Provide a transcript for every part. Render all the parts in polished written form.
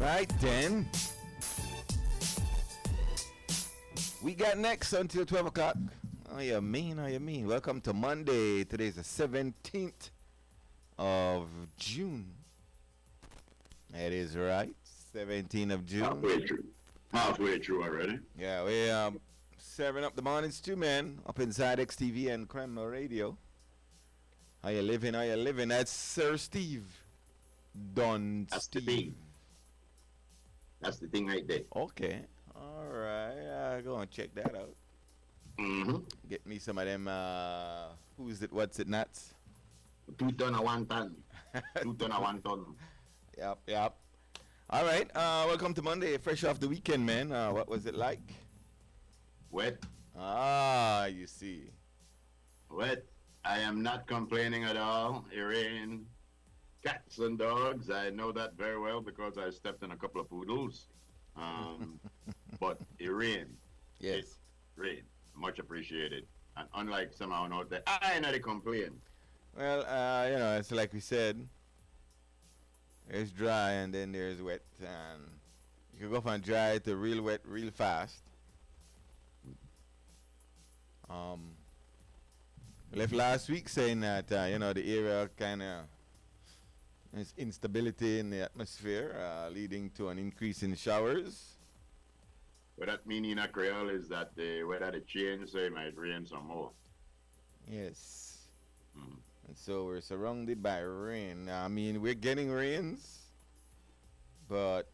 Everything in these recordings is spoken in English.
Right then. We got next until 12 o'clock. Oh, you mean? Oh, you mean? Welcome to Monday. Today's the 17th of June. That is right. 17th of June. Halfway through. Halfway through already. Yeah, we serving up the mornings too, man. Up inside XTV and Kremlin Radio. How you living? How you living? That's Sir Steve. Don That's Steve. the thing. That's the thing right there. Okay. All right. Go and check that out. Mm-hmm. Get me some of them, who's it, what's it, nuts? 2 ton of 1 ton. 2 ton of 1 ton. Yep. All right. Welcome to Monday. Fresh off the weekend, man. What was it like? Wet. You see. Wet. I am not complaining at all. It rained. Cats and dogs. I know that very well because I stepped in a couple of poodles. But it rained. Yes. It rained. Much appreciated. And unlike someone out there, I ain't had to complain. Well, it's like we said. There's dry and then there's wet. And you can go from dry to real wet real fast. Left last week saying that, the area kind of there's instability in the atmosphere, leading to an increase in showers. What that mean in a Creole is that the weather change, so it might rain some more. Yes. Mm. And so we're surrounded by rain. I mean, we're getting rains, but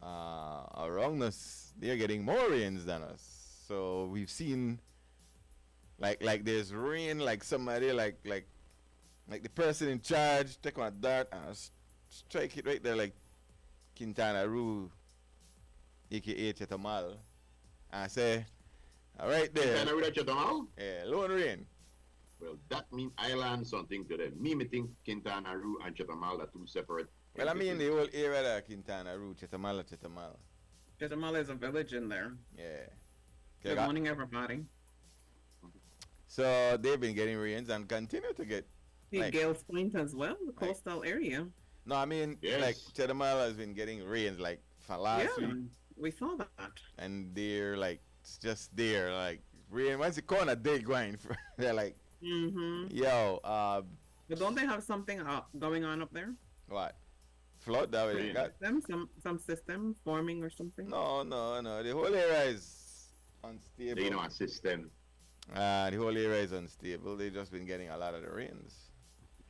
around us, they're getting more rains than us. So we've seen, like there's rain, like somebody, like the person in charge take on dart and strike it right there, like Quintana Roo, aka Chetamal, and say, right there. Quintana Roo, Chetamal? Yeah, lone rain. Well, that means I learned something today. Me think Quintana Roo and Chetamal are 2 separate. Well, I mean the whole area there, Quintana Roo, Chetamal. Chetamal is a village in there. Yeah. Good morning, everybody. So they've been getting rains and continue to get. Like, Gales Point as well, the coastal area. No, I mean, yes. Like Chetamal has been getting rains like for last week. We saw that. And they're like, it's just there, like rain. Once the corner they going, they're like, yo. But don't they have something going on up there? What? Flood that way? Got them some system forming or something? No. The whole area is unstable. You know, a system. The whole area is unstable. They've just been getting a lot of the rains.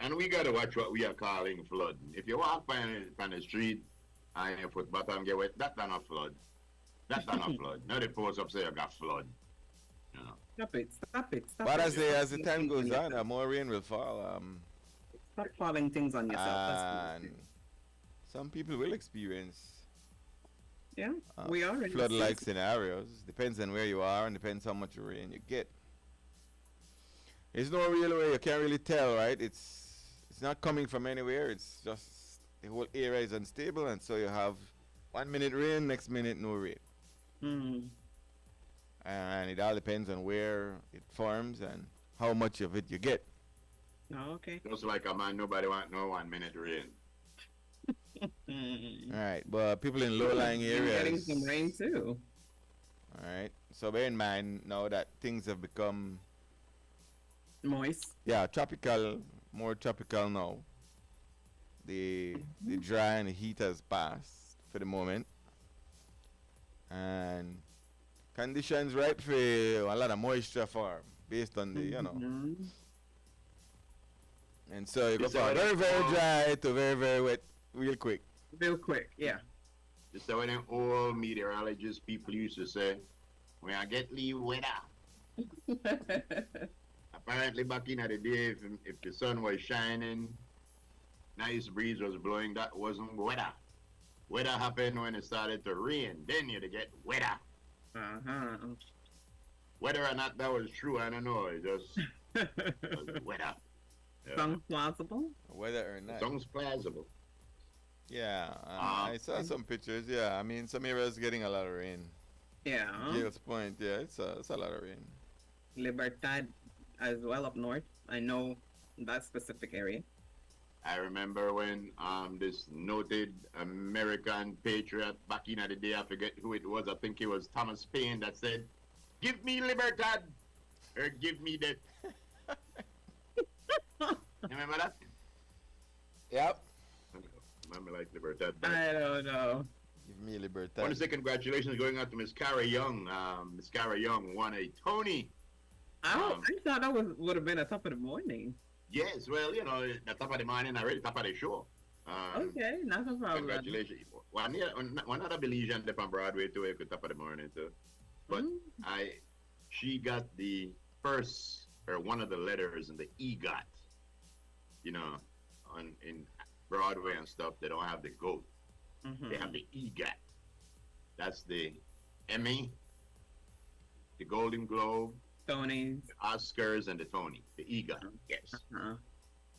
And we got to watch what we are calling flood. If you walk by the street and your foot bottom get wet, that's not a flood. That's not a flood. Now they post up say you got flood. You know. Stop it. But as the time goes on, more rain will fall. Stop falling things on yourself. And some people will experience we already flood-like scenarios. Depends on where you are and depends how much rain you get. There's no real way, you can't really tell, right? It's not coming from anywhere. It's just the whole area is unstable, and so you have 1 minute rain, next minute no rain. And it all depends on where it forms and how much of it you get. Oh, okay. Just like a man, nobody want no 1 minute rain. Alright, but people in low-lying areas getting some rain too. Alright, so bear in mind now that things have become moist. Yeah, tropical, more tropical now. The dry and the heat has passed for the moment, and conditions ripe for a lot of moisture form based on the and so you go from very dry to very wet real quick. Yeah. Just so when them old meteorologist people used to say, when I get leave weather. Apparently back in the day, if the sun was shining, nice breeze was blowing, that wasn't weather. Weather happened when it started to rain, then you'd get weather. Whether or not that was true, I don't know. It just was weather. Sounds plausible. Whether or not. Sounds plausible. Yeah, I saw some pictures. Yeah, I mean, some areas getting a lot of rain. Yeah. Gales Point, yeah, it's a lot of rain. Libertad as well up north. I know that specific area. I remember when this noted American patriot back in the day, I forget who it was. I think it was Thomas Paine that said, "Give me libertad or give me death." You remember that? Yep. Remember like libertad. I don't know. Give me libertad. I want to say congratulations going out to Miss Cara Young. Miss Cara Young won a Tony. I thought that would have been a top of the morning. Yes, well, you know, the top of the morning already, top of the show. Okay, not a problem. Congratulations. One other Belizean up on Broadway too, at top of the morning too. But she got the first or one of the letters in the EGOT. You know, in Broadway and stuff, they don't have the GOAT. They have the EGOT. That's the Emmy, the Golden Globe, Tony's, the Oscars, and the Tony. The EGOT. Yes.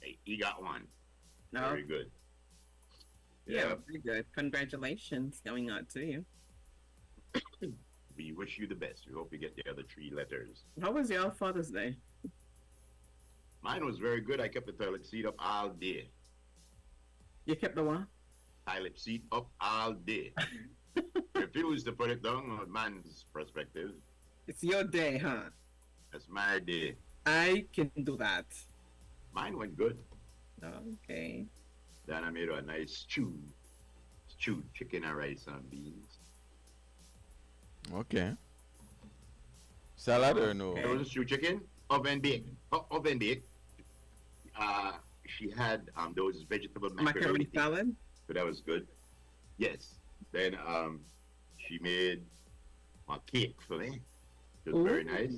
Hey, EGOT one. No. Very good. Yeah, very good. Congratulations going out to you. We wish you the best. We hope you get the other 3 letters. How was your Father's Day? Mine was very good. I kept the toilet seat up all day. You kept the what? Toilet seat up all day. Refused to put it down on man's perspective. It's your day, huh? That's my day. I can do that. Mine went good. Okay. Then I made a nice stewed chicken and rice and beans. Okay. Salad or no? It was a stewed chicken, oven baked. Oven baked. She had those vegetable Macaroni salad? So that was good. Yes. Then she made a cake for me. It was very nice.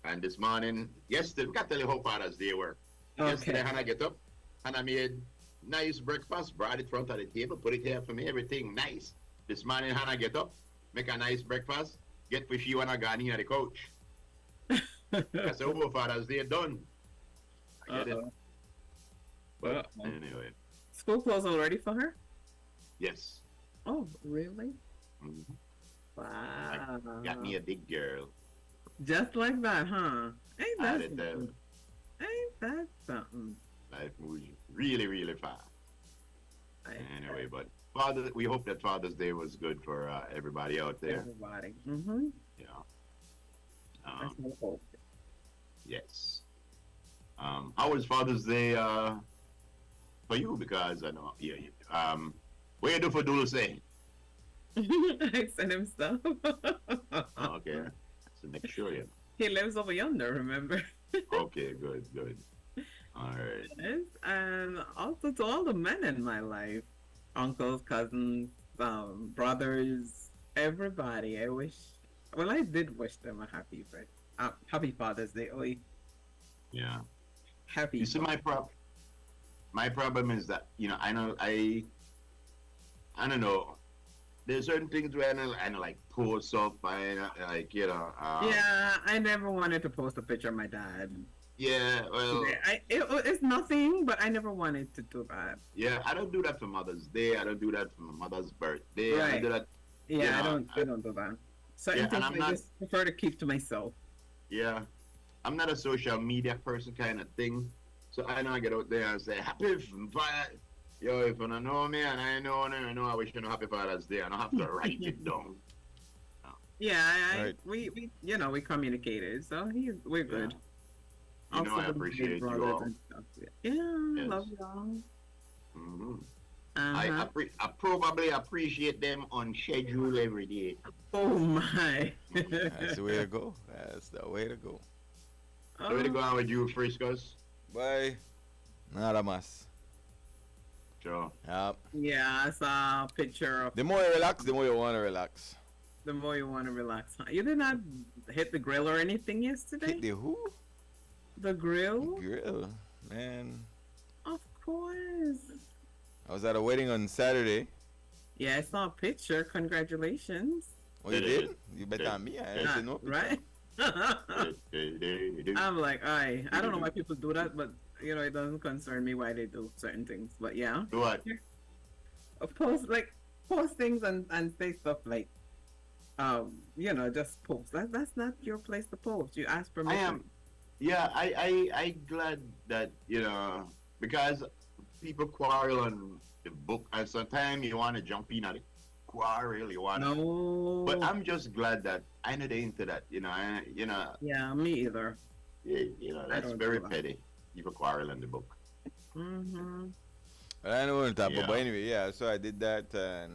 And this morning, yesterday, we got to tell you how Father's Day worked. Okay. Yesterday, Hannah get up, Hannah made nice breakfast, brought it front of the table, put it here for me, everything nice. This morning, Hannah get up, make a nice breakfast, get for she wanna go on the couch. That's over Father's Day done. I get it. But anyway. School clothes already for her? Yes. Oh, really? Mm-hmm. Wow. Got me a big girl. Just like that, huh? Ain't that Added something? Ain't that something? Life moves really, really fast. Anyway, but we hope that Father's Day was good for everybody out there. Everybody. Mm-hmm. Yeah. That's my hope. Yes. How was Father's Day for you? Because I know, what you do for Dulce? I sent him stuff. Oh, okay. So make sure you. He lives over yonder, remember? Okay, good. All right. Yes, and also to all the men in my life, uncles, cousins, brothers, everybody. I did wish them a happy Father's Day. Oi. Yeah. Happy. You see, my problem is that I don't know. There's certain things where I know like post up and like yeah, I never wanted to post a picture of my dad. Yeah, well, it's nothing, but I never wanted to do that. Yeah, I don't do that for Mother's Day. I don't do that for my mother's birthday. Right. I do that. Yeah, I don't do that. Certain things I just prefer to keep to myself. Yeah, I'm not a social media person kind of thing. So I know I get out there and say happy Father. Yo, if you don't know me and I know I wish you know happy Father's Day. I don't have to write it down. Yeah, we communicated, so we're good. Yeah. You know, I appreciate you all. Yeah, Yes. love y'all. Mm-hmm. Uh-huh. I probably appreciate them on schedule every day. Oh my. That's the way to go. That's the way to go. So where to go on with you, Friscos? Bye. Nada más. Sure. Yep. Yeah, I saw a picture of The more you relax, the more you want to relax. the more you want to relax. Huh? You did not hit the grill or anything yesterday? Hit the who? The grill? Grill. Man. Of course. I was at a wedding on Saturday. Yeah, I saw a picture. Congratulations. Oh, you did? You bet on me. I didn't know. Right? I'm like, I don't know why people do that, but it doesn't concern me why they do certain things. But yeah. Do what? Post things and say stuff like, just post. That's not your place to post. You ask permission. I am. Yeah, I glad that because people quarrel on the book, and sometimes you want to jump in at it, quarrel, you want to. But No. I'm just glad that I know they into that. Yeah, me either. I That's don't very do that. petty. People quarrel on the book. Mm-hmm. I know what I'm talking about, but Yeah. anyway, yeah. So I did that,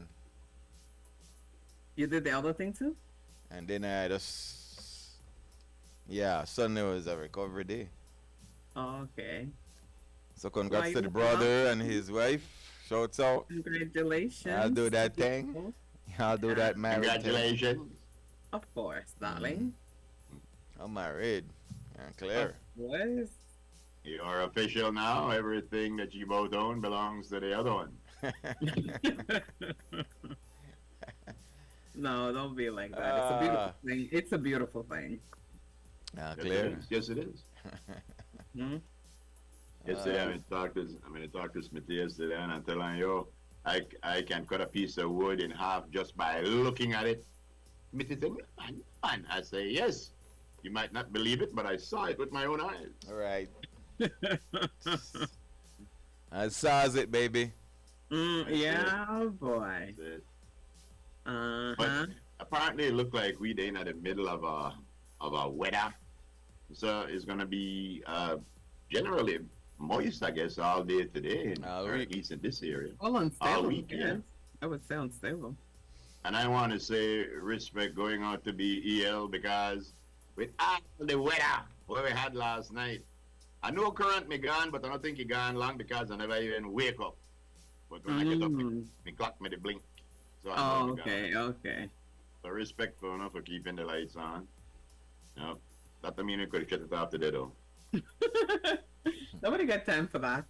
You did the other thing too? and then I just, yeah. Sunday was a recovery day. Okay. So Well, congrats you to the went to brother and hospital? his wife. Shouts out. I'll do Congratulations. that thing. I'll do Yeah, that married thing. Congratulations. of course, Mm, darling. I'm married and Of clear. course. You are official now. Everything that you both own belongs to the other one. No, don't be like that. It's a beautiful Ah, thing. It's a beautiful thing. Yes, it clear. is. Yes, it is. Hmm. Yesterday, Uh, I'm going to talk to Smithy yesterday, and I'm telling you, I can cut a piece of wood in half just by looking at it. Smithy said, man, man. I say, yes. You might not believe it, but I saw it with my own eyes. all right. I saws it, baby. Yeah, boy. That's it. But Uh-huh. apparently, it looked like we in at the middle of a weather. So it's gonna be generally moist, I guess, all day today, All or at week. least in this area, Well, all unstable, week. Yeah. yes. I would say unstable. And I want to say respect going out to be EL because with all the weather what we had last night, I know current me gone, but I don't think he gone long because I never even wake up. But when I get up, Mm. me clock me the blink, so I know Oh, me gone. okay, okay. So respect for enough for keeping the lights on. Yep. That don't mean we could shut it off today though. Nobody got time for that.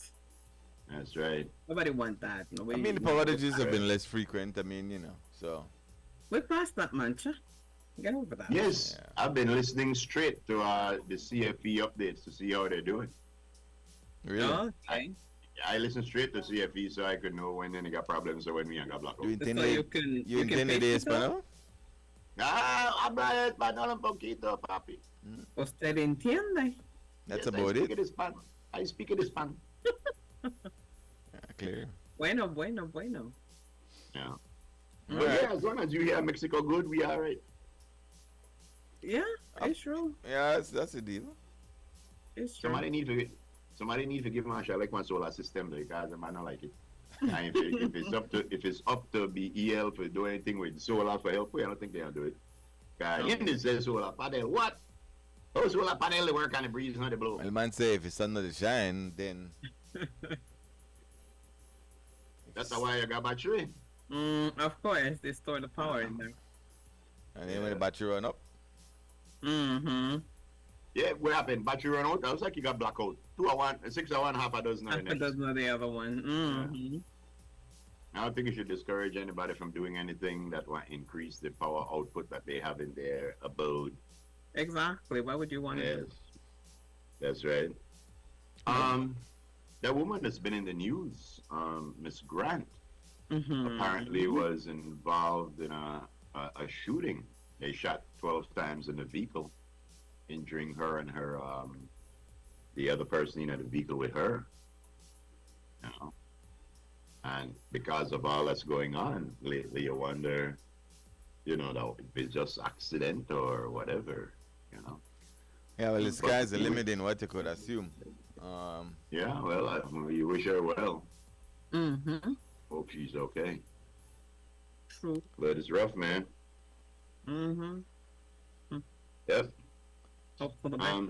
That's right. Nobody want that. I Nobody. mean, the power outages have been less frequent. I mean, so. We passed that, mancha. Get over that. Yes, Yeah. I've been listening straight to the CFE updates to see how they're doing. Really? Okay. I listen straight to CFE so I could know when they got problems or when we got blackout. You So intend you to, can you intend to pace de yourself? Espanol? Habla español un poquito, papi. Usted entiende. That's Yes, about I speak it. Hispano. I speak it Hispano. Clear. Bueno, bueno, bueno. Yeah. Mm. But Alright. yeah, as long as you hear Mexico good, we are right. Yeah, it's true. Yeah, that's the deal. It's true. Somebody need to give my shot like my solar system because I might not like it. And if it's up to be EL for do anything with solar for help, I don't think they'll do it. In this says solar panel, what? Oh, solar panel they work on the breeze, not the blow. Well, man say if it's under the shine, then. That's why you got battery. Of course, they store the power in there. And then when the battery run up, Mm-hmm. Yeah, what happened? Battery run out. I was like you got blackout. 2 or 1, 6 or 1, half a dozen. Half a dozen of the other one. Mm-hmm. I don't think you should discourage anybody from doing anything that will increase the power output that they have in their abode. Exactly. Why would you want to? Yes, that's right. That woman that's been in the news, Miss Grant, Mm-hmm. apparently was involved in a shooting. They shot 12 times in the vehicle, injuring her and her the other person in the vehicle with her. You know, and because of all that's going on lately, you wonder, that if it's just accident or whatever. yeah, well, the But sky's the we- limit in what you could assume. Yeah, well, you wish her well. Mm-hmm. Hope she's okay. True. But it's rough, man. Mm-hmm. Yep. Hope for the best.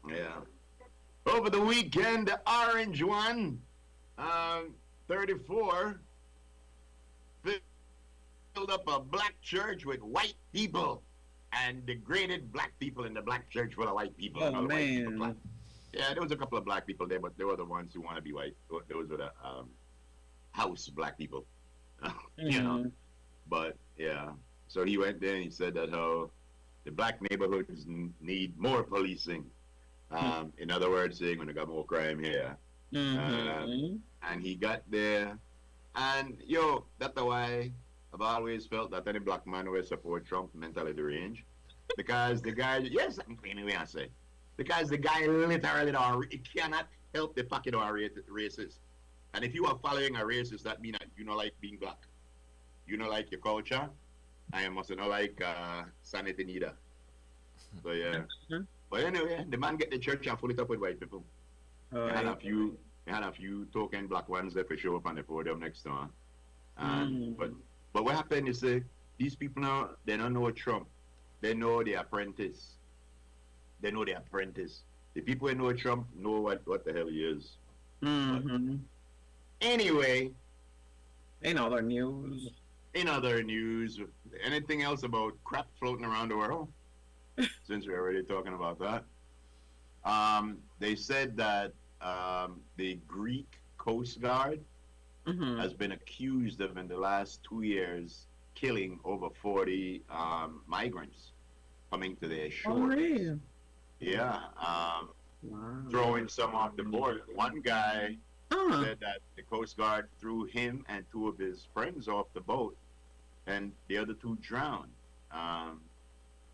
Yeah. Over the weekend, the orange one, 34, filled up a black church with white people and degraded black people in the black church full of white people. Oh, and all the white people man. black. Yeah, there was a couple of black people there, but they were the ones who want to be white. Those were the house black people. You know. But yeah, so he went there and he said that how the black neighborhoods need more policing. In other words, saying when they got more crime here. Mm-hmm. And he got there, and that's why I've always felt that any black man will support Trump mentally deranged, because the guy, yes, anyway I say, because the guy literally he cannot help the fucking racist. And if you are following a race, does that mean that you don't like being black? You don't like your culture? I must not like sanity neither. So yeah. Mhm. But anyway, the man get the church and full it up with white people. Oh, They had a few token black ones there for show up on the podium next time. And but what happened is these people now they don't know Trump. They know the apprentice. They know the apprentice. The people who know Trump know what the hell he is. Mm-hmm. Anyway, In other news. in other news, anything else about crap floating around the world? Since we're already talking about that. They said that the Greek Coast Guard Mm-hmm. has been accused of, in the last 2 years, killing over 40 migrants coming to their Oh, shores. really? Yeah, Wow. throwing some off the board. One guy Ah. said that the Coast Guard threw him and two of his friends off the boat, and the other two drowned.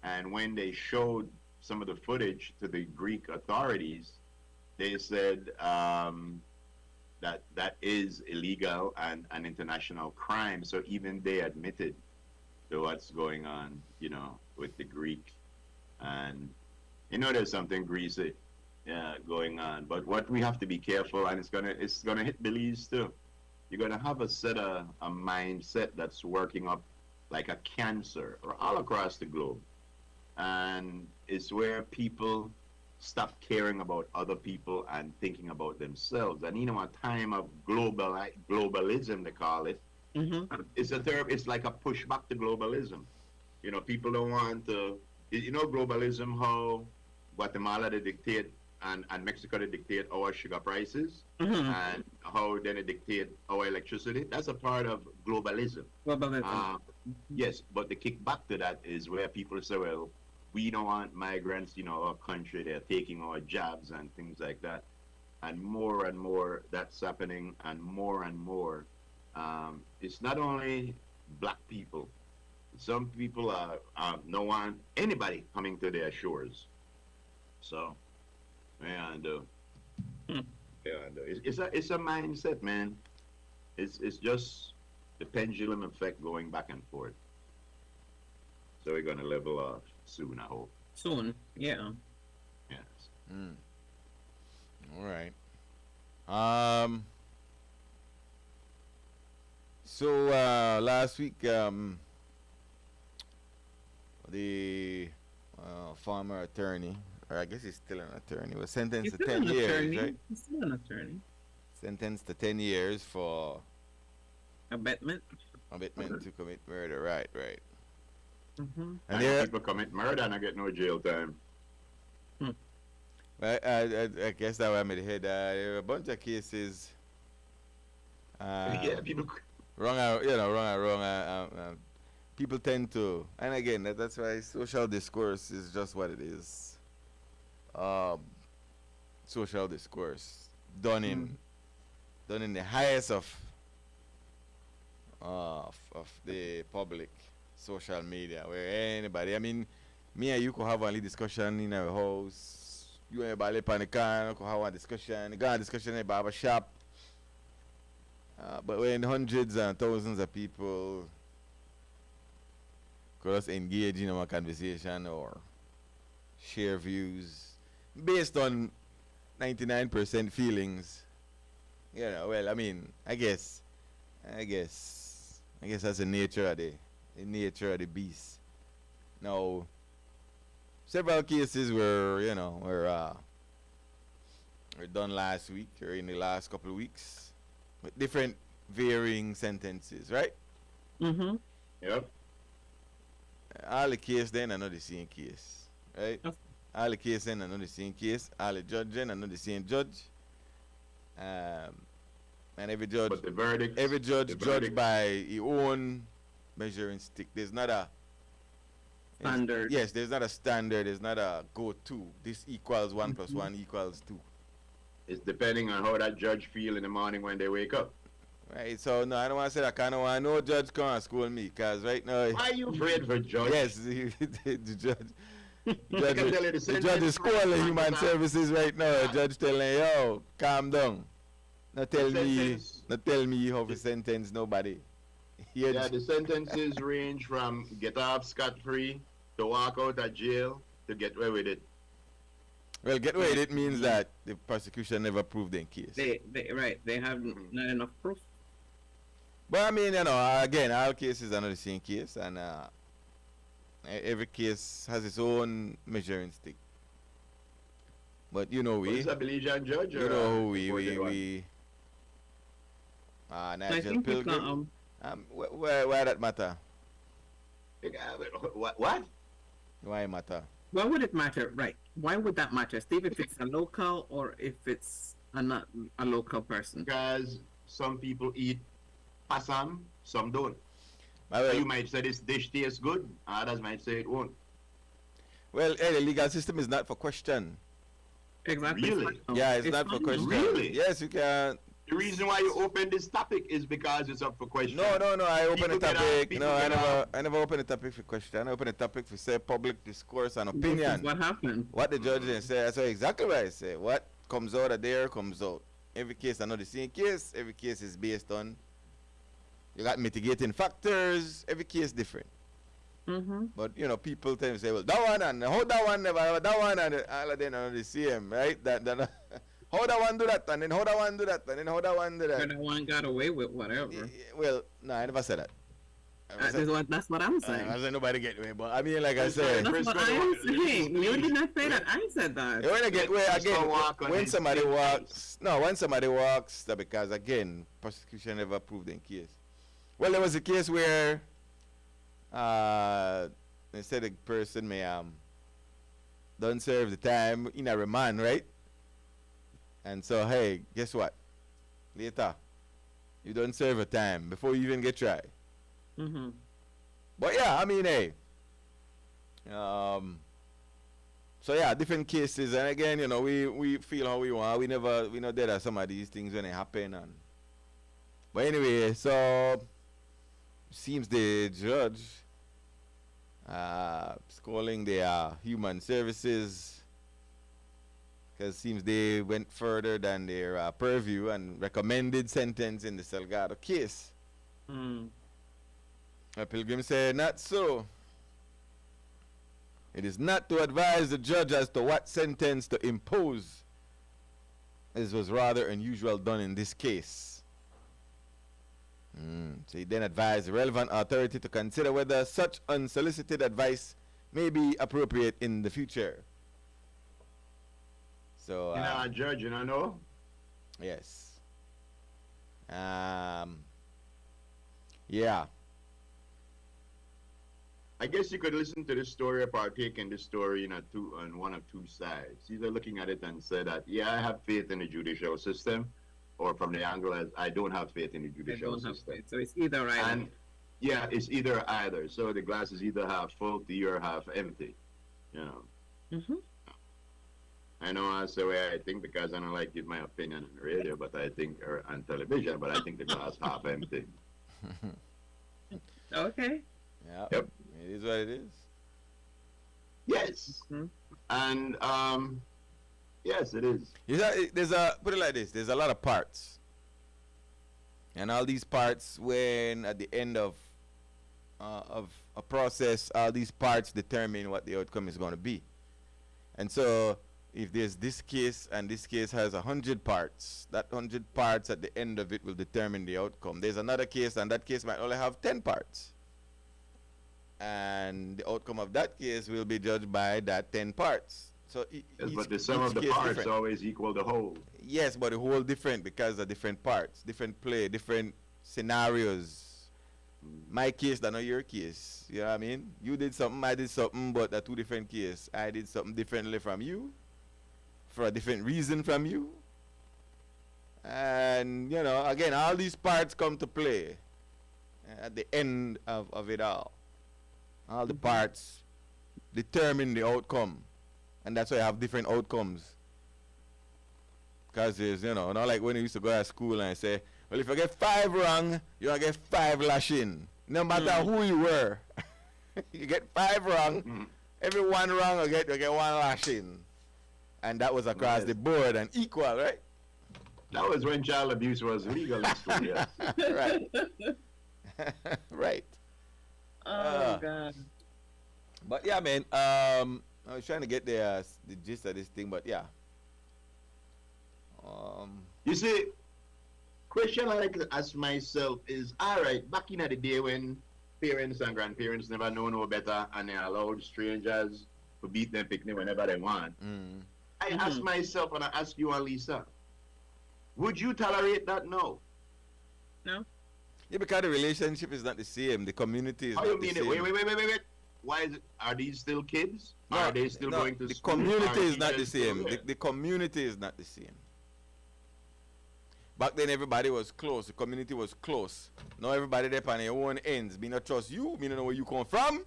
And when they showed some of the footage to the Greek authorities, they said that is illegal and an international crime. So even they admitted to what's going on, with the Greek. And there's something greasy going on. But what we have to be careful, and it's gonna hit Belize too. You're gonna have a mindset that's working up like a cancer or all across the globe. And it's where people stop caring about other people and thinking about themselves. And a time of globalism, they call it. Mm-hmm. It's like a pushback to globalism. People don't want to. Globalism, how Guatemala they dictate and Mexico they dictate our sugar prices, Mm-hmm. and how then they dictate our electricity. That's a part of globalism. Globalism. Yes, but the kickback to that is where people say, well, we don't want migrants, our country, they're taking our jobs and things like that. And more that's happening, and more. It's not only black people. Some people don't want anybody coming to their shores. So, and it's a mindset, man. It's just the pendulum effect going back and forth. So we're gonna level off soon, I hope. Soon. Yeah. Yes. All right. So last week, the former attorney, or I guess he's still an attorney, was sentenced He's to still 10 an years, attorney. right? He's still an attorney. Sentenced to 10 years for Abetment. commitment to commit murder. Right. Mm-hmm. And And there, people commit murder and I get no jail time. I guess that why I made head. There are a bunch of cases. Yeah, people. Wrong. People tend to, and again, that's why social discourse is just what it is. Social discourse done in the highest of the public social media, where anybody, I mean, me and you could have only discussion in our house. You and everybody on the car could have a discussion. Go on discussion in a barber shop. But when hundreds and thousands of people could just engage in a conversation or share views based on 99% feelings, well, I mean, I guess that's the nature of the beast. Now, several cases were done last week or in the last couple of weeks with different varying sentences, right? Mm-hmm. Yep. All the case then are not the same case, right? Of- All the case then are not the same case. All the judge then are not the same judge. And every judge But the verdict. judged by his own measuring stick. There's not a Standard. Yes, there's not a standard. There's not a go-to. This equals 1 plus 1 equals 2. It's depending on how that judge feel in the morning when they wake up. Right. So no, I don't want to say that. I don't want no judge come and school me, cause right now. Why are you afraid for judge? Yes, the judge. I can tell you The judge is calling human services right now. The judge telling, yo, calm down. Not The tell me, sentence, not tell me how to sentence nobody. yeah, Yes. the sentences range from get off scot free to walk out of jail to get away with it. Well, get away. Right. It means that the prosecution never proved their case. They right. They have Mhm. not enough proof. But I mean, again, all cases are not the same case, and every case has its own measuring stick. But Was this a Belizean judge you or know a who imported one? I Nigel think it's Pilgrim. Why that matter? What? Why it matter? why would it matter? Right. Why would that matter, Steve? If it's a local or if it's not a local person? Because some people eat pasam, some don't. Well, You might say this dish tastes good, others might say it won't. the legal system is not for question. Exactly. Really? Yeah, it's not for final. question. Really? Yes, you can. The reason why you open this topic is because it's up for question. No. I open People a get topic. people No, I get never. I never open a topic for question. I open a topic for say public discourse and This is opinion. what happened. What the judge didn't say. That's exactly what I say. What comes out of there comes out. Every case, I know the same case. Every case is based on. You got mitigating factors. Every case different. Mm-hmm. But people tend to say, well, that one and how that one never, that one and all of them are the same, right? That how that one do that, and then how that one do that, and then how that one do that. But one got away with whatever. Well, no, I never said that. That's what I'm saying. I said nobody get away, but I mean, like I That's said, fine. That's what Frisco, I'm listen saying. to You me. did not say that. I said that. when I get away Frisco again, walk on when his somebody thin walks, no, when somebody walks, that because again, prosecution never proved their case. Well, there was a case where, they said the person may don't serve the time in a remand, right? And so, hey, guess what? Later, you don't serve a time before you even get tried. Mm-hmm. But yeah, I mean, hey. So yeah, different cases, and again, we feel how we want. We know there are some of these things when they happen, but anyway, so seems the judge calling their human services because seems they went further than their purview and recommended sentence in the Salgado case. Mm. Pilgrim said, not so. It is not to advise the judge as to what sentence to impose. This was rather unusual done in this case. So he then advised the relevant authority to consider whether such unsolicited advice may be appropriate in the future. So, A judge, know? yes. Yeah. I guess you could listen to this story or partake in this story on one of two sides. Either looking at it and say that, yeah, I have faith in the judicial system, or from the angle as I don't have faith in the I judicial don't have system. faith. So it's either right. And yeah, it's either either. So the glass is either half full or half empty. Mm-hmm. I know that's the way I think because I don't like give my opinion on the radio, but I think or on television, but I think the glass half empty. Okay. Yeah. Yep. It is what it is. Yes. Mhm. And yes, it is. Put it like this, there's a lot of parts. And all these parts, when at the end of a process, all these parts determine what the outcome is going to be. And so, if there's this case and this case has 100 parts, that 100 parts at the end of it will determine the outcome. There's another case and that case might only have 10 parts. And the outcome of that case will be judged by that 10 parts. So Yes, but the sum of the case parts different. always equal the whole. Yes, but the whole different because of different parts, different play, different scenarios. My case, that not your case. You know what I mean? You did something, I did something, but they're two different cases. I did something differently from you, for a different reason from you. And, again, all these parts come to play at the end of it all. All the parts determine the outcome. And that's why I have different outcomes. Because there's, not like when you used to go to school and say, well, if you get 5 wrong, you're going to get 5 lashing. No matter who you were. You get 5 wrong, every 1 wrong, you get 1 lashing. And that was across Yes. the board and equal, right? That was when child abuse was legal in school, yes. Right. Right. Oh Uh, God. but yeah, man. I was trying to get the gist of this thing, but yeah. Um, You see, question I like to ask myself is, all right, back in the day when parents and grandparents never know no better and they allowed strangers to beat them picnic whenever they want, mm. I ask myself and I ask you and Lisa, would you tolerate that now? No. Yeah, because the relationship is not the same. The community is How not you the mean same. it? Wait. Why is it? Are these still kids? Are they still no, going to the school? community Are is not the teachers still same. there? The community is not the same. Back then, everybody was close. The community was close. Now everybody there on their own ends. Me not trust you. Me not know where you come from.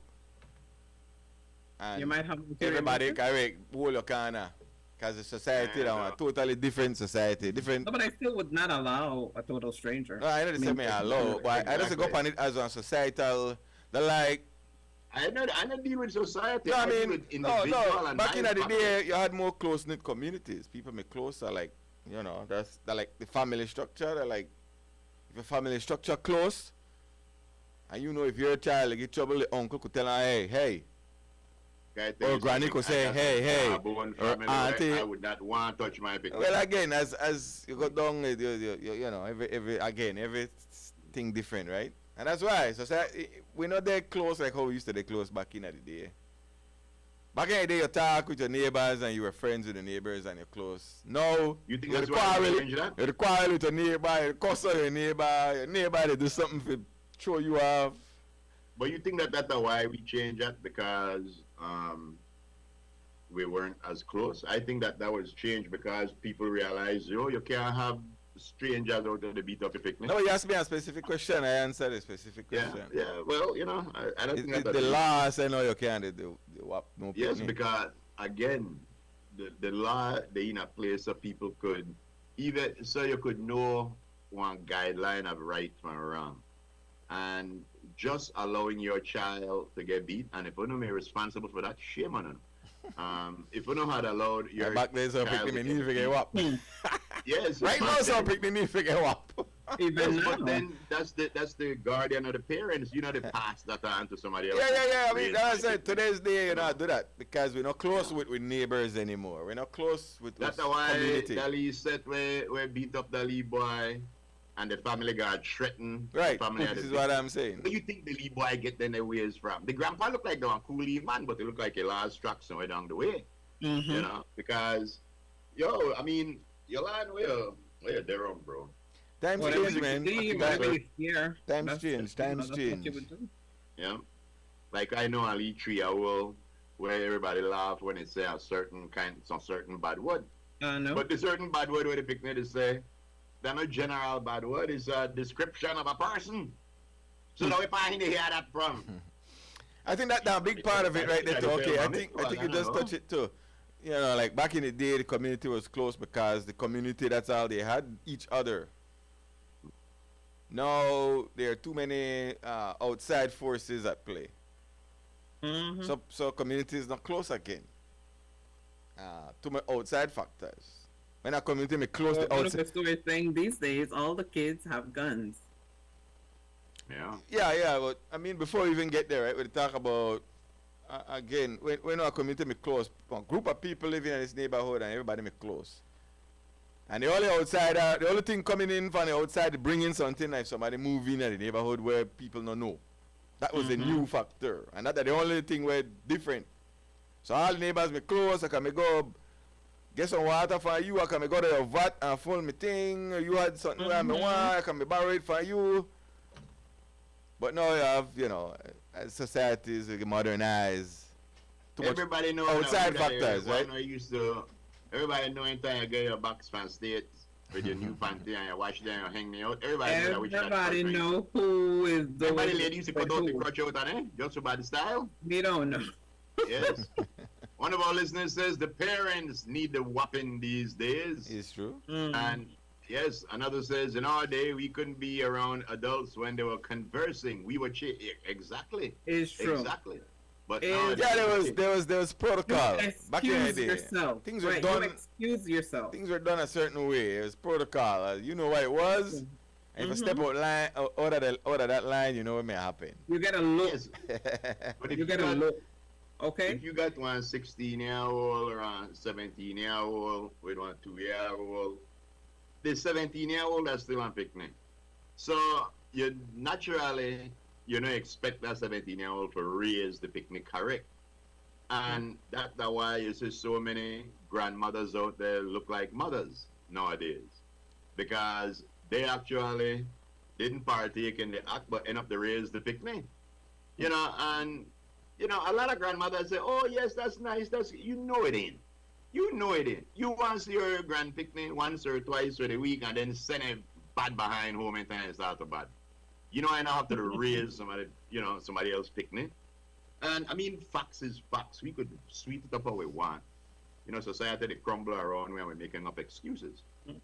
And You might have everybody correct. Hold your corner. Because the society now a totally different society. Different. No, but I still would not allow a total stranger. No, I know they say me allow, but I just go up on it as a societal. The like. I not deal with society. No, I deal mean, with no. individual and Back in the family. day, you had more close knit communities. People make closer, like, you know, that's like the family structure. They're like, if your family structure close, and you know if your child get trouble, the uncle could tell her, hey, or granny could say, hey, or auntie. I would not want to touch my picture. Well, again, as you go down, you know, everything different, right? And that's why society, we're not that close like how we used to be close back in the day. Back in the day, you talk with your neighbors and you were friends with the neighbors and you're close. Now, You think you're that's the why quarrel, we change that? you're the quarrel with your neighbor, you cuss at your neighbor they do something to throw you off. But you think that that's why we changed that because we weren't as close? I think that was changed because people realized, you can't have strangers out there to beat up a picnic. No, you asked me a specific question, I answered a specific Yeah, question. yeah. Well, I don't think It's that the law say no, you can't do WAP, no Yes, picnic. because again, the law they in a place so people could even so you could know one guideline of right from wrong, and just allowing your child to get beat, and if you know me responsible for that, shame on them. If you know how to allow your Back there, so child pick me to need get to get beat- WAP. Yes, Right now, but so then- pick me need to get WAP. Even yes, now. but then that's the guardian of the parents. You know, they pass that on to somebody else. Yeah. I mean, Raise that's what I my said. kid. Today's day, you not do that because we're not close with neighbors anymore. We're not close with That's with why community. Dali said we beat up the Lee boy and the family got threatened. Right. The family had This a is big- what I'm saying. Where you think the Lee boy get then the ways from? The grandpa look like the one coolie man, but he look like a large truck somewhere down the way. Mhm. You know? Because I mean, Yolanda, where they're on, bro. Times Whatever change, you man. see, Time- whatever you hear. Times that's- change, times that's what you change. would do. Yeah. Like I know Ali Tree will where everybody laugh when they say some certain bad word. No. But the certain bad word where the picnic say, they're not general bad word, it's a description of a person. So now if I hear that from I think that a big part of it right there too. Okay, I think you just touch it too. You know, like back in the day, the community was close because the community, that's all they had, each other. Now there are too many outside forces at play. Mhm. So community is not close again. Too many outside factors. When a community may close the One of outside. the stories saying these days, all the kids have guns. Yeah. Yeah, but I mean, before we even get there, right, we talk about, again, when our community may close, a group of people living in this neighborhood and everybody may close. And the only outsider, the only thing coming in from the outside, bringing something like somebody moving in the neighborhood where people don't know. That was a new factor. And that's the only thing where different. So all the neighbors may close, I can may go get some water for you, I can may go to your vat and fill me thing, you had something where I may want, I can may borrow it for you. But now you have, as societies modernized. Too much Everybody know outside that factors, right? Everybody know anytime you get your box fan states with your new panty and you wash them and hang me out. Everybody know Who is doing Everybody lady used to cut out the who. crotch out on it, just about the style. We don't know. Yes. One of our listeners says the parents need the whopping these days. It's true. And yes, another says in our day we couldn't be around adults when they were conversing. We were exactly. It's true. Exactly. But Is- Yeah, nowadays, there was You protocol back in the excuse day. yourself. Things were Right, done. you excuse yourself. Things were done a certain way. It was protocol. You know what it was. And if I step out line out of that line, you know what may happen. You get a look. yes. But You get a look. if Okay? you got one 16-year-old or a 17-year-old with one 2-year-old, the 17-year-old is still on picnic. So you naturally you don't expect that 17-year-old to raise the picnic correct. And that's why you see so many grandmothers out there look like mothers nowadays. Because they actually didn't partake in the act but end up to raise the picnic. You know, and a lot of grandmothers say, oh yes, that's nice, that's you know it ain't. You know it ain't. You want to see your grand picnic once or twice for the week and then send it bad behind home and then it start to bad. You know, I now have to raise somebody else picnic. And I mean, facts is facts. We could sweep it up how we want. You know, society they crumble around when we're making up excuses. You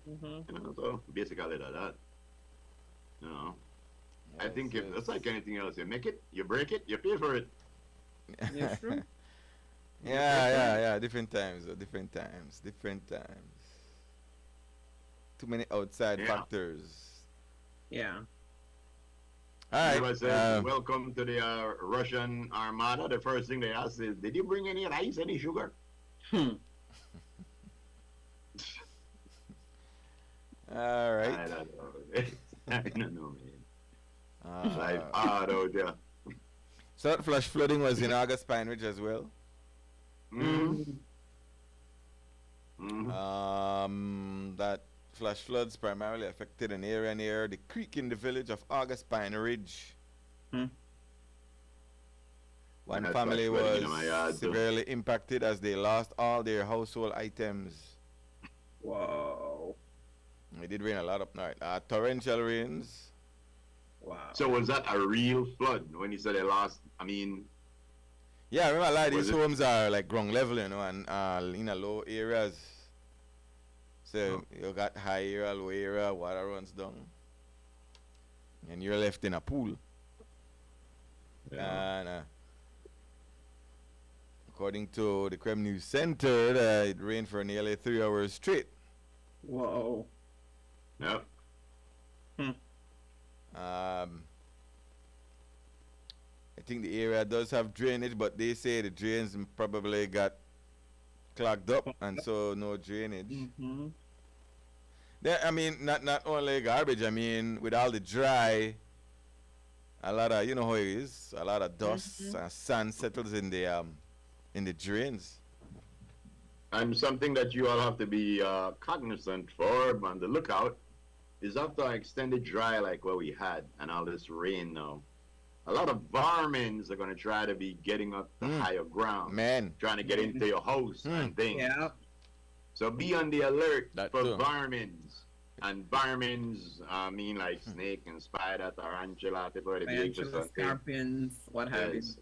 know, so basically that. You know, I think if it's like anything else, you make it, you break it, you pay for it. Yeah, true. Yeah. Different times. Too many outside Yeah. factors. Yeah. All Everybody right. says, welcome to the Russian Armada. The first thing they ask is, did you bring any rice, any sugar? Hmm. All right. I don't know. I don't know, man. Life Uh, hard out there. so that flash flooding was in August Pine Ridge as well. Mm-hmm. Mm-hmm. That flash floods primarily affected an area near the creek in the village of August Pine Ridge. Hmm. One That family flash flooding in my was yard, too. severely impacted as they lost all their household items. Whoa. It did rain a lot up north. Torrential rains. Wow. So was that a real flood when you said they lost? I mean, Yeah, remember a lot of Was these it- homes are like ground level, you know, and in a low areas. So you got high area, low area, water runs down. And you're left in a pool. And according to the Creme News Center, it rained for nearly 3 hours straight. Whoa. yep. I think the area does have drainage, but they say the drains probably got clogged up, and so no drainage. Mm-hmm. I mean, not only garbage. I mean, with all the dry, a lot of, you know how it is, a lot of dust and sand settles in the drains. And something that you all have to be cognizant for, on the lookout, is after extended dry like what we had and all this rain now, a lot of varmints are going to try to be getting up to higher ground, Man, trying to get into your house and things. Yeah. So be on the alert That for too. varmints. And varmints, I mean like snake and spider, tarantula, people are the big Tarantula, scorpions, what have you. Yes.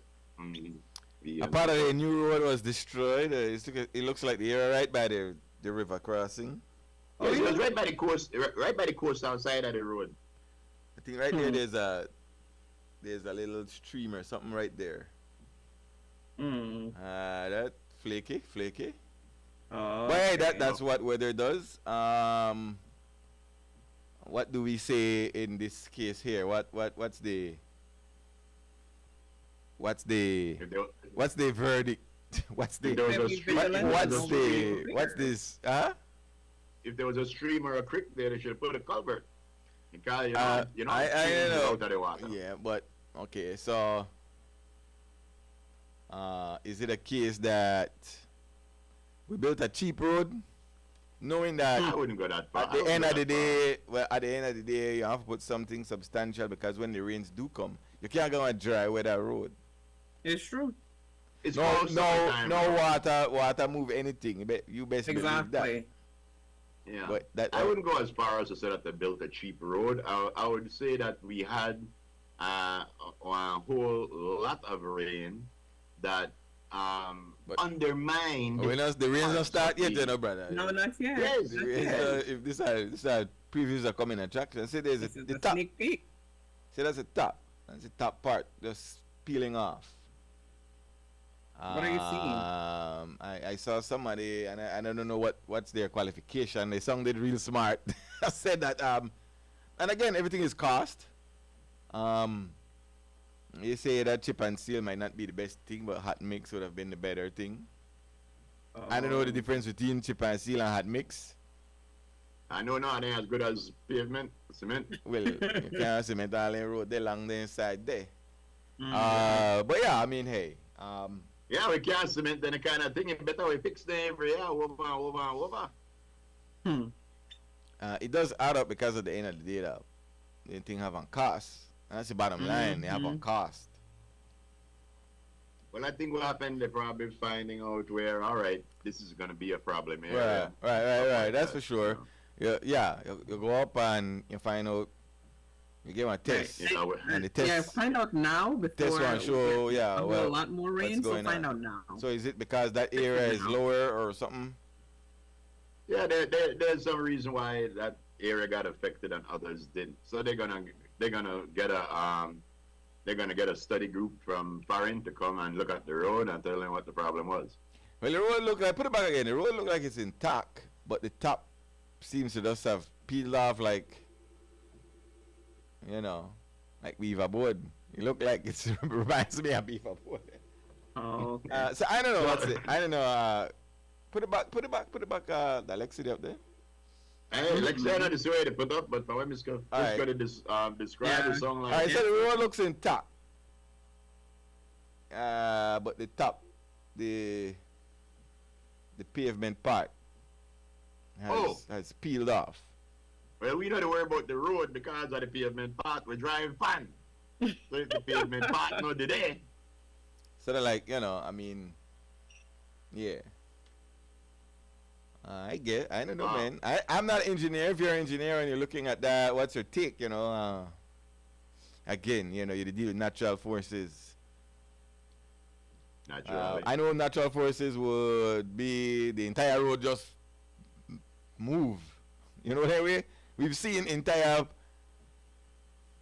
Be a on part the of the lookout. new road was destroyed. It looks like the area right by the river crossing. Yes, it was right by the coast, right by the coast outside of the road. I think right there there's a little stream or something right there. Mm. That flaky. Oh, But hey, okay. that's what weather does. What do we say in this case here? What's the verdict? What's the If there was a Maybe stream, vigilant, what's don't the be what's clear. this? Huh? if there was a stream or a creek there, they should have put a culvert. Because you know, I streams know. out of the water. Yeah, but okay, so is it a case that we built a cheap road, knowing that I wouldn't go that far. at the end of the day, you have to put something substantial, because when the rains do come, you can't go on dry weather road. It's true. it's No, called summertime road. water move anything. You best believe that. Exactly. Yeah. But that I wouldn't go as far as to say that they built a cheap road. I would say that we had a whole lot of rain that But- undermined. the rains don't parts start of yet, the- you know, brother. No, not yet. Yes, The Not rains, yet. if this are previews are coming attraction. Say there's This is the the top. sneak peek. See, that's the top. That's the top part just peeling off. What are you seeing? I saw somebody, and I don't know what's their qualification. They sounded real smart. I said that, and again, everything is cost. Um, you say that chip and seal might not be the best thing, but hot mix would have been the better thing. I don't know the Oh, difference between chip and seal and hot mix. I know now they as good as pavement, cement. Well, you can't cement all in road there along the inside there. mm, But yeah, I mean, hey, Yeah, we can't cement any kind of thing. It better we fix them every year, over and over and over. hmm. it does add up because at the end of the day, though, the thing have on cost. And that's the bottom line. They have on Mhm. cost. Well, I think what happened, they're probably finding out where, all right, this is going to be a problem here. Right. That's for sure. Yeah, you go up and you find out. You get one test, You know, and the Yeah, test find out now before one show. we Yeah, have a well, lot more what's rain. So going find on? out now. So is it because that area is lower or something? yeah, there's some reason why that area got affected and others didn't. So they're gonna get a study group from foreign to come and look at the road and tell them what the problem was. Well, the road look like, put it back again. The road look like it's intact, but the top seems to just have peeled off, like, you know, like beaver board. It look like it's reminds me of beaver board. Oh, okay. So I don't know what's it. I don't know. Put it back. The Alexi up there. Hey, like I said, I just way to put up, but for when Miss Alright. going to describe Yeah. the song like I said the road looks intact. But the top, the pavement part has peeled off. well, we don't worry about the road because of the pavement part. We drive fun. So if the pavement part not there, Sort of like, I mean, yeah. I get. I don't know, man. I'm not an engineer. If you're an engineer and you're looking at that, what's your take? Again, you deal with natural forces. naturally. I know natural forces would be the entire road just move. You know what I mean? We've seen entire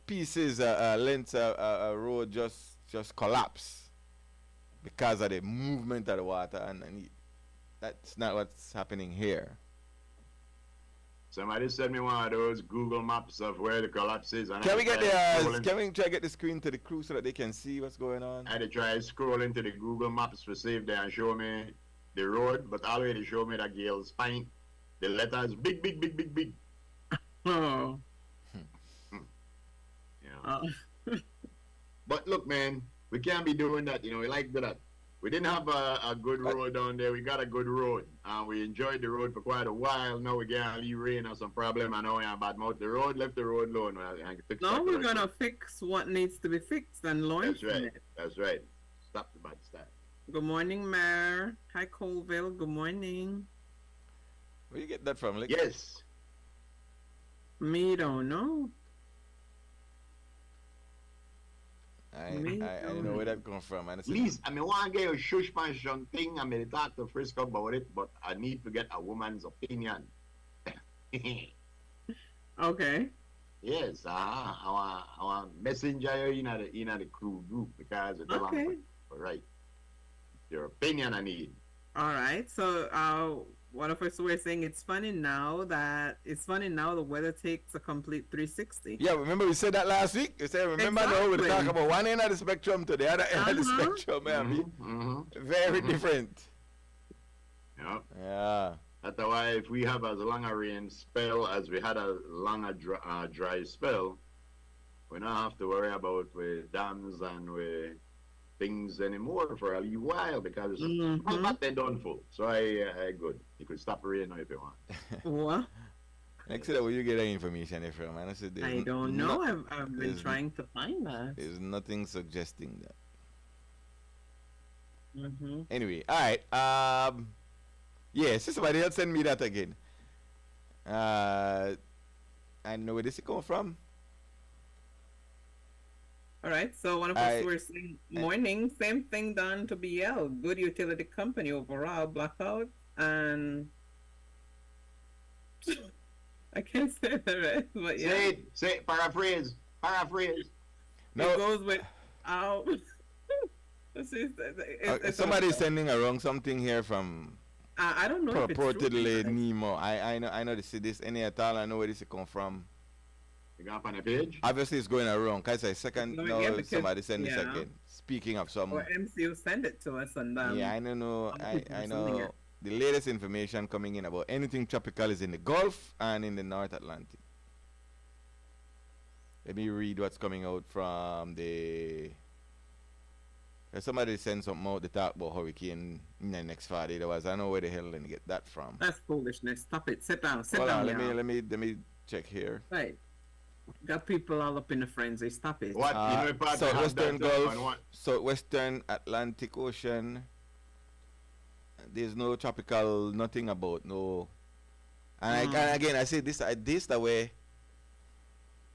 pieces, lengths of a road just collapse because of the movement of the water, and that's not what's happening here. Somebody sent me one of those Google maps of where the collapse is. And Can we get scrolling. can we try to get the screen to the crew so that they can see what's going on? I had to try scrolling to the Google Maps to save there and show me the road, but already show me that Gale's spine. The letters big, big, big, big, big. Oh. Yeah. But look, man, we can't be doing that. We like that. We didn't have a good road down there. We got a good road. We enjoyed the road for quite a while. Now we get a little rain or some problem. I know we have bad mouth. The road left the road alone. Now we're gonna fix what needs to be fixed and learn That's from right. it. That's right. Stop the bad stuff. Good morning, Mayor. Hi, Colville. Good morning. Where you get that from? Like, Yes. Me don't know. I Me don't know where that come from. And Please, I mean, want to get a shush pension thing. I mean, talk to Frisco about it, but I need to get a woman's opinion. Okay. Yes, I want messenger in the crew group because it's Okay. right. Your opinion I need. All right. So, one of us were saying it's funny now the weather takes a complete 360. yeah, remember we said that last week? We said, remember now we Exactly. talk about one end of the spectrum to the other end of the Uh-huh. spectrum, man. Mm-hmm. Very different. Yeah. Yeah. That's why if we have as long a rain spell as we had a longer dry spell, we don't have to worry about with dams and with things anymore for a little while because but they're done full. So I good. You could stop rain now if you want. What? Next to that, where you get that information from? Man, I said, I don't know. I've been there's trying to find that. There's nothing suggesting that. Mm-hmm. Anyway, all right. Yeah, so somebody else send me that again. I know where this is coming from. All right. So one of us were saying morning, same thing done to BL. Good utility company overall, blackout and I can't say the rest, but yeah. Say it, paraphrase. No. It goes with out. It's Somebody's okay. sending around something here from I don't know if it's true. purportedly Nemo. I know this any at all. I know where this come from. You got up on the page? Obviously, it's going around. Cause I It's second going in no because somebody send this yeah, again. Speaking of or some, MCU send it to us and yeah, I don't know. other people I are sending know it. the latest information coming in about anything tropical is in the Gulf and in the North Atlantic. Let me read what's coming out from the. Somebody sent something out to talk about hurricane in the next 48 hours. I don't know where the hell they get that from. That's foolishness. Stop it. Sit down. Sit Hold on, down, let y'all. me check here. Right. Got people all up in a frenzy. Stop it. What? You know, if I have Southwestern that on Gulf, what? Southwestern Atlantic Ocean. There's no tropical, nothing about no. And again, I say this the way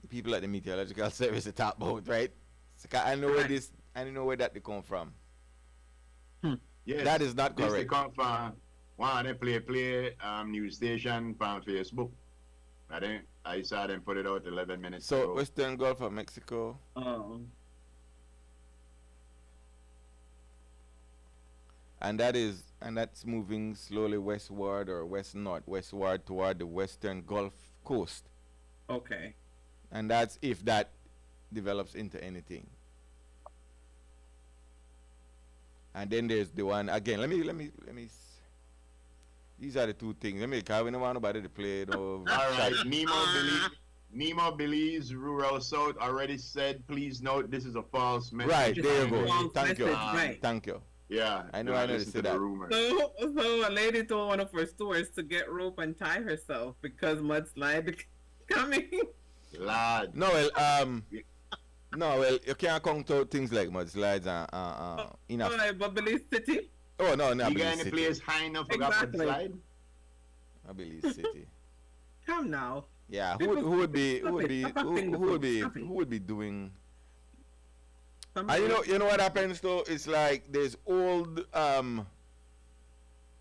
the people at the meteorological service are talk about, right? So I know where Right. this, I don't know where that they come from. Yes. That is not This they correct. come from one of the play news station from Facebook. I saw them put it out 11 minutes So ago. Western Gulf of Mexico, Oh. and that's moving slowly westward or westward toward the Western Gulf Coast, Okay. and that's if that develops into anything. And then there's the one again. These are the two things. Let me. Cause we don't want nobody to play. No. All right, Nemo believes Rural South already said, please note this is a false message. Right, there you go. False Thank you. message, right. Thank you. Yeah, I know, do I not know, listen they to said the that. rumor. So a lady told one of her stewards to get rope and tie herself because mudslide coming. Lad. No, well, no, well, you can't count out things like mudslides and enough. Alright, Bubbly City. Oh no, no, I You got believe any city. place high enough for Exactly. that slide? I believe city. Come now. Yeah, People- who would be stop it. Stop acting the who would fool. be Stop it. who would be doing? Somebody- And you know what happens though? It's like there's old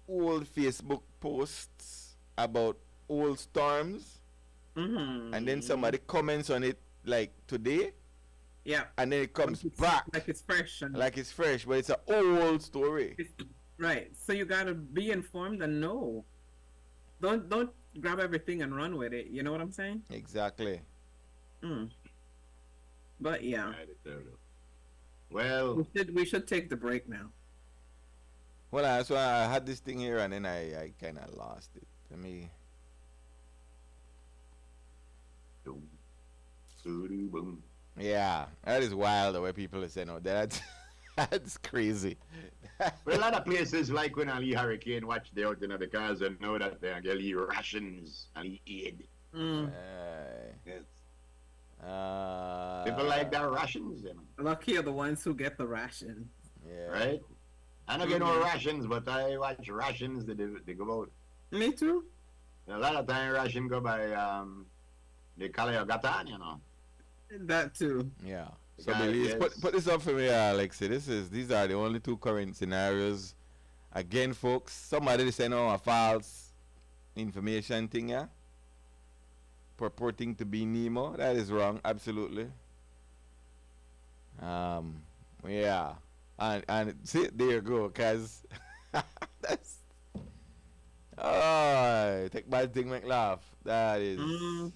Facebook posts about old storms, Mhm. and then somebody comments on it like today, Yeah. and then it comes back Like it's fresh and like it's fresh, but it's an old story. right. So you gotta be informed and know. Don't grab everything and run with it. You know what I'm saying? Exactly. Mm. But yeah, Well, we should take the break now. Well, so I had this thing here, and then I kind of lost it. Let me. boom. Yeah, that is wild the way people are saying, "Oh, that's that's crazy." But a lot of places like when I hurricane watch they out in the cars and know that they get rations and aid. Mm. Yes. Uh, People like their rations, you know, Lucky are the ones who get the ration. Yeah. right? I don't get no rations, but I watch rations they go out. Me too. A lot of time ration go by they call it a gatan, you know. That too. Yeah. So Yeah, Billy, yes. put this up for me, Alexi. These are the only two current scenarios. Again, folks, somebody sent out a false information thing, yeah, purporting to be Nemo. That is wrong, absolutely. Yeah, and see, there you go, cause that's take bad thing make laugh. That is. Mm.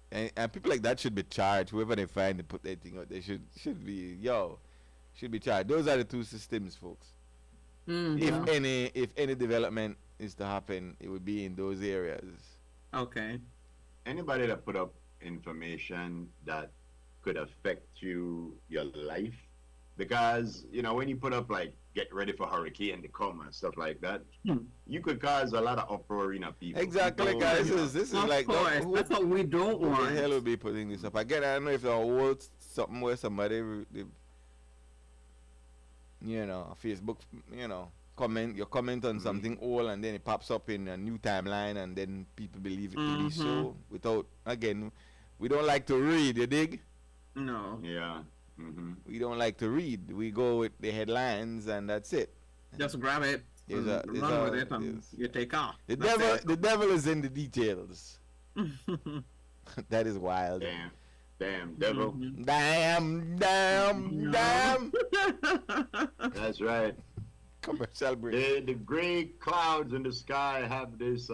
And people like that should be charged. Whoever they find to put that thing out, they should be should be charged. Those are the two systems, folks. Mm. If any development is to happen, it would be in those areas. Okay. Anybody that put up information that could affect your life, because you know when you put up like get ready for hurricane to come and stuff like that, you could cause a lot of uproar in people. Exactly, People, guys. you know, This is Of like course, that's what we don't who want. the hell will be putting this up? Again, I don't know if the old something where somebody, Facebook, you comment on something old and then it pops up in a new timeline and then people believe it to be so without, again, we don't like to read, you dig? No. Yeah. Mm-hmm. We don't like to read. We go with the headlines and that's it. Just grab it. There's and a- there's run a- with it and there's- you take off. The That's devil is in the details. it. That is wild. Damn. Damn devil. Mhm. Damn, damn, No. damn. That's right. Commercial break. The gray clouds in the sky have this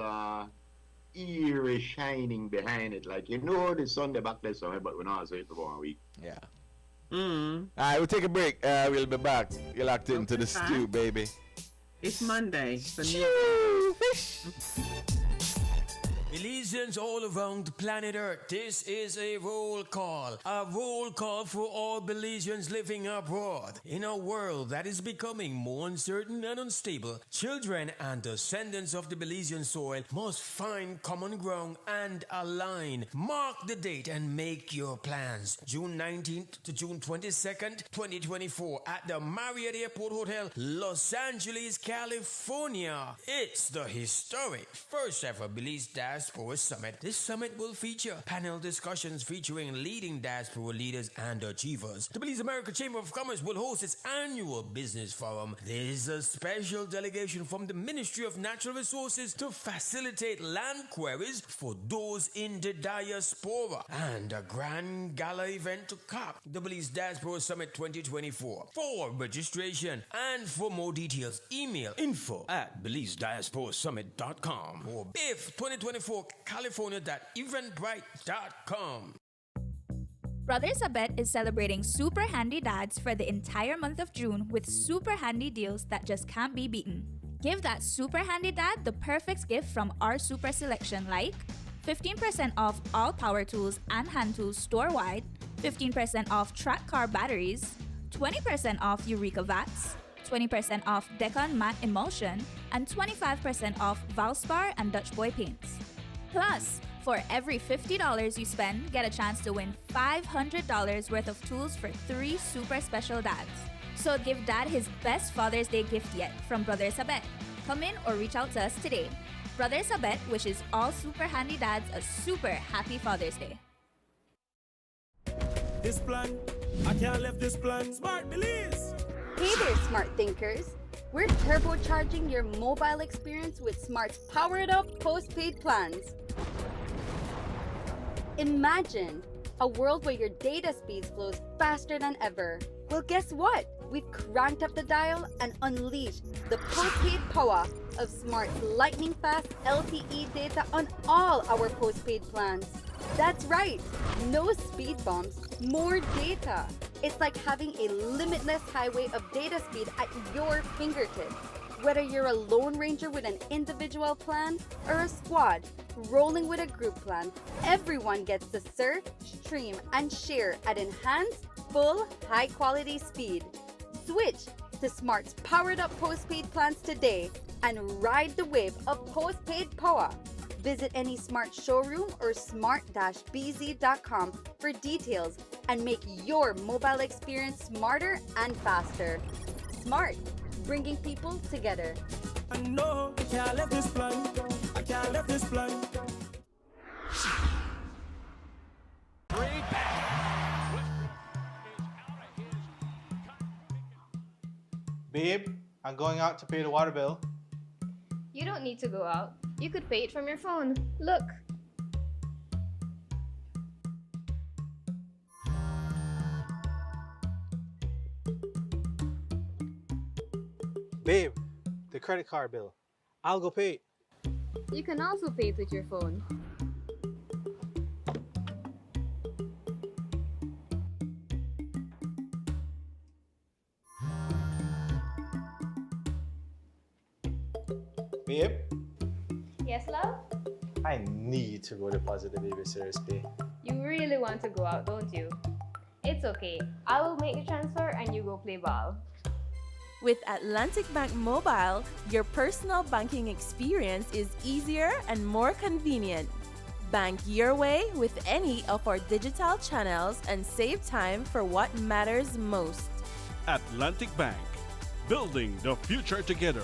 eerie shining behind it. Like, you know, the sun they back there somewhere, but we're not saying for 1 week. Yeah. Mm. All right, we'll take a break. We'll be back. You're locked into the Okay. stew, baby. It's Monday. So Chew, fish. Belizeans all around the planet Earth, this is a roll call. A roll call for all Belizeans living abroad. In a world that is becoming more uncertain and unstable, children and descendants of the Belizean soil must find common ground and align. Mark the date and make your plans. June 19th to June 22nd, 2024 at the Marriott Airport Hotel, Los Angeles, California. It's the historic first ever Belize Diaspora Summit. This summit will feature panel discussions featuring leading diaspora leaders and achievers. The Belize America Chamber of Commerce will host its annual business forum. There is a special delegation from the Ministry of Natural Resources to facilitate land queries for those in the diaspora, and a grand gala event to cap the Belize Diaspora Summit 2024. For registration and for more details, email info@BelizeDiasporaSummit.com or BIF 2024 California.eventbrite.com. Brothers Abet is celebrating Super Handy Dads for the entire month of June with super handy deals that just can't be beaten. Give that super handy dad the perfect gift from our super selection, like 15% off all power tools and hand tools store-wide, 15% off track car batteries, 20% off Eureka Vats, 20% off Decon Matte Emulsion, and 25% off Valspar and Dutch Boy paints. Plus, for every $50 you spend, get a chance to win $500 worth of tools for 3 super special dads. So give dad his best Father's Day gift yet from Brothers Abet. Come in or reach out to us today. Brothers Abet wishes all super handy dads a super happy Father's Day. This plan, I can't left this plan. Smart Belize. Hey there, smart thinkers. We're turbocharging your mobile experience with Smart's powered up postpaid plans. Imagine a world where your data speeds flows faster than ever. Well, guess what? We've cranked up the dial and unleashed the postpaid power of Smart's lightning fast LTE data on all our postpaid plans. That's right, no speed bumps, more data. It's like having a limitless highway of data speed at your fingertips. Whether you're a lone ranger with an individual plan or a squad rolling with a group plan, everyone gets to surf, stream, and share at enhanced, full, high-quality speed. Switch to Smart's powered-up postpaid plans today and ride the wave of postpaid power. Visit any Smart showroom or smart-bz.com for details and make your mobile experience smarter and faster. Smart, bringing people together. I know I can't left this plan. I can't left this plan. Babe, I'm going out to pay the water bill. You don't need to go out. You could pay it from your phone. Look. Babe, the credit card bill. I'll go pay it. You can also pay it with your phone. Babe, Yes, love? I need to go deposit the babysitter's pay. You really want to go out, don't you? It's okay. I will make the transfer and you go play ball. With Atlantic Bank Mobile, your personal banking experience is easier and more convenient. Bank your way with any of our digital channels and save time for what matters most. Atlantic Bank, building the future together.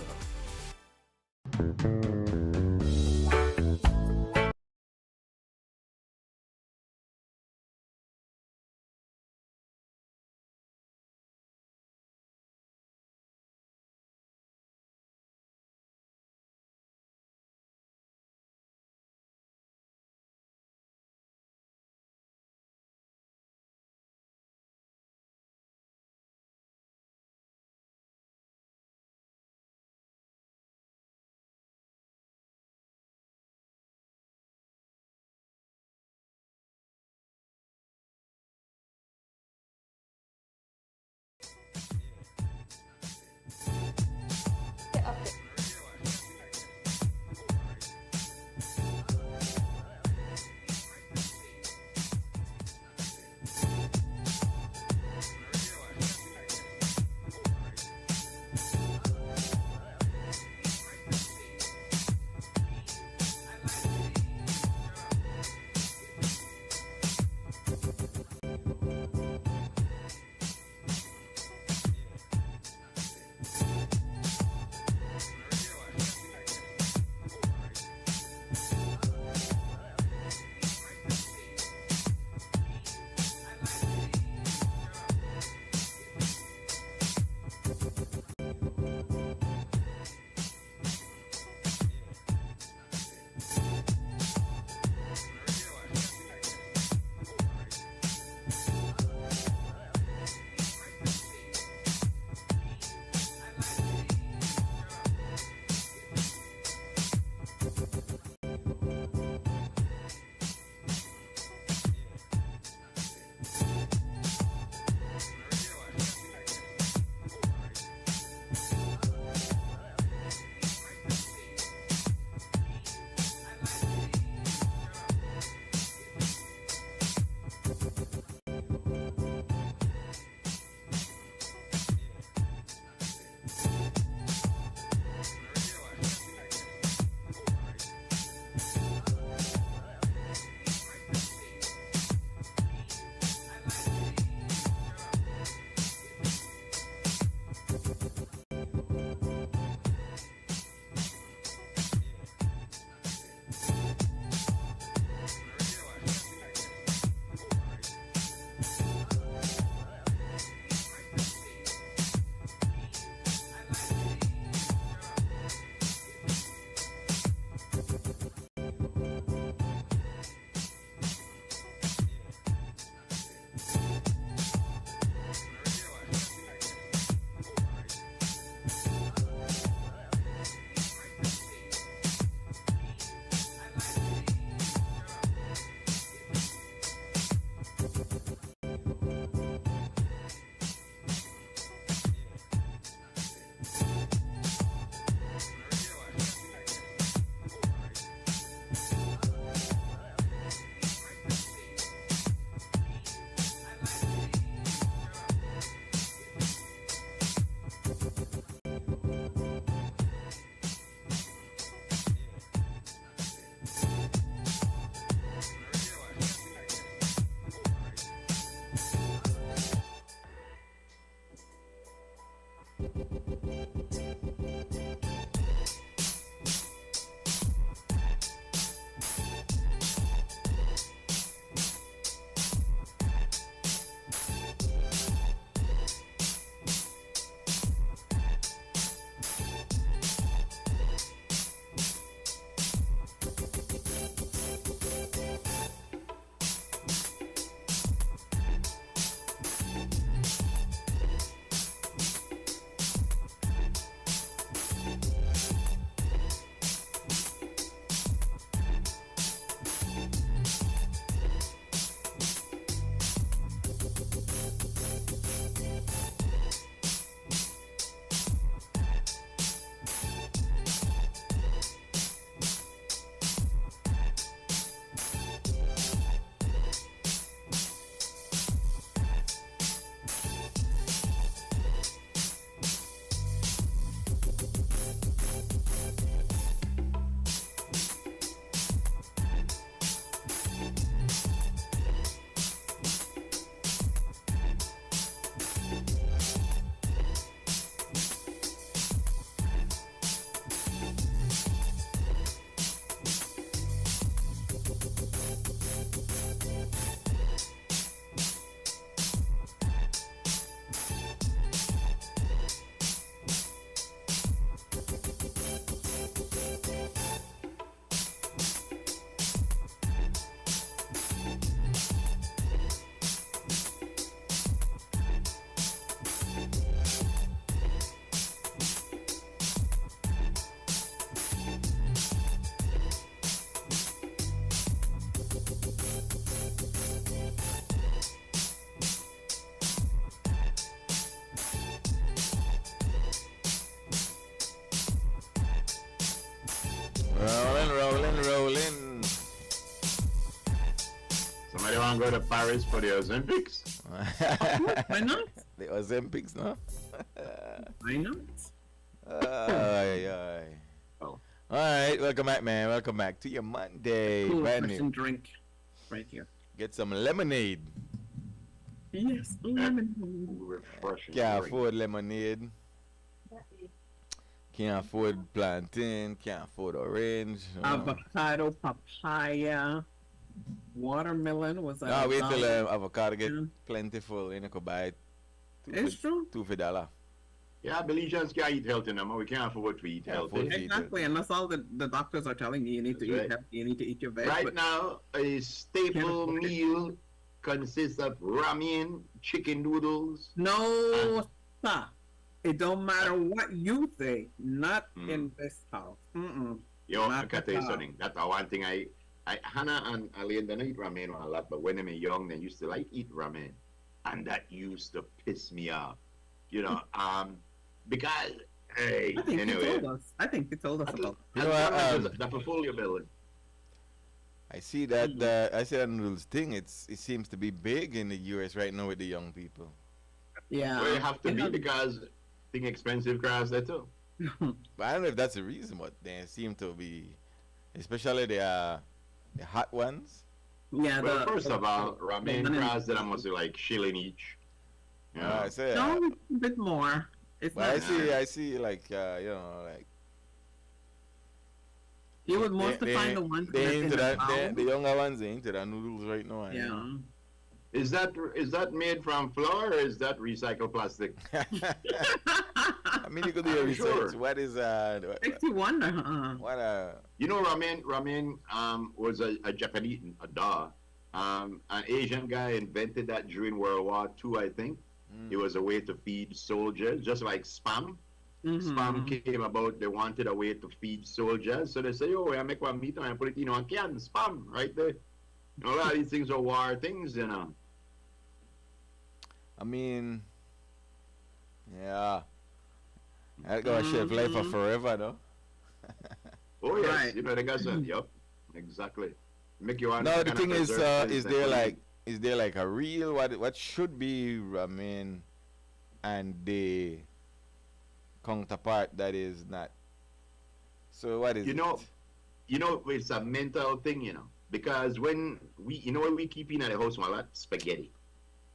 Rolling, rolling, rolling. Somebody want to go to Paris for the Olympics? Why not? The Olympics, no? Why not? Aye, aye. Oh. All right, welcome back, man. Welcome back to your Monday. Cool, Brand person new. drink right here. Get some lemonade. Yes, lemon. Refreshing. Can't drink. afford lemonade. Can't afford plantain. Can't afford orange. Avocado, papaya, watermelon. Was that? No, wait till $1? avocado get Yeah. plentiful. You know, could buy It's true. $2 Yeah, Belizeans can't eat healthy no more. We can't afford to eat Can't healthy. afford to eat Exactly, and that's all the doctors are telling you. You need to That's eat right. healthy. You need to eat your veg. Right but now, a staple afford it. meal consists of ramen, chicken noodles. no, stop. It don't matter what you say. Not Mm. in this house. Mm-mm. Yo, I Not can tell you at all. something. That's the one thing Hannah and Ali, they don't eat ramen a lot, but when they were young, they used to like eat ramen. And that used to piss me off. You know, because, hey, I think anyway. you told us. I think you told us At about. You know what, that portfolio building. I see that I see that noodles thing. It seems to be big in the US right now with the young people. Yeah. Well, you have to You be know- because thing expensive cars there too. But I don't know if that's the reason, but they seem to be, especially the hot ones. Yeah. Well, first of all, ramen the- cars that must be like shilling each. You know? I say, No, a bit more. It's but not. I see like you know, like You would mostly find the ones they that's in into the that bowl. the younger ones they into the noodles right now. and, you Yeah. know. Is that made from flour or is that recycled plastic? I mean, you could do your I'm research. sure. What is Makes you wonder. what You know, ramen was a Japanese an Asian guy invented that during World War II, I think. It was a way to feed soldiers, just like spam. Spam came about, they wanted a way to feed soldiers. So they say, oh, I make one meat and I put it in a can, spam, right there. You know, a lot of these things are war things, you know. I mean, yeah, that got a shelf life for forever, though. Oh, yes, Right. you know, they got some, yep, exactly. Make you want No, to the kinda thing is, preserve is things there that like is there like a real what should be ramen and the counterpart that is not? So what is You know, it? it's a mental thing, you know, because when we keep in at the house a lot, spaghetti,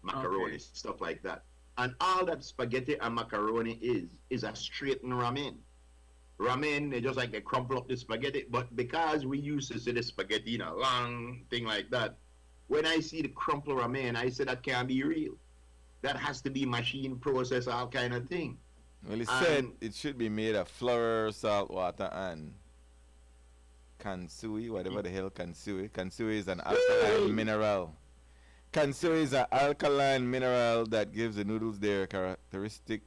macaroni, Okay. stuff like that. And all that spaghetti and macaroni is a straightened ramen. Ramen, they just like they crumple up the spaghetti, but because we used to see the spaghetti in a long thing like that, when I see the crumple ramen, I say that can't be real. That has to be machine process, all kind of thing. Well, it said it should be made of flour, salt, water, and kansui, whatever the hell kansui. Kansui is an alkaline mineral. Kansui is an alkaline mineral that gives the noodles their characteristic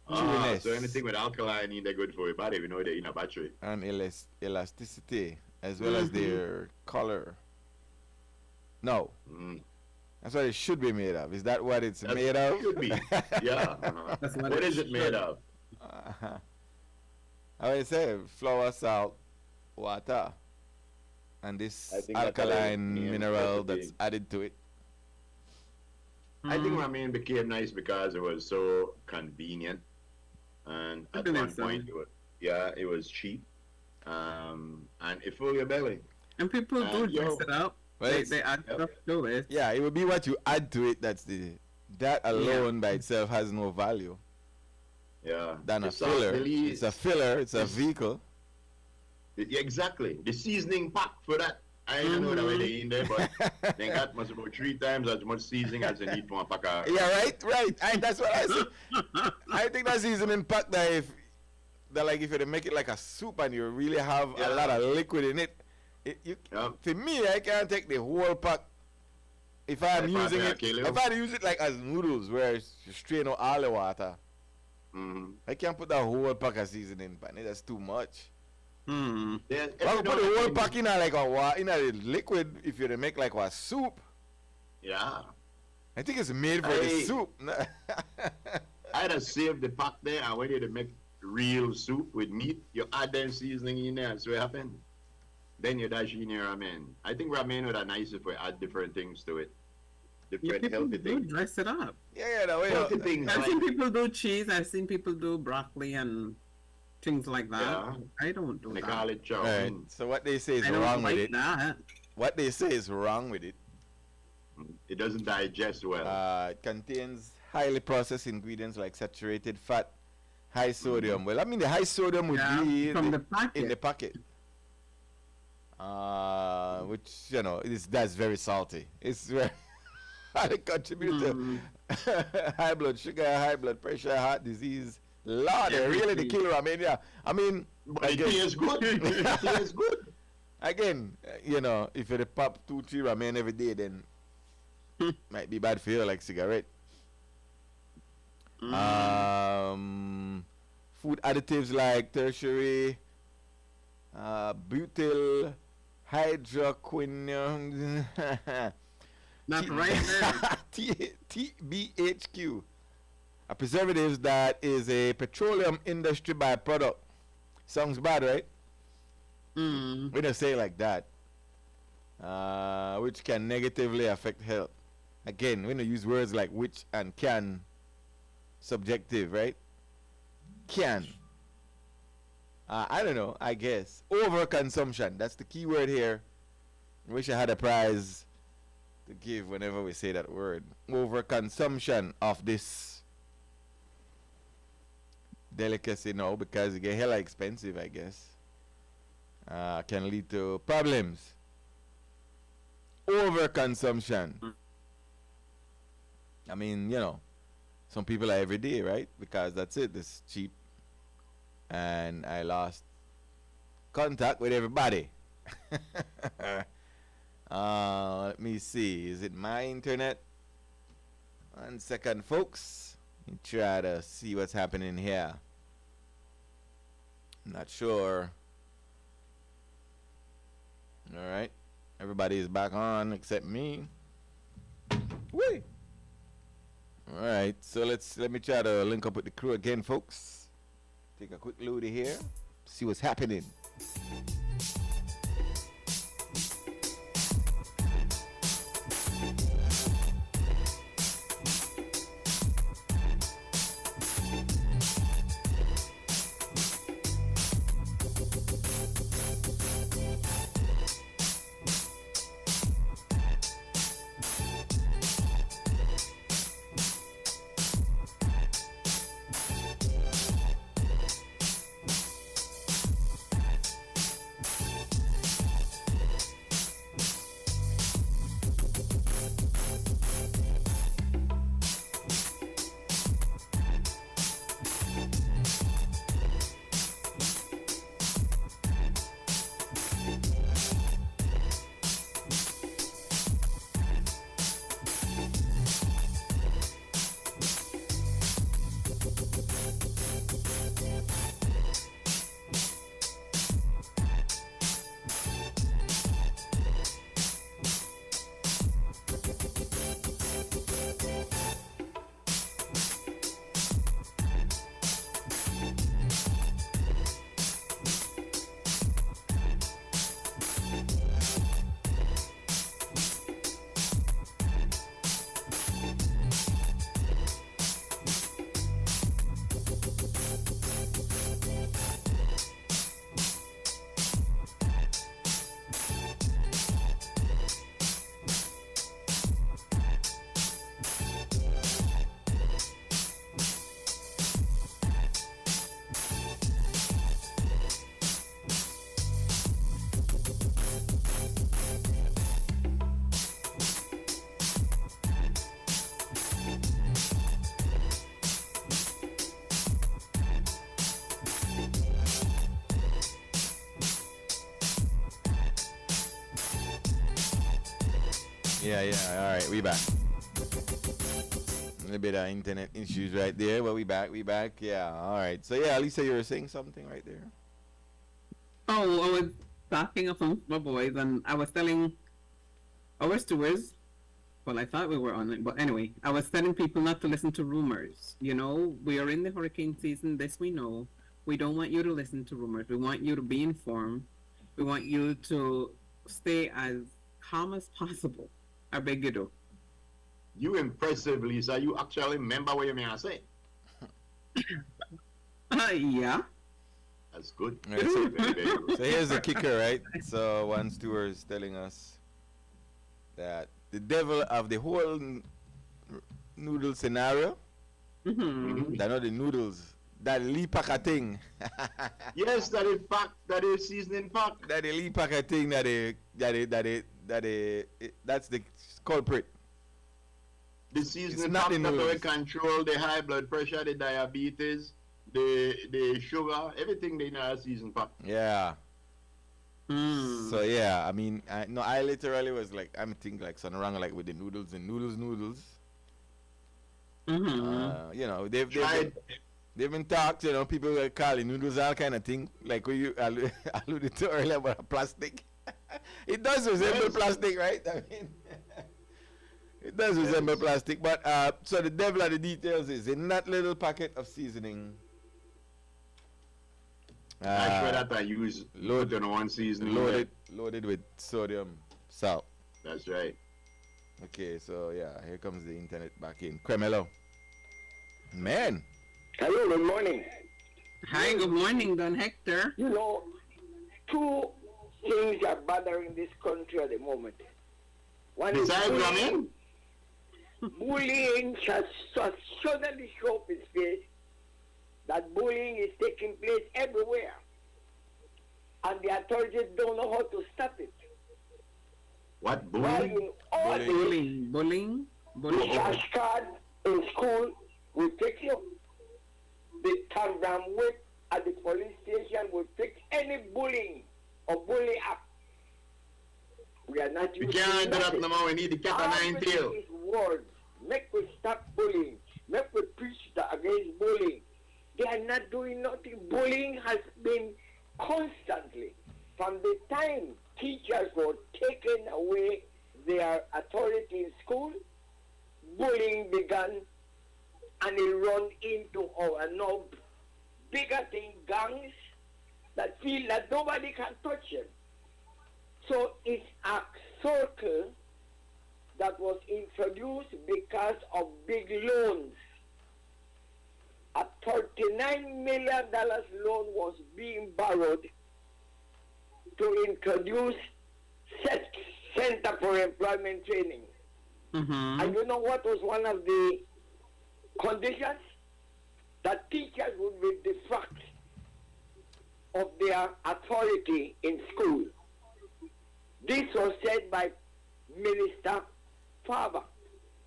chewiness. So anything with alkaline, they're good for your body. We know they're in a battery. And elasticity, as well as their color. No. That's what it should be made of. Is that what it's made of? It should be. Yeah. What is it made of? I would say flour, salt, water, and this alkaline mineral that's added to it. I think ramen became nice because it was so convenient, and at one point, it was cheap, and it filled your belly. And people do dress it up. Well, they add stuff to it. Yeah, it would be what you add to it. That alone by itself has no value. Yeah. Than a filler. It's a filler. It's a vehicle. Exactly. The seasoning pack for that. I don't know the way they in there, but they got must about 3 times as much seasoning as they need for a pack of. Yeah, right. That's what I said. I think that seasoning pack that if you make it like a soup and you really have a lot of liquid in it. For me, I can't take the whole pack if I'm using it. If I use it like as noodles, where you strain out all the water, I can't put that whole pack of seasoning, but that's too much. I put the whole pack in like in a liquid if you make like a soup. Yeah, I think it's made for the soup. I'd have saved the pack there and waited to make real soup with meat. You add them seasoning in there, and so it happened. Then you dash in your ramen. I think ramen would be nice if we add different things to it. Different healthy things. Dress it up. Yeah, the way healthy things. I've seen people do cheese. I've seen people do broccoli and things like that. Yeah. I don't do they that. call it chow. Right. So what they say is I don't wrong like with it. That. What they say is wrong with it. It doesn't digest well. It contains highly processed ingredients like saturated fat, high sodium. Well, I mean the high sodium would be from the packet. in the packet. Which that's very salty. It's very highly contribute to high blood sugar, high blood pressure, heart disease. Lord, they're really the killer. I mean, but it tastes good. It tastes good. Again, if you pop 2-3 ramen every day, then might be bad for you, like cigarette. Food additives like tertiary, butyl hydroquinone. Not right there. TBHQ. A preservative that is a petroleum industry byproduct. Sounds bad, right? We don't say it like that. Which can negatively affect health. Again, we don't use words like which and can. Subjective, right? Can. I don't know, I guess. Overconsumption. That's the key word here. I wish I had a prize to give whenever we say that word. Overconsumption of this delicacy now, because it get hella expensive, I guess. Can lead to problems. Overconsumption. I mean, some people are every day, right? Because that's it. It's cheap. And I lost contact with everybody. Let me see. Is it my internet? 1 second, folks. Let me try to see what's happening here. I'm not sure. All right. Everybody is back on except me. Whee! All right. So let me try to link up with the crew again, folks. Take a quick load here. See what's happening. Yeah, yeah. All right, we back. A little bit of internet issues right there, but we back. We back. Yeah. All right. So yeah, Lisa, you were saying something right there. Oh, I was talking amongst my boys, and I was telling our stewards. Well, I thought we were on it, but anyway, I was telling people not to listen to rumors. You know, we are in the hurricane season. This we know. We don't want you to listen to rumors. We want you to be informed. We want you to stay as calm as possible. I beg you to. You impressive, Lisa. You actually remember what you may have said. Yeah. That's good. Right, so, so here's the kicker, right? So one steward is telling us that the devil of the whole noodle scenario, that not the noodles, that Lee Packer thing. Yes, that is pack, that is seasoning pack. That the Lee Packer thing that's the culprit. The seasoning pack that will control the high blood pressure, the diabetes, the sugar, everything they know season pack. Yeah. So yeah, I mean, I literally was like, I'm thinking like something wrong like with the noodles and noodles. You know, they've been talked, you know, people were calling noodles all kind of thing, like what you alluded to earlier about plastic. It does resemble plastic, right? I mean, it does resemble plastic, but so the devil of the details is in that little packet of seasoning. I'm sure that I use loaded on one seasoning. Loaded with sodium salt. That's right. Okay, so yeah, here comes the internet back in. Cremelo. Man. Hello, good morning. Hi, good morning, Don Hector. You know, two things are bothering this country at the moment. One is bullying. Bullying has suddenly shown up its face. That bullying is taking place everywhere. And the authorities don't know how to stop it. What, bullying? Bullying. The cash card in school will fix you. The telegram whip at the police station will fix any bullying or bully up. We are not using it. We can't do that no more. We need the cat and nine tail. Words. Make we stop bullying. Make we preach against bullying. They are not doing nothing. Bullying has been constantly. From the time teachers were taken away their authority in school, bullying began, and it run into our now bigger thing, gangs that feel that nobody can touch them. So it's a circle that was introduced because of big loans. A $39 million loan was being borrowed to introduce Center for Employment Training. And you know what was one of the conditions? That teachers would be defract of their authority in school. This was said by Minister Faber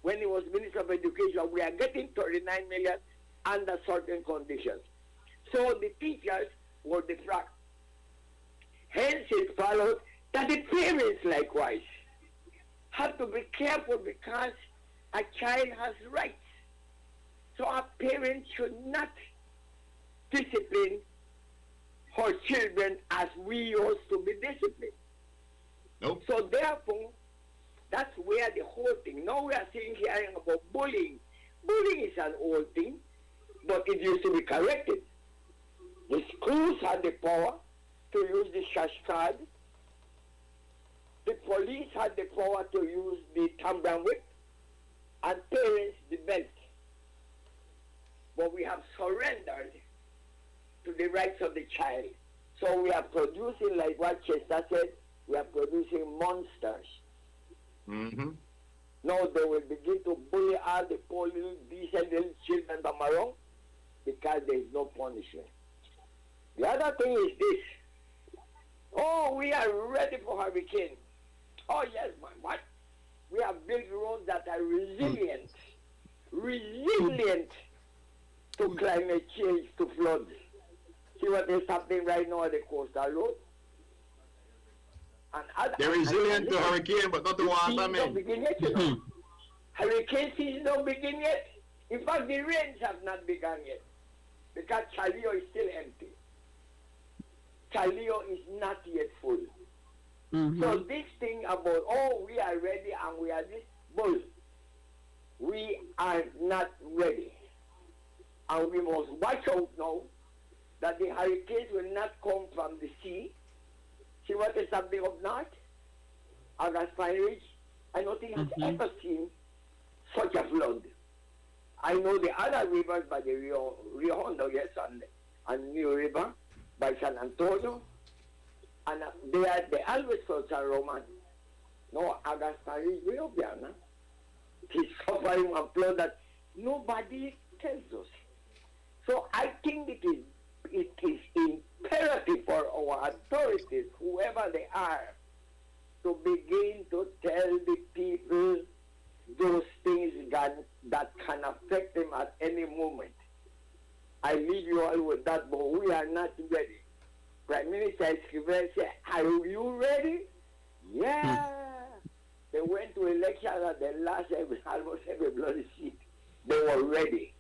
when he was Minister of Education. We are getting 39 million under certain conditions. So the teachers were defract. Hence it followed that the parents likewise have to be careful because a child has rights. So our parents should not discipline our children as we used to be disciplined. Nope. So therefore, that's where the whole thing. Now we are seeing hearing about bullying. Bullying is an old thing, but it used to be corrected. The schools had the power to use the shash card. The police had the power to use the tambran whip, and parents the belt. But we have surrendered to the rights of the child. So we are producing, like what Chester said, we are producing monsters. Now they will begin to bully all the poor little decent little children from around because there is no punishment. The other thing is this. Oh, we are ready for hurricane. Oh yes, man. What? We have built roads that are resilient to climate change, to floods. See what is happening right now at the coastal road? They're resilient to hurricane, but not to water, Don't man. begin yet, you know. Hurricane season don't begin yet. In fact, the rains have not begun yet because Chalio is still empty. Chalio is not yet full. So this thing about, oh, we are ready and we are this, bull. We are not ready. And we must watch out now that the hurricanes will not come from the sea. See what is happening up north? August Pine Ridge. I don't think I've ever seen such a flood. I know the other rivers by the Rio Hondo, yes, and New River, by San Antonio, and they always felt San Roman. No, August Pine Ridge, way up there, no? He's suffering a flood that nobody tells us. So I think it is imperative for our authorities, whoever they are, to begin to tell the people those things that can affect them at any moment. I leave you all with that, but we are not ready. Prime Minister Esquivel said, are you ready? Yeah. They went to election and they lost almost every bloody seat. They were ready.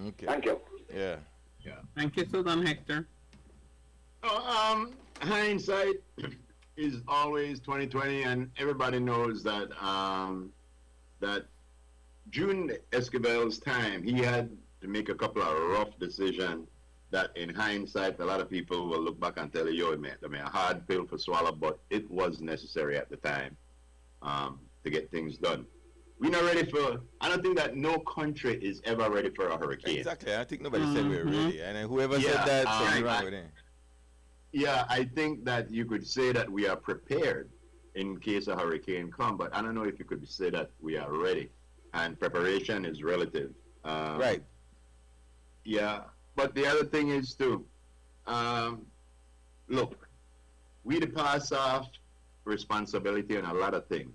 Okay. Thank you. Yeah. Thank you, Susan Hector. Hindsight is always 2020, and everybody knows that that June Esquivel's time, he had to make a couple of rough decisions that in hindsight, a lot of people will look back and tell you, yo, it made a hard pill for swallow, but it was necessary at the time to get things done. We're not ready for, I don't think that no country is ever ready for a hurricane. Exactly. I think nobody said we were ready. And whoever said that, something wrong with it. Yeah, I think that you could say that we are prepared in case a hurricane comes, but I don't know if you could say that we are ready. And preparation is relative. Right. Yeah, but the other thing is too, look, we pass off responsibility on a lot of things.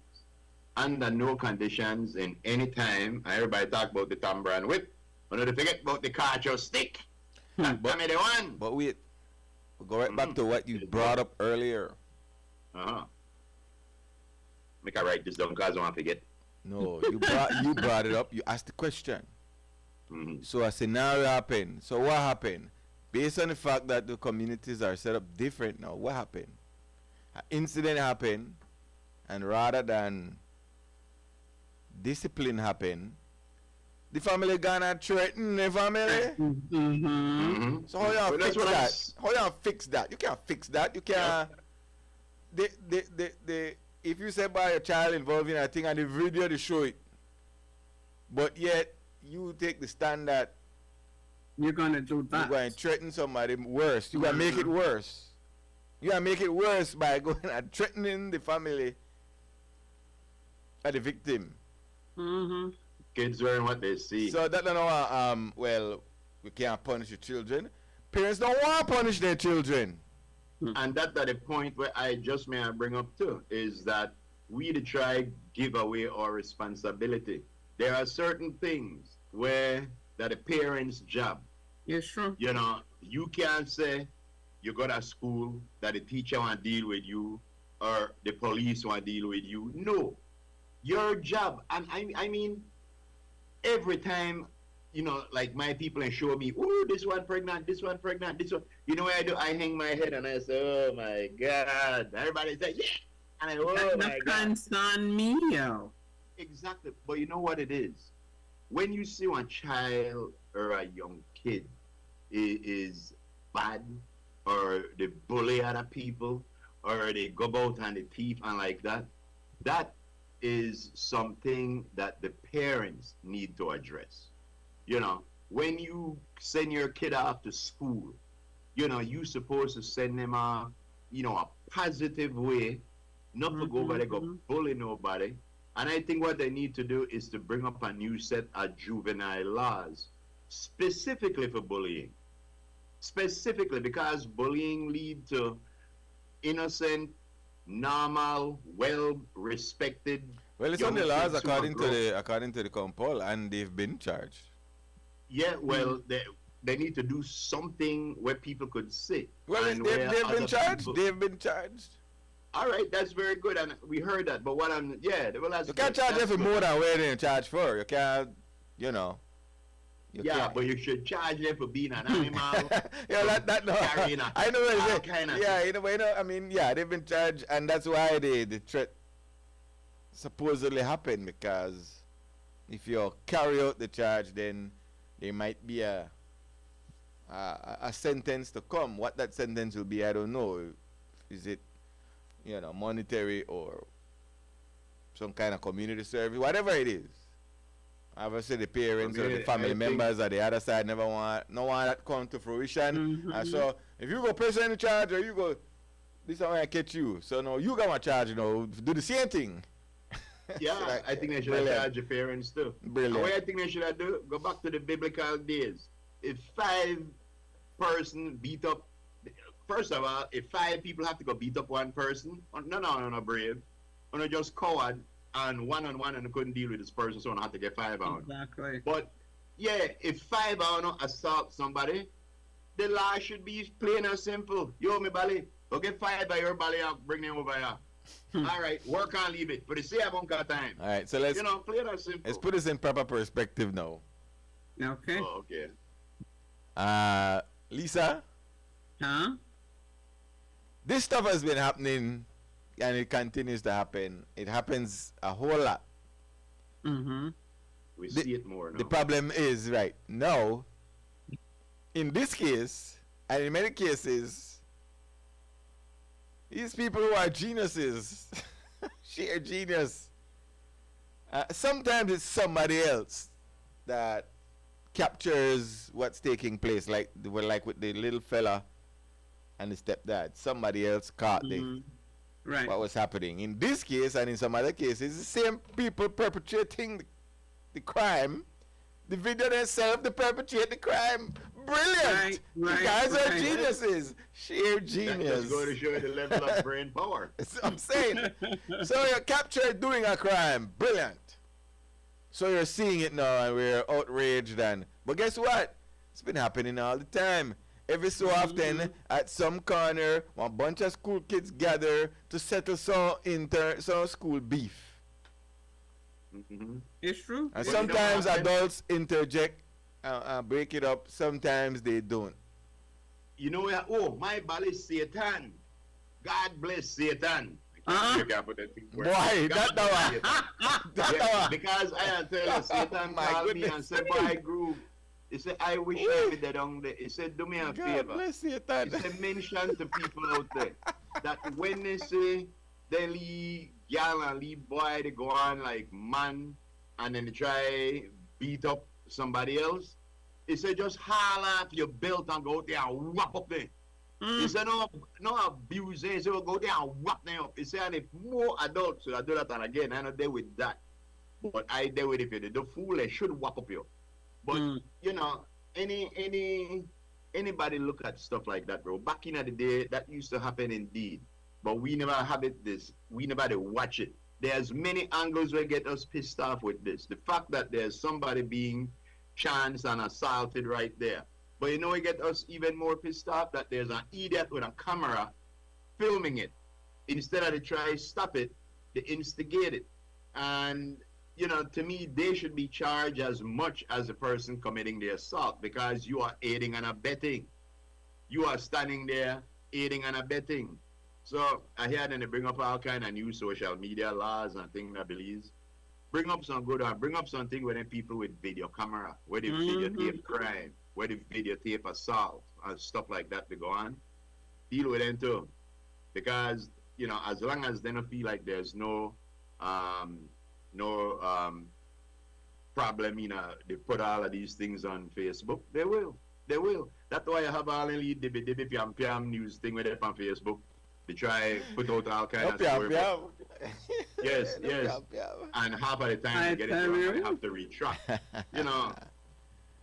Under no conditions in any time, and everybody talk about the thumb brand whip, but don't forget about the cartridge stick. But the one. But wait, we'll go right back to what you brought up earlier. Make I write this down because I don't want to forget. No, you brought it up. You asked the question. So a scenario happened. So what happened? Based on the fact that the communities are set up different now, what happened? An incident happened, and rather than discipline happen, the family gonna threaten the family. So how you fix that? How you fix that? You can't fix that. You can't. If you say by a child involved in a thing and the video they show it, but yet you take the stand that you're gonna do that. You're going to threaten somebody worse. You're gonna make it worse. You're gonna make it worse by going and threatening the family or the victim. Kids learn what they see. So that don't know. Well, we can't punish the children. Parents don't want to punish their children. And that's the point where I just may I bring up too, is that we to try give away our responsibility. There are certain things where that a parent's job. Yes, sure. You know, you can't say you go to school that the teacher want to deal with you or the police want to deal with you. No, your job. And I mean, every time, you know, like my people and show me, oh, this one pregnant, this one pregnant, this one. You know what I do? I hang my head and I say, oh my God. Everybody say, yeah. And I, oh my God. Concern me, yo. Exactly. But you know what it is? When you see one child or a young kid is bad, or they bully other people, or they go out and they thief and like that, that is something that the parents need to address. You know, when you send your kid off to school, you know, you're supposed to send them off, you know, a positive way, not to go over there, go bully nobody. And I think what they need to do is to bring up a new set of juvenile laws, specifically for bullying. Specifically because bullying lead to innocent, normal, well-respected. Well, it's on the laws according to the compol, and they've been charged. Yeah, well, they need to do something where people could sit. Well, they've been charged. They've been charged. All right, that's very good, and we heard that. But what I'm, yeah, well, that's You can't good. charge them That's for good. more than what they charge for. You can't, you know. You Yeah, can't. but you should charge them for being an animal. Yeah, that no. carrying I know what all you're saying. kind of Yeah, you know, I mean, yeah, they've been charged, and that's why the threat supposedly happened, because if you carry out the charge, then there might be a sentence to come. What that sentence will be, I don't know. Is it, you know, monetary or some kind of community service, whatever it is. Obviously, the parents or the family members or the other side never want that come to fruition. And so, if you go person in charge, or you go, this is how I catch you. So no, you got to charge. You know, do the same thing. Yeah, Like, I think they should brilliant. charge the parents too. Brilliant. And what I think they should do, go back to the biblical days. If 5 person beat up, first of all, if 5 people have to go beat up one person, no, brave. On just coward and one-on-one and couldn't deal with this person, so I had to get 5 on. Exactly. But yeah, if 5 on assault somebody, the law should be plain and simple. Yo, me bally, go get 5 by your bally and bring them over here. All right, work and leave it. But they say I won't got time. All right, so let's plain and simple. let's put this in proper perspective now. Okay. Oh, okay. Lisa, Huh? this stuff has been happening, and it continues to happen. It happens a whole lot. Mm-hmm. We see it more now. The problem is, right now, in this case, and in many cases, these people who are geniuses, sheer genius, sometimes it's somebody else that captures what's taking place, like with the little fella and the stepdad. Somebody else caught Right. what was happening. In this case, and in some other cases, the same people perpetrating the crime. The video themselves to perpetrate the crime. Brilliant! The guys are geniuses. Sheer genius. That's going to show you the level of brain power. That's what I'm saying. So you're captured doing a crime. Brilliant. So you're seeing it now, and we're outraged. But guess what? It's been happening all the time. Every so often, at some corner, one bunch of school kids gather to settle some school beef. It's true. And Well, sometimes you know what adults interject, break it up. Sometimes they don't. You know what? Oh, my ball is Satan. God bless Satan. You can't put that thing Boy, word. that God bless one. Satan. That Yeah, one. because I tell you, Satan My called me and goodness. said, boy, Groove. He said, I wish I would that down there. He said, do me a God favor. bless Satan. He said, mention to people out there that when they say they leave gal and leave boy, they go on like man, and then they try beat up somebody else. He said, just holler at your belt and go out there and whap up there. He said, no abuse. He said, go there and whap them up. He said, and if more adults should do that, and again, I not there with that. But I there with if you the fool, they should whap up you. But you know, anybody look at stuff like that, bro. Back in the day, that used to happen indeed. But we never have it this. We never had to watch it. There's many angles that get us pissed off with this. The fact that there's somebody being chanced and assaulted right there. But you know it get us even more pissed off that there's an idiot with a camera filming it. Instead of to try to stop it, they instigate it. And you know, to me, they should be charged as much as the person committing the assault, because you are aiding and abetting. You are standing there aiding and abetting. So I hear them they bring up all kind of new social media laws and things, I believe. Bring up some good one. Bring up something where them people with video camera, where they videotape crime, where they videotape assault and stuff like that to go on. Deal with them too. Because, you know, as long as they don't feel like there's no problem, you know, they put all of these things on Facebook, they will. That's why I have all the dibby piam news thing with it on Facebook. They try put out all kind of story. Yes. And half of the time they get it wrong and they have to retract. You know,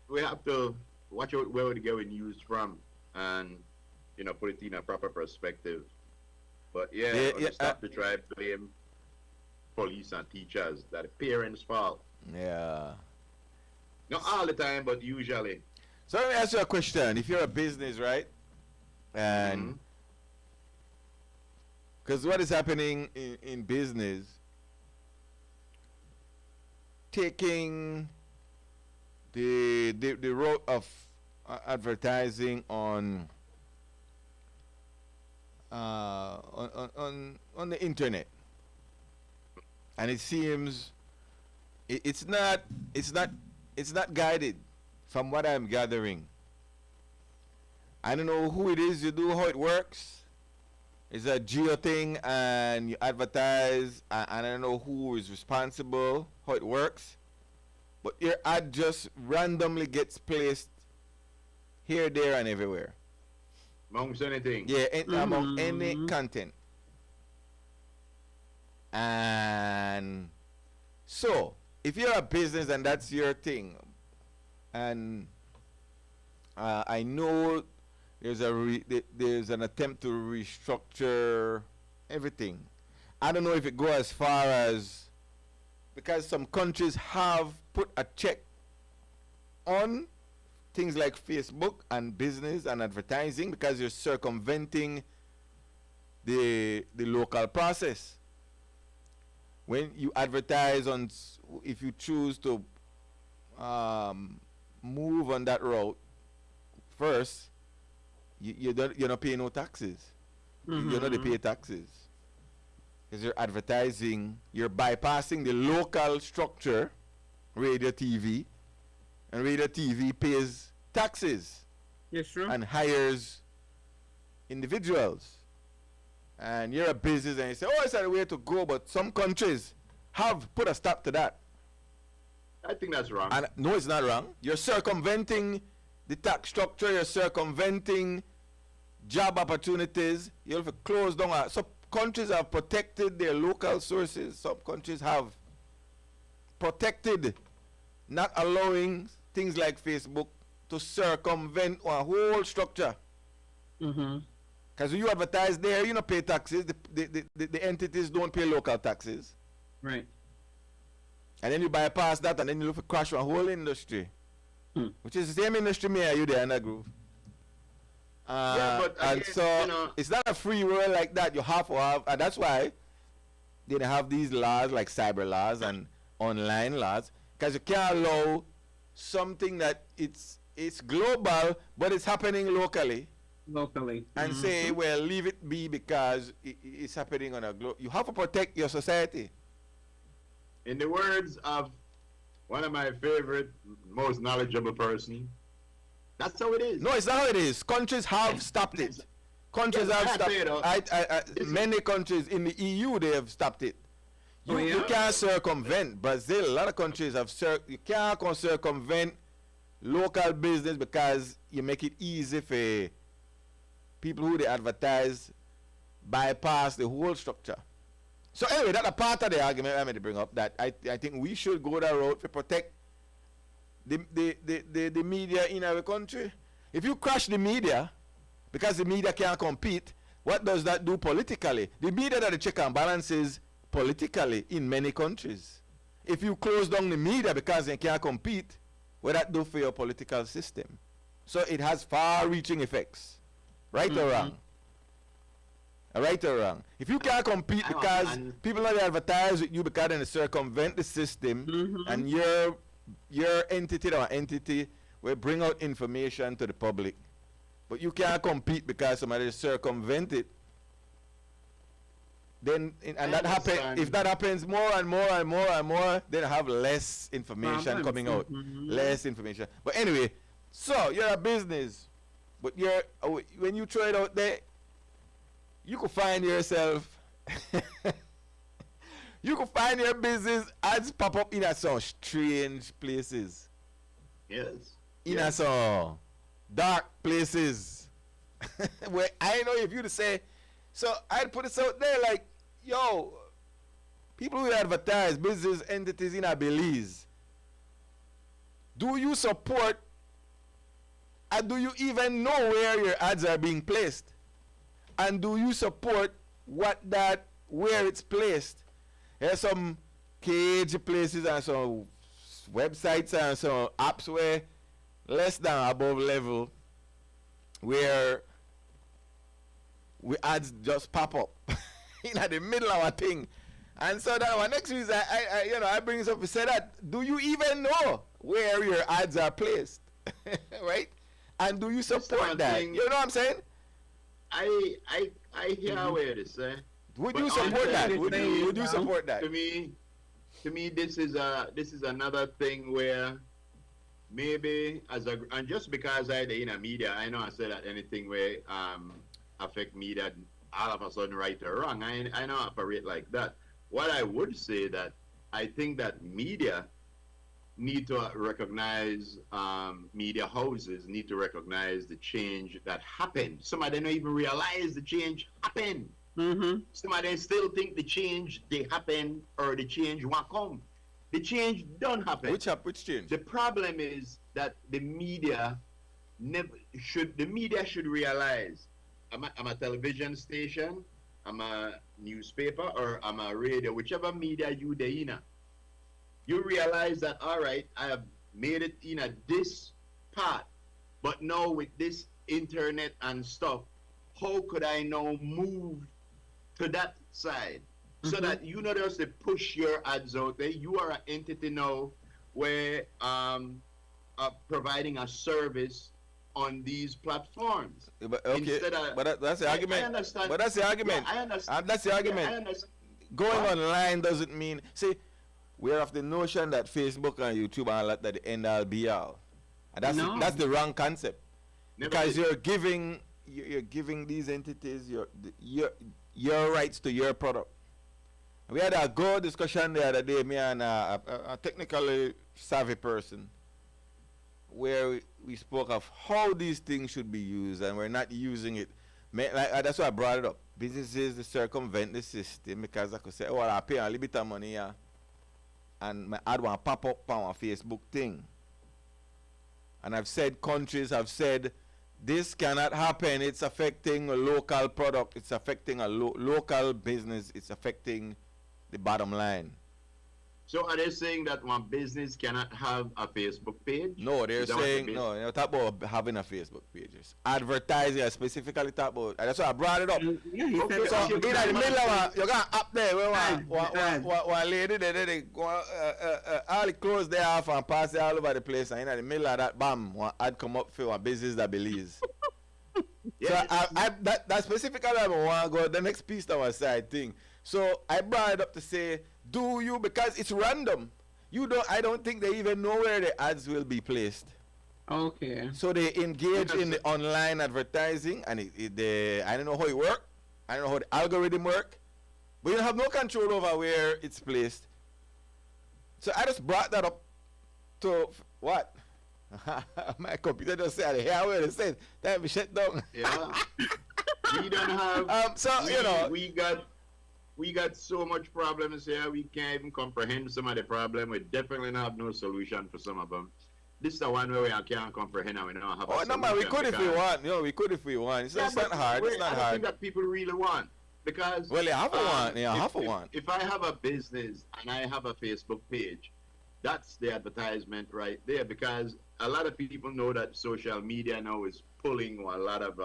we have to watch out where we get news from and, you know, put it in a proper perspective. But stop to try to blame police and teachers, that the parents' fault. Yeah. Not all the time, but usually. So let me ask you a question. If you're a business, right? And Because what is happening in business, taking the road of advertising on the internet, and it seems it's not guided from what I'm gathering. I don't know who it is you do, how it works. It's a geo thing and you advertise, and I don't know who is responsible, how it works. But your ad just randomly gets placed here, there, and everywhere. Amongst anything. Yeah, among any content. And so, if you're a business and that's your thing, and I know there's an attempt to restructure everything. I don't know if it goes as far as, because some countries have put a check on things like Facebook and business and advertising because you're circumventing the local process. When you advertise on, if you choose to move on that route first, you're not paying no taxes. You're not pay taxes because you're advertising. You're bypassing the local structure, radio, TV, and radio, TV pays taxes. Yes, true. And hires individuals. And you're a business, and you say, "Oh, it's a way to go," but some countries have put a stop to that. I think that's wrong. And no, it's not wrong. You're circumventing the tax structure, you're circumventing job opportunities. You'll have to close down. Some countries have protected their local sources. Some countries have protected, not allowing things like Facebook to circumvent a whole structure. Because when you advertise there, you don't pay taxes. The entities don't pay local taxes. Right. And then you bypass that, and then you look for crash a whole industry. Which is the same industry me and you there in that group. Yeah, but and again, so you know, it's not a free world like that. You have to have, and that's why they have these laws like cyber laws and online laws, because you can't allow something that it's global but it's happening locally. And say, well, leave it be because it's happening on a globe. You have to protect your society. In the words of one of my favorite, most knowledgeable person, that's how it is. No, it's not how it is. Countries have stopped it. Countries have stopped it. Many countries in the EU, they have stopped it. You can't circumvent. Brazil, a lot of countries have you can't circumvent local business because you make it easy for people who they advertise bypass the whole structure. So anyway, that's a part of the argument I made to bring up, that I think we should go that road to protect the media in our country. If you crash the media because the media can't compete, what does that do politically? The media that the check and balances politically in many countries. If you close down the media because they can't compete, what that do for your political system? So it has far-reaching effects, right or wrong? Right or wrong? If you can't compete because people not advertise with you because they circumvent the system, and your entity or entity will bring out information to the public, but you can't compete because somebody circumvent it, then and that happen. If that happens more and more and more and more, then have less information coming out, less information. But anyway, so you're a business, but when you throw it out there, you could find yourself. You could find your business ads pop up in some strange places. Yes. In some dark places. Where I know if you to say, so I'd put this out there like, yo, people who advertise business entities in Belize, do you support and do you even know where your ads are being placed? And do you support where it's placed? There's some cage places and some websites and some apps where less than above level, where ads just pop up. in the middle of a thing. And so that one next is I bring this up to say that, do you even know where your ads are placed? Right? And do you support that? You know what I'm saying? I hear where it is, Would you support that? Would you support that? To me, this is another thing where maybe and just because I in a media, I know I said that anything where affect media, all of a sudden right or wrong. I don't operate like that. What I would say that I think that media need to recognize, media houses need to recognize the change that happened. Some of them don't even realize the change happened. Mm-hmm. Some of them still think the change they happen or the change won't come. The change don't happen. Which change? The problem is that the media should realize I'm a television station, I'm a newspaper, or I'm a radio, whichever media you in. You realize that, all right, I have made it in this part, but now with this internet and stuff, how could I now move to that side? So that you not just to push your ads out there. You are an entity now where providing a service on these platforms. But, okay, but that's the argument. I understand. But that's the argument. Yeah, I understand. That's the argument. Yeah, I understand. Going online doesn't mean, see, we're of the notion that Facebook and YouTube and all that the end all be all. And that's the wrong concept. Because you're giving these entities your rights to your product. We had a good discussion the other day, me and a technically savvy person, where we spoke of how these things should be used, and we're not using it. That's why I brought it up. Businesses to circumvent the system because I could say, oh, I pay a little bit of money here, and my ad want pop up on a Facebook thing. And I've said countries have said this cannot happen. It's affecting a local product. It's affecting a local business. It's affecting the bottom line. So are they saying that one business cannot have a Facebook page? No, they're saying no. You know, talk about having a Facebook page. Advertising, I specifically talk about. That's why I brought it up. Yeah, he okay, said so in the middle of you got up there where one lady they go all the clothes there off and pass it all over the place, and in the middle of that, bam, one ad come up for a business that believes. Yeah, so that specifically I want to go the next piece to our side thing. So I brought it up to say, do you, because it's random. I don't think they even know where the ads will be placed. Okay. So they engage in the online advertising, and I don't know how it works. I don't know how the algorithm work, but you have no control over where it's placed. So I just brought that up to what? My computer just said, "Here where it said that be shut down." Yeah. We don't have. We got so much problems here. We can't even comprehend some of the problem. We definitely don't have no solution for some of them. This is the one where we can't comprehend and we don't have a solution. No, man, we could if we want. We could if we want. It's not hard. It's not I don't think that people really want. Because well, they have to want. They have to want. If I have a business and I have a Facebook page, that's the advertisement right there. Because a lot of people know that social media now is pulling a lot of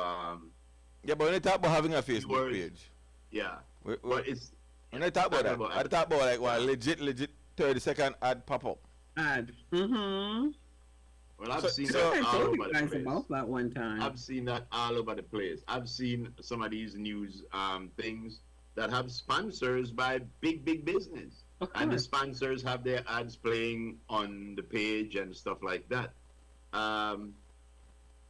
yeah, but when they talk about having a Facebook page, yeah, but it's when I talk about that, I talk about like one legit 30-second ad pop up. Ad. Mm-hmm. Well, I've seen that all over the place. About that one time. I've seen that all over the place. I've seen some of these news things that have sponsors by big business, and the sponsors have their ads playing on the page and stuff like that.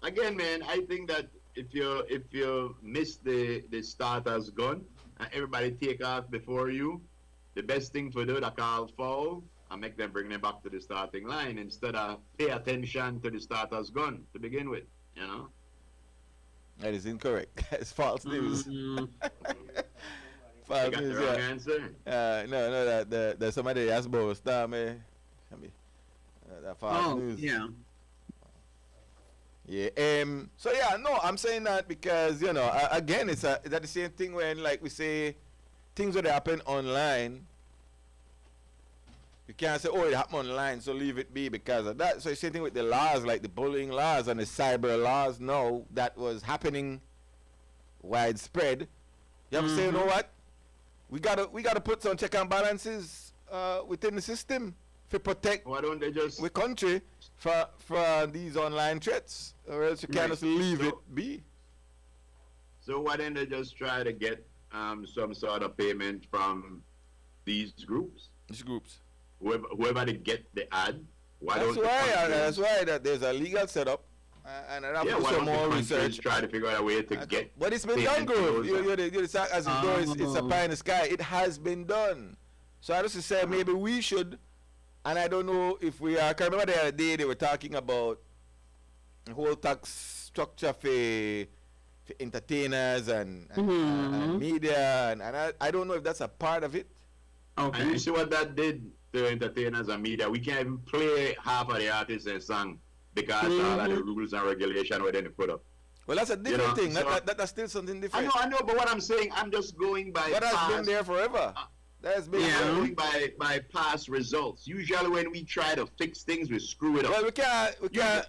Again, man, I think that if you miss the starter's gun and everybody take off before you, the best thing to do is call foul and make them bring them back to the starting line instead of pay attention to the starter's gun to begin with, you know? That is incorrect. It's false news. False got news, the wrong answer? No, that somebody asked about star me. That false news. Yeah. Yeah. So yeah, no, I'm saying that because again, it's that the same thing when like we say things that happen online. You can't say, oh, it happened online, so leave it be because of that. So it's the same thing with the laws, like the bullying laws and the cyber laws. No, that was happening widespread. You have to say, you know what? we gotta put some check and balances within the system to protect Why don't they just we country for these online threats, or else you can't just leave it be. So why don't they just try to get some sort of payment from these groups? These groups. Whoever they get the ad. That's why that there's a legal setup, and I have to do some more research. Try to figure out a way to get. But it's been done, Grove. You're as though it's a pie in the sky. It has been done. So I just say maybe we should, and I don't know if we are. I can remember the other day they were talking about the whole tax structure for entertainers and media, and I don't know if that's a part of it. Okay. And you see what that did to entertainers and media? We can't even play half of the artists and song because all of the rules and regulation were then put up. Well, that's a different thing. So that's still something different. I know, but what I'm saying, I'm just going by. But that's been there forever. That's been going by past results. Usually, when we try to fix things, we screw it up. Well, we can't. We can't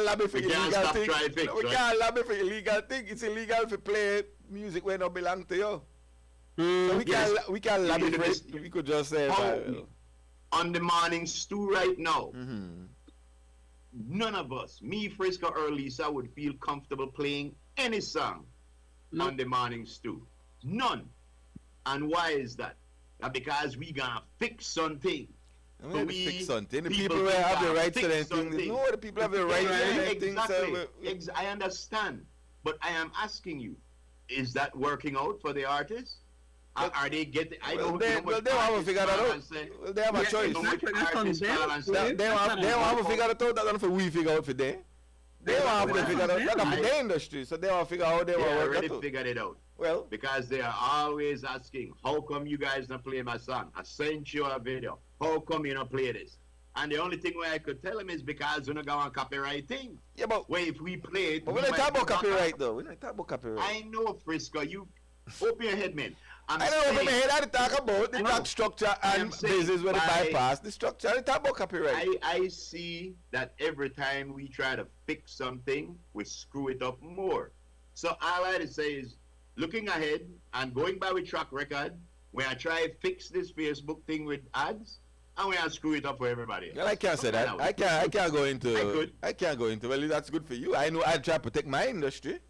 lobby for illegal things. We can't lobby for illegal things. It's illegal to play music when it belongs to you. So we can't lobby for it. We could just say on the morning stew right now. None of us, me, Frisco, or Lisa, would feel comfortable playing any song on the morning stew. None. And why is that? Because we gonna fix something. Fix something. The people will have the right to their things. No, the people have the right to their things. Exactly. I understand. But I am asking you, is that working out for the artists? Are they getting? I don't know. Well, they have to figure that out. Well, they have a choice. They have to figure it out. That's not we figure out for them. They have to figure it out. That's for their industry. So they have to figure out how they want to work already figured it out. Well, because they are always asking, how come you guys not play my song? I sent you a video. How come you not play this? And the only thing where I could tell them is because we're not going to copyright thing. Yeah, but where if we play it, but we're not talking about copyright though. We're not talking about copyright. I know, Frisco. You open your head, man. I don't open my head. I talk about the tax structure and business where they bypass the structure. I talk about copyright. I see that every time we try to fix something, we screw it up more. So all I had to say is, looking ahead and going by with track record, when I try to fix this Facebook thing with ads, and when I screw it up for everybody else. Well, I can't say that. I can't go into. I can't go into. Well, that's good for you. I know. I try to protect my industry.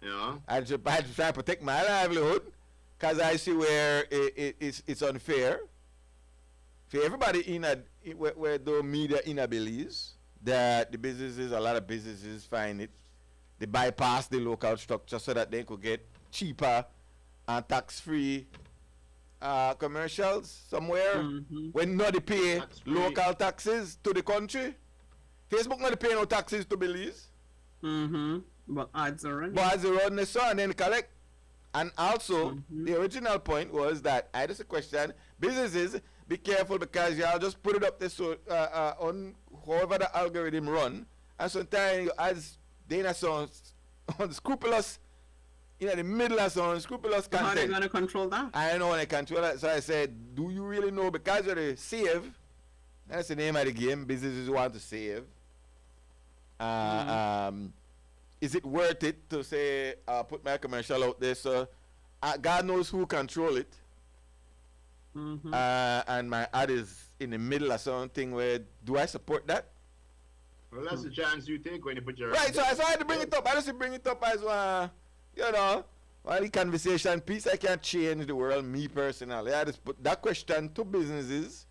Yeah. I try to protect my livelihood, because I see where it's unfair for everybody where the media believes that the businesses, a lot of businesses find it. They bypass the local structure so that they could get cheaper and tax-free commercials somewhere when not they pay local taxes to the country. Facebook not pay no taxes to Belize. But ads are running. But ads are running so and then collect. And also, the original point was that I just a question: businesses, be careful because y'all just put it up there so on however the algorithm run, and sometimes your ads they not so unscrupulous, the middle of some unscrupulous content. How are they gonna control that? I don't know how they control that. So I said, do you really know? Because you're the save. That's the name of the game. Businesses want to save. Is it worth it to say put my commercial out there? So God knows who control it. And my ad is in the middle of something where do I support that? Well, that's the chance you take when you put your right. So I had to bring it up. I just bring it up as well. While the conversation piece, I can't change the world. Me personally, I just put that question to businesses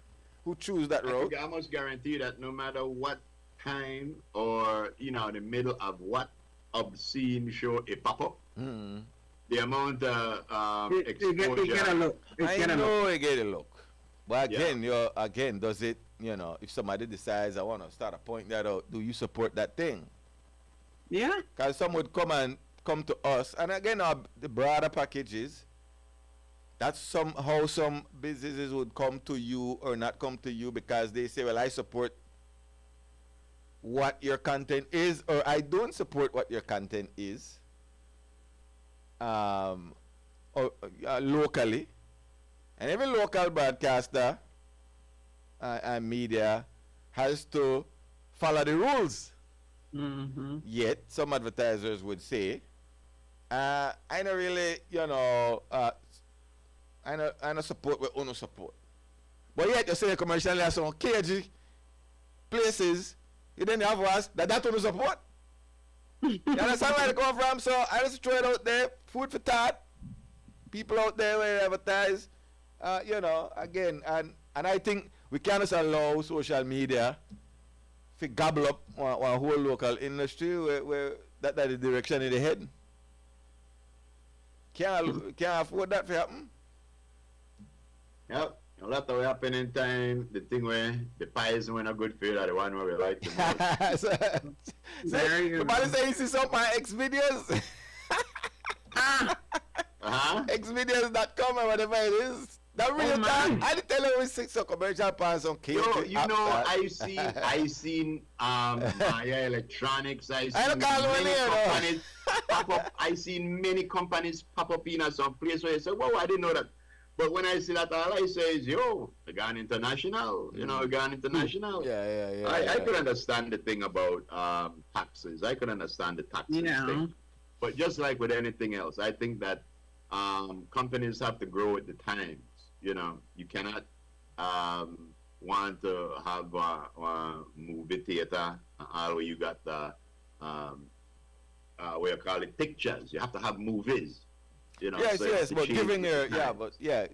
who choose that route. I must guarantee that no matter what time or the middle of what obscene show it pop up, the amount of exposure. You get a look. I know you get a look. But again, does it? If somebody decides I want to start a point that out, do you support that thing? Yeah. Because some would come to us, and again, the broader packages. That's somehow some businesses would come to you or not come to you because they say, well, I support what your content is, or I don't support what your content is. Locally, and every local broadcaster and media has to follow the rules. Yet some advertisers would say I don't really, I don't support with uno support. But yet you say a commercial has some KG places, you then have us that uno support. You understand where they come from? So I just throw it out there, food for thought. People out there where they advertise, again, and I think we can't just allow social media to gobble up one whole local industry where that the direction in the head. Can't afford that to happen. Yep. A lot will happen in time. The thing where the pies when a good feel are the one where we like the most. Somebody say you see some of my X videos. Xvideos.com or whatever it is. That real time. I didn't tell you we see some commercial parts on cable. Yo, you know, I seen Maya Electronics. I seen many companies pop up. I seen many companies pop up in some place where I say, "Whoa, I didn't know that." But when I see that, all I say is, "Yo, we gone international." You know, we gone international. Yeah. I could understand the thing about taxes. I could understand the taxes thing. But just like with anything else, I think that companies have to grow with the times. You know, you cannot want to have a movie theater where you got the what you call it, pictures. You have to have movies. You know, yes, but giving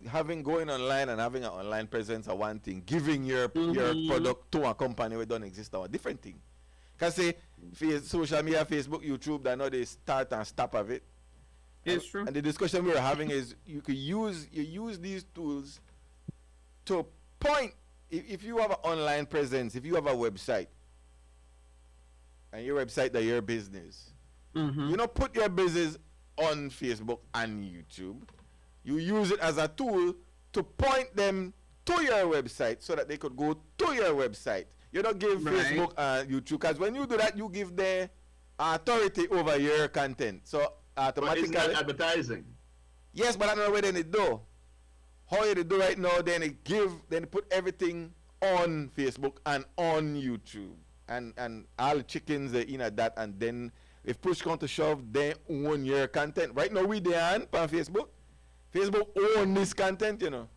having going online and having an online presence are one thing. Giving your product to a company where don't exist are a different thing. Cause say social media, Facebook, YouTube, I know they start and stop of it. It's true. And the discussion we were having is you use these tools to point if you have an online presence, if you have a website and your website that your business, you know, put your business on Facebook and YouTube. You use it as a tool to point them to your website so that they could go to your website. You don't give Facebook and YouTube, because when you do that, you give them authority over your content. So automatically. But it's not advertising. Yes, but I don't know where they do. How you do right now? Then they put everything on Facebook and on YouTube, and all the chickens they in at that, and then if push come to shove, they own your content. Right now we there on Facebook. Facebook own this content, you know.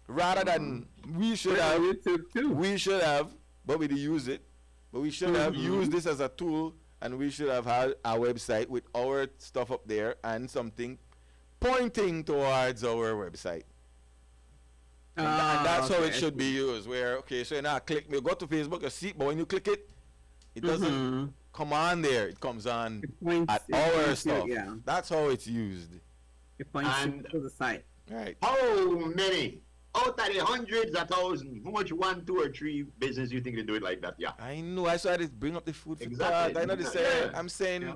Rather than we should have YouTube too. We should have, but we didn't use it. But we should have used this as a tool, and we should have had our website with our stuff up there and something pointing towards our website. And that's how it should be used. Where so you now click, you go to Facebook, you see, but when you click it, it doesn't come on there. It comes on at our stuff. That's how it's used. It points to the site. Right. How many out of the hundreds of thousands? How much 1, 2, or 3 business you think they do it like that? Yeah. I know. I saw this bring up the food for exactly. thought. I know they say. I'm saying.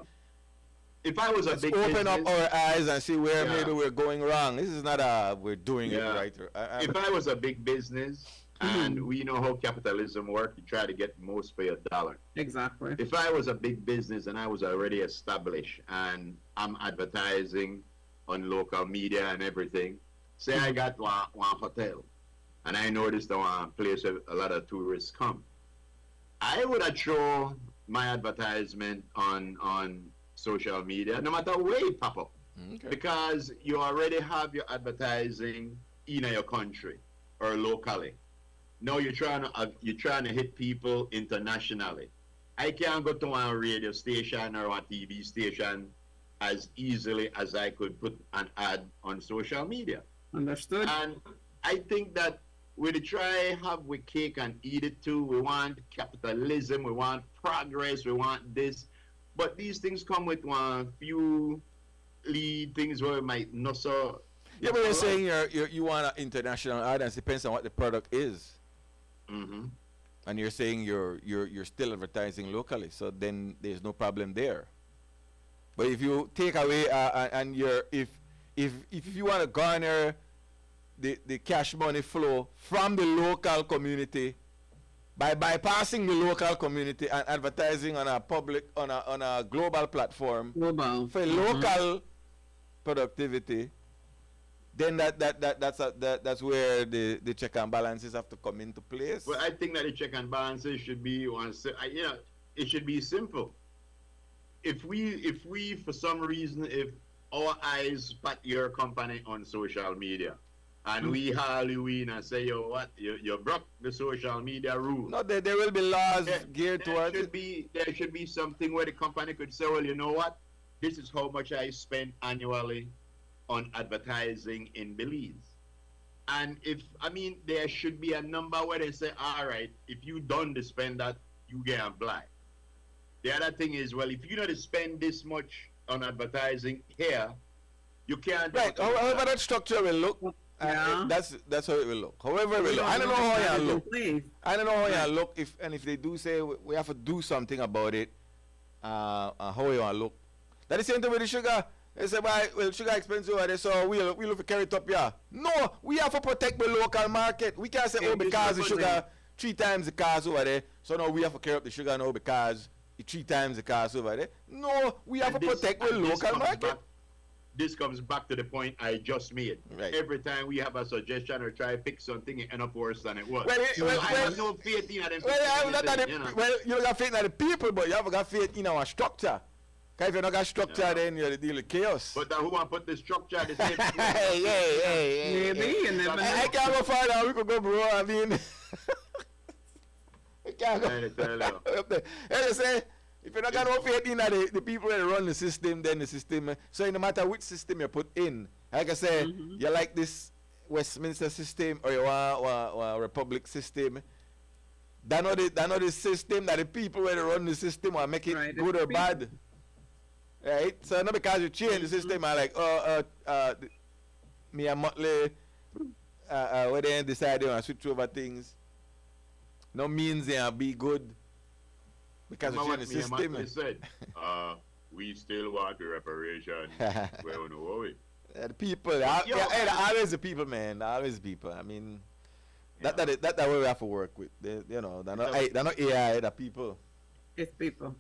If I was a big open business, up our eyes and see where maybe we're going wrong. This is not we're doing it right. If I was a big business and we know how capitalism works, you try to get most for your dollar. Exactly. If I was a big business and I was already established and I'm advertising on local media and everything, say I got one hotel and I noticed that one place where a lot of tourists come, I would have thrown my advertisement on social media, no matter where it pop up, because you already have your advertising in your country or locally. Now you're trying to hit people internationally. I can't go to one radio station or one TV station as easily as I could put an ad on social media. Understood. And I think that we try have we cake and eat it too. We want capitalism, we want progress, we want this. But these things come with one few lead things where it might not so. Yeah, but you're saying you want an international audience. Depends on what the product is. And you're saying you're still advertising locally, so then there's no problem there. But if you take away and if you want to garner the cash money flow from the local community, by bypassing the local community and advertising on a global platform for local productivity, then that's where the check and balances have to come into place. Well, I think that the check and balances should be it should be simple. if we for some reason, if our eyes spot your company on social media, and we haul you in and say, yo, what, you broke the social media rule. No, there will be laws geared towards it. There should be something where the company could say, well, you know what, this is how much I spend annually on advertising in Belize. And there should be a number where they say, all right, if you don't spend that, you get a blind. The other thing is, well, if you don't spend this much on advertising here, you can't. Right. However that structure will look, that's how it will look. However it will look. I don't know how you look. I don't know how you look. If they do say we have to do something about it, how you want to look. That's the same thing with the sugar. They say, well, sugar expensive over there, so we'll have to carry it up here. No, we have to protect the local market. We can't say, because the sugar 3 times the cost over there, so now we have to carry up the sugar now because it's 3 times the cost over there. No, we have to protect the local market. This comes back to the point I just made. Right. Every time we have a suggestion or try to fix something, it ends up worse than it was. I have no faith in them. You don't got faith in the people, but you have got faith in our structure. Because if you don't got structure, then you're dealing with chaos. But who want to put the structure at the same time? Hey. I can't go farther. We could go, bro. I mean, I can't go. I say, if you don't got no faith in the people that run the system, then the system. So no matter which system you put in, like I say, you like this Westminster system or you want a Republic system. That not the system that the people where they run the system will make it good or bad. Right? So not because you change the system, I like, me and Motley, where they decide they want to switch over things, no means they'll be good because you change the system. Motley said, we still want the reparation. We don't know it. The people, always the people, man. Always the people. I mean, that's what we have to work with. They're not AI, they're people. It's people.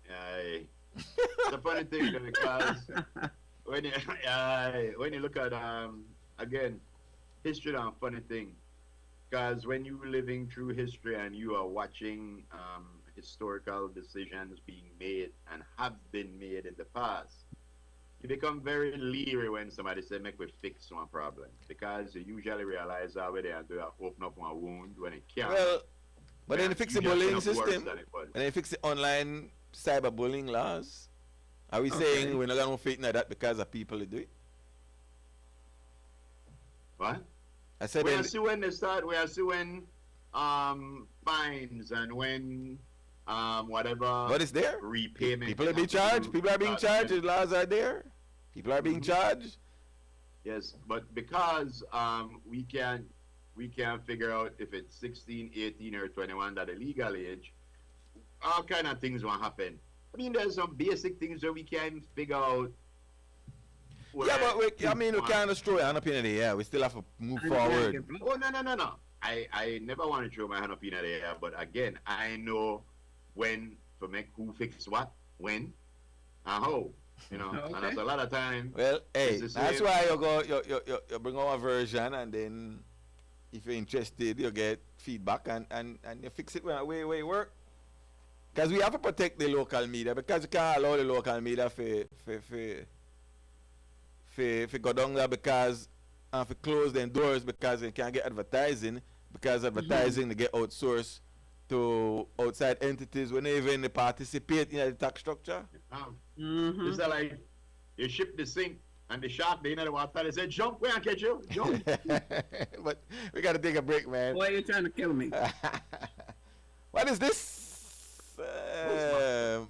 Aye. The funny thing because when you look at again, history is a funny thing, because when you're living through history and you are watching historical decisions being made and have been made in the past, you become very leery when somebody say make we fix one problem, because you usually realize how they are to open up one wound when it can't. Well, but then they fix the bullying system and they fix the online cyberbullying laws. Are we saying we're not going to fit in that because of people that do it? What? I said we'll see when they start. We'll see when fines and when whatever. What is there? Repayment. People are being charged. People are being charged. The laws are there. People are being charged. Yes, but because we can't figure out if it's 16, 18, or 21 that the legal age. All kind of things will happen. I mean, there's some basic things that we can't figure out. Yeah, but we can't destroy our hand up in the air. We still have to move forward. Oh, no. I never want to throw my hand up in the air, but again, I know when to make who fix what, when, and how. You know, and that's a lot of time. Well, hey, that's why you bring our version, and then if you're interested, you get feedback and you fix it when way work. Because we have to protect the local media, because you can't allow the local media to go down there because to close the doors because they can't get advertising, because advertising they get outsourced to outside entities when they even participate in the tax structure. It's like you ship the sink and the shark, they in the water, they say, jump, we can't catch you, jump. But we got to take a break, man. Why are you trying to kill me? What is this? I'm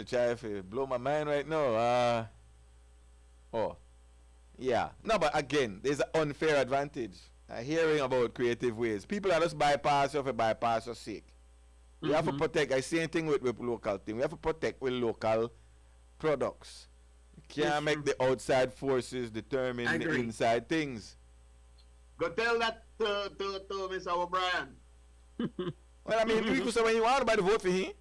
try to blow my mind right now. Yeah. No, but again, there's an unfair advantage. Hearing about creative ways. People are just bypass you for bypass your sake. We have to protect. I same thing with local thing. We have to protect with local products. You can't make the outside forces determine the inside things. Go tell that to Mr. O'Brien. Well, I mean, you could say when you want to vote for him.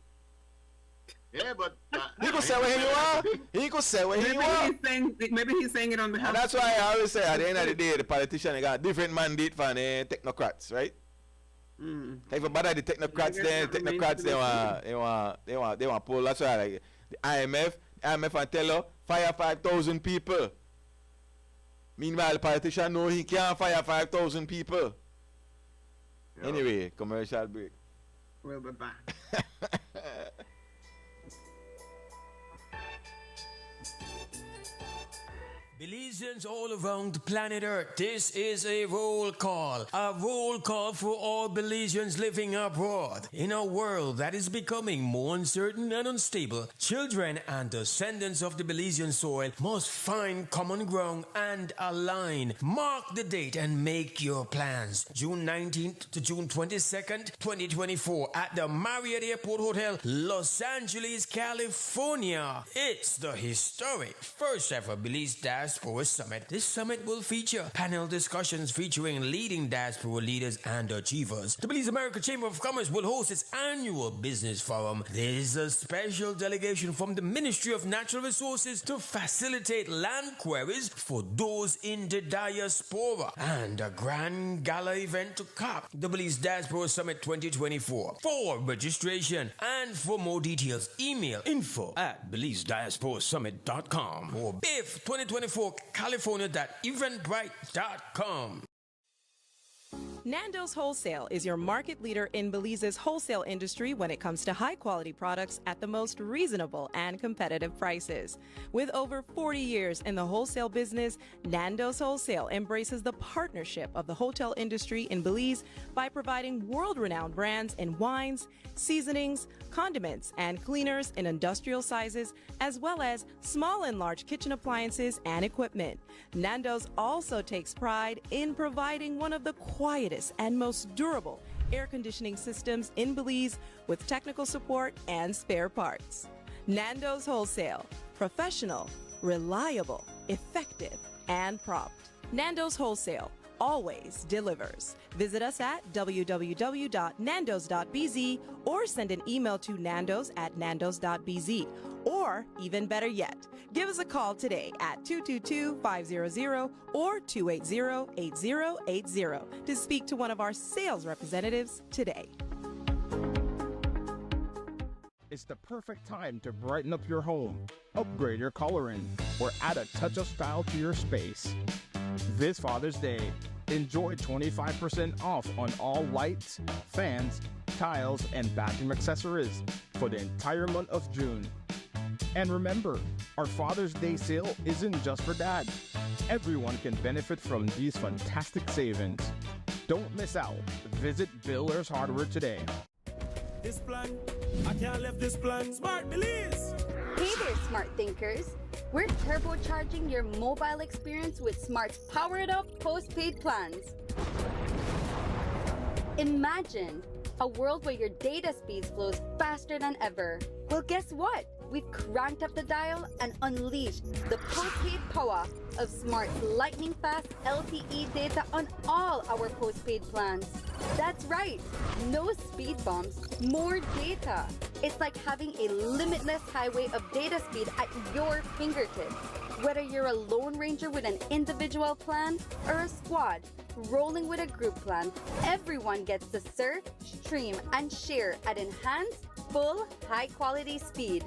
Yeah, but he could say when you want. He could say when he want. Maybe he's saying it on behalf. And that's why I always say at the end of the day, the politician got a different mandate from the technocrats, right? If you bother the technocrats, then the technocrats they want pull. That's why the IMF and tell her fire 5,000 people. Meanwhile, the politician know he can't fire 5,000 people. Yeah. Anyway, commercial break. We'll be back. Belizeans all around planet Earth, this is a roll call. A roll call for all Belizeans living abroad. In a world that is becoming more uncertain and unstable, children and descendants of the Belizean soil must find common ground and align. Mark the date and make your plans. June 19th to June 22nd, 2024 at the Marriott Airport Hotel, Los Angeles, California. It's the historic first ever Belize Diaspora Summit. This summit will feature panel discussions featuring leading diaspora leaders and achievers. The Belize American Chamber of Commerce will host its annual business forum. There is a special delegation from the Ministry of Natural Resources to facilitate land queries for those in the diaspora, and a grand gala event to cap the Belize Diaspora Summit 2024. For registration and for more details, email info@BelizeDiasporaSummit.com or BIF 2024 California.eventbrite.com. Nando's Wholesale is your market leader in Belize's wholesale industry when it comes to high-quality products at the most reasonable and competitive prices. With over 40 years in the wholesale business, Nando's Wholesale embraces the partnership of the hotel industry in Belize by providing world-renowned brands in wines, seasonings, condiments, and cleaners in industrial sizes, as well as small and large kitchen appliances and equipment. Nando's also takes pride in providing one of the quietest and most durable air conditioning systems in Belize with technical support and spare parts. Nando's Wholesale. Professional, reliable, effective, and prompt. Nando's Wholesale always delivers. Visit us at www.nandos.bz or send an email to nandos@nandos.bz. Or, even better yet, give us a call today at 222-500 or 280-8080 to speak to one of our sales representatives today. It's the perfect time to brighten up your home, upgrade your coloring, or add a touch of style to your space. This Father's Day, enjoy 25% off on all lights, fans, tiles, and bathroom accessories for the entire month of June. And remember, our Father's Day sale isn't just for dad. Everyone can benefit from these fantastic savings. Don't miss out. Visit Builders Hardware today. This plan, I can't leave this plan. Smart Belize! Hey there, smart thinkers. We're turbocharging your mobile experience with Smart's powered up postpaid plans. Imagine a world where your data speeds flows faster than ever. Well, guess what? We've cranked up the dial and unleashed the postpaid power of Smart's lightning-fast LTE data on all our postpaid plans. That's right, no speed bumps, more data. It's like having a limitless highway of data speed at your fingertips. Whether you're a Lone Ranger with an individual plan or a squad rolling with a group plan, everyone gets to surf, stream, and share at enhanced, full, high-quality speed.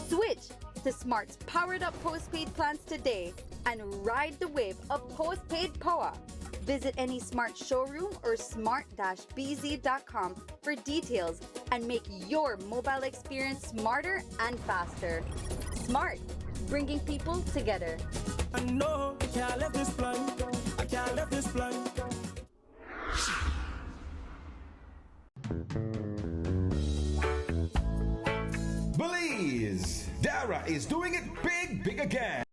Switch to Smart's powered-up postpaid plans today and ride the wave of postpaid power. Visit any Smart showroom or smart-bz.com for details and make your mobile experience smarter and faster. Smart, bringing people together. I know I can't leave this plan. I can't leave this plan. Belize! Dara is doing it big again.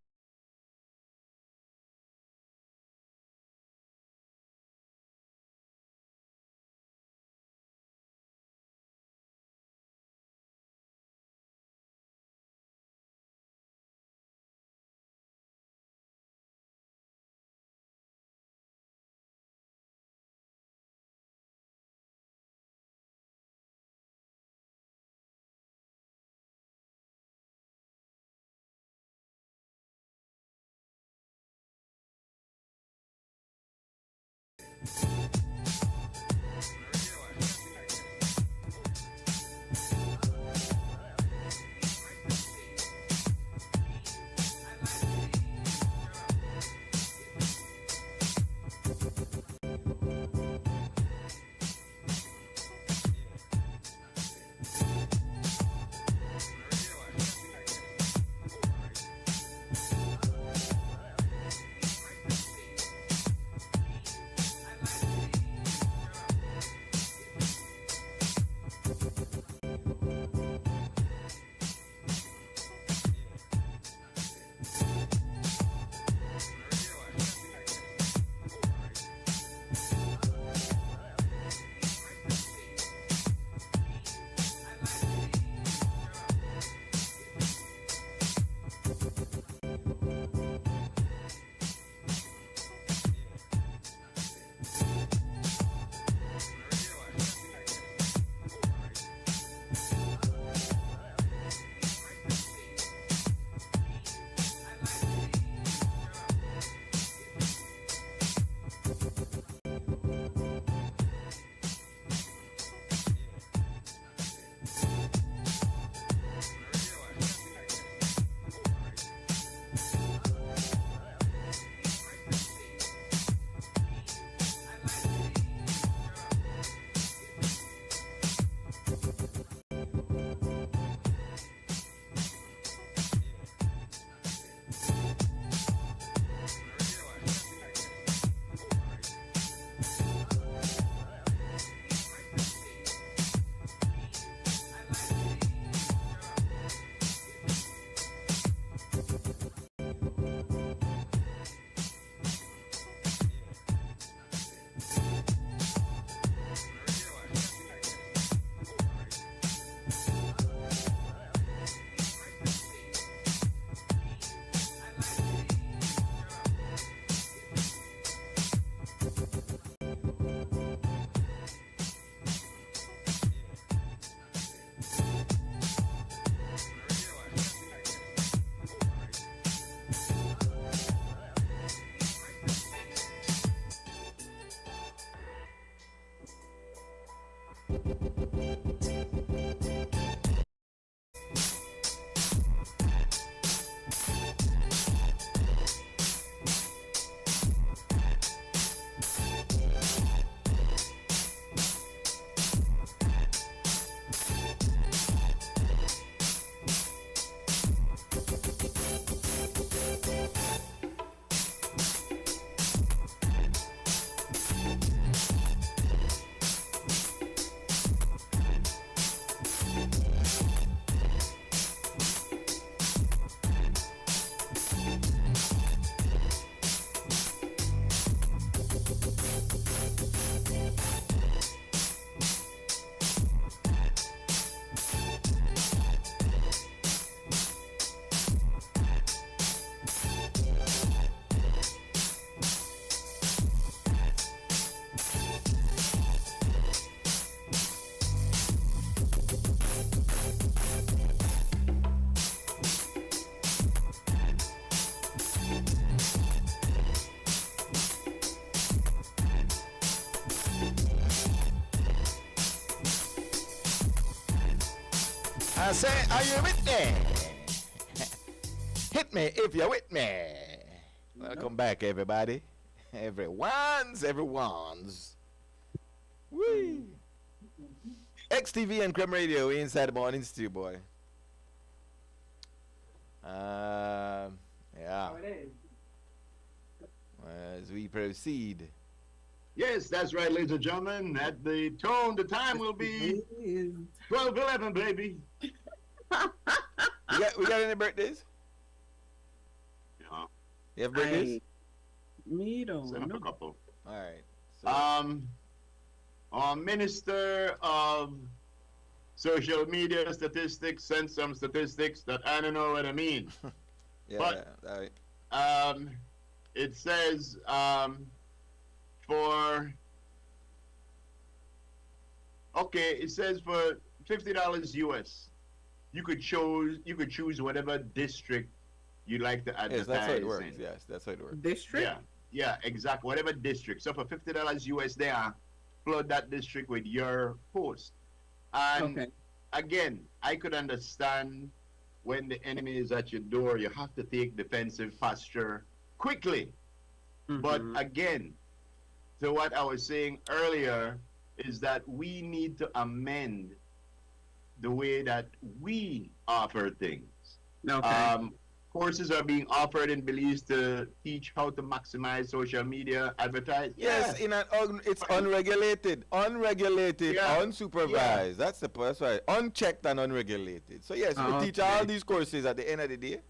I say, are you with me? Hit me if you're with me. Welcome back, everybody. Everyone's. Woo. XTV and Creme Radio inside the morning stew, boy. Yeah. As we proceed. Yes, that's right, ladies and gentlemen. At the tone, the time will be 12:11, baby. We got any birthdays? Yeah. You have birthdays? Me don't Set up know. a couple. All right. Our Minister of Social Media Statistics sent some statistics that I don't know what I mean. Yeah, but all right. it says it says for $50 US, you could choose whatever district you'd like to advertise. Yes, that's how it works. in. Yes, that's how it works. District? Yeah, exactly. Whatever district. So for $50 US there, flood that district with your post. And again, I could understand when the enemy is at your door, you have to take defensive posture quickly. But again, to what I was saying earlier, is that we need to amend the way that we offer things. Courses are being offered in Belize to teach how to maximize social media advertising. Yes, it's unregulated, unsupervised. That's right, unchecked and unregulated. So yes, we teach all these courses. At the end of the day,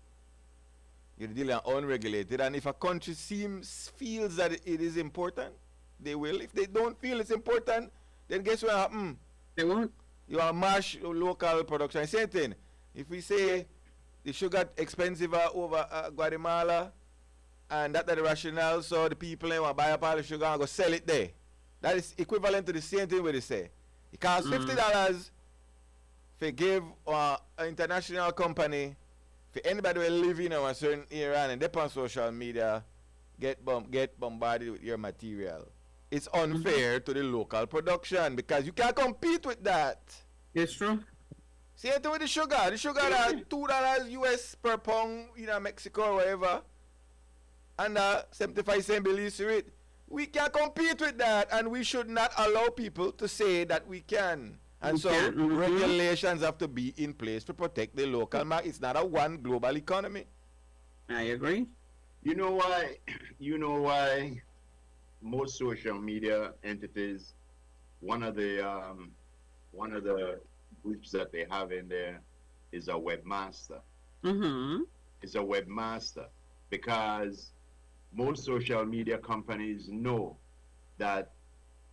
you're dealing unregulated, and if a country feels that it is important, they will. If they don't feel it's important, then guess what happen? They won't. You are mash local production. Same thing. If we say the sugar expensive over Guatemala, and that's the rationale, so the people want to buy up all the sugar and go sell it there. That is equivalent to the same thing where they say. It costs $50 to give an international company, for anybody who live in a certain area and depend on social media, get bombarded with your material. It's unfair to the local production because you can't compete with that. It's true. Same thing with the sugar. The sugar are $2 US per pound in Mexico or wherever. And 75 cents Belize rate. We can't compete with that, and we should not allow people to say that we can. And so regulations have to be in place to protect the local market. It's not a one global economy. I agree. You know why most social media entities, one of the groups that they have in there is a webmaster. It's a webmaster because most social media companies know that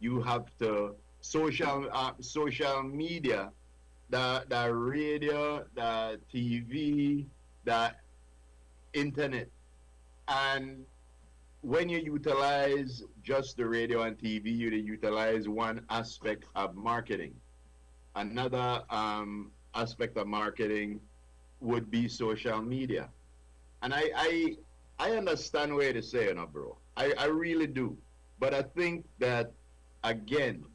you have to social media, the radio, the TV, the internet, and when you utilize just the radio and TV, you utilize one aspect of marketing. Another aspect of marketing would be social media. And I understand what you're saying, bro. I really do. But I think that, again,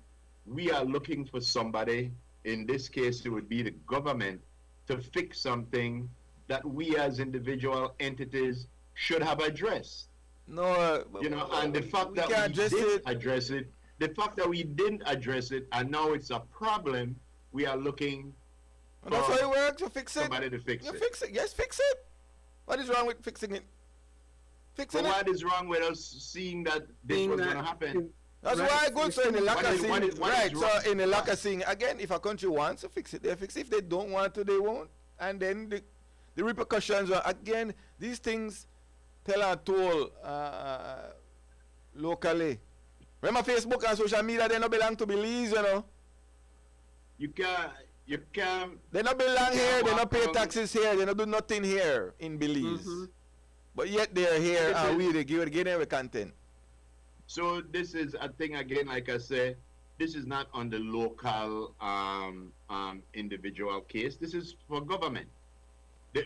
we are looking for somebody, in this case it would be the government, to fix something that we as individual entities should have addressed. No, and the fact that we didn't address it, the fact that we didn't address it, and now it's a problem, we are looking for that's how it works. You fix it. Somebody to fix it. Fix it. Yes, fix it. What is wrong with fixing it? What is wrong with us seeing that this was going to happen? That's why I go so in the lack of thing. Right, so in the lack of thing, again, if a country wants to fix it, they fix it. If they don't want to, they won't. And then the repercussions are, again, these things tell our toll locally. Remember Facebook and social media, they don't belong to Belize, You can't. They don't belong here, they don't pay taxes here, they don't do nothing here in Belize. But yet they are here and we give them content. So this is a thing, again, like I said, this is not on the local individual case. This is for government.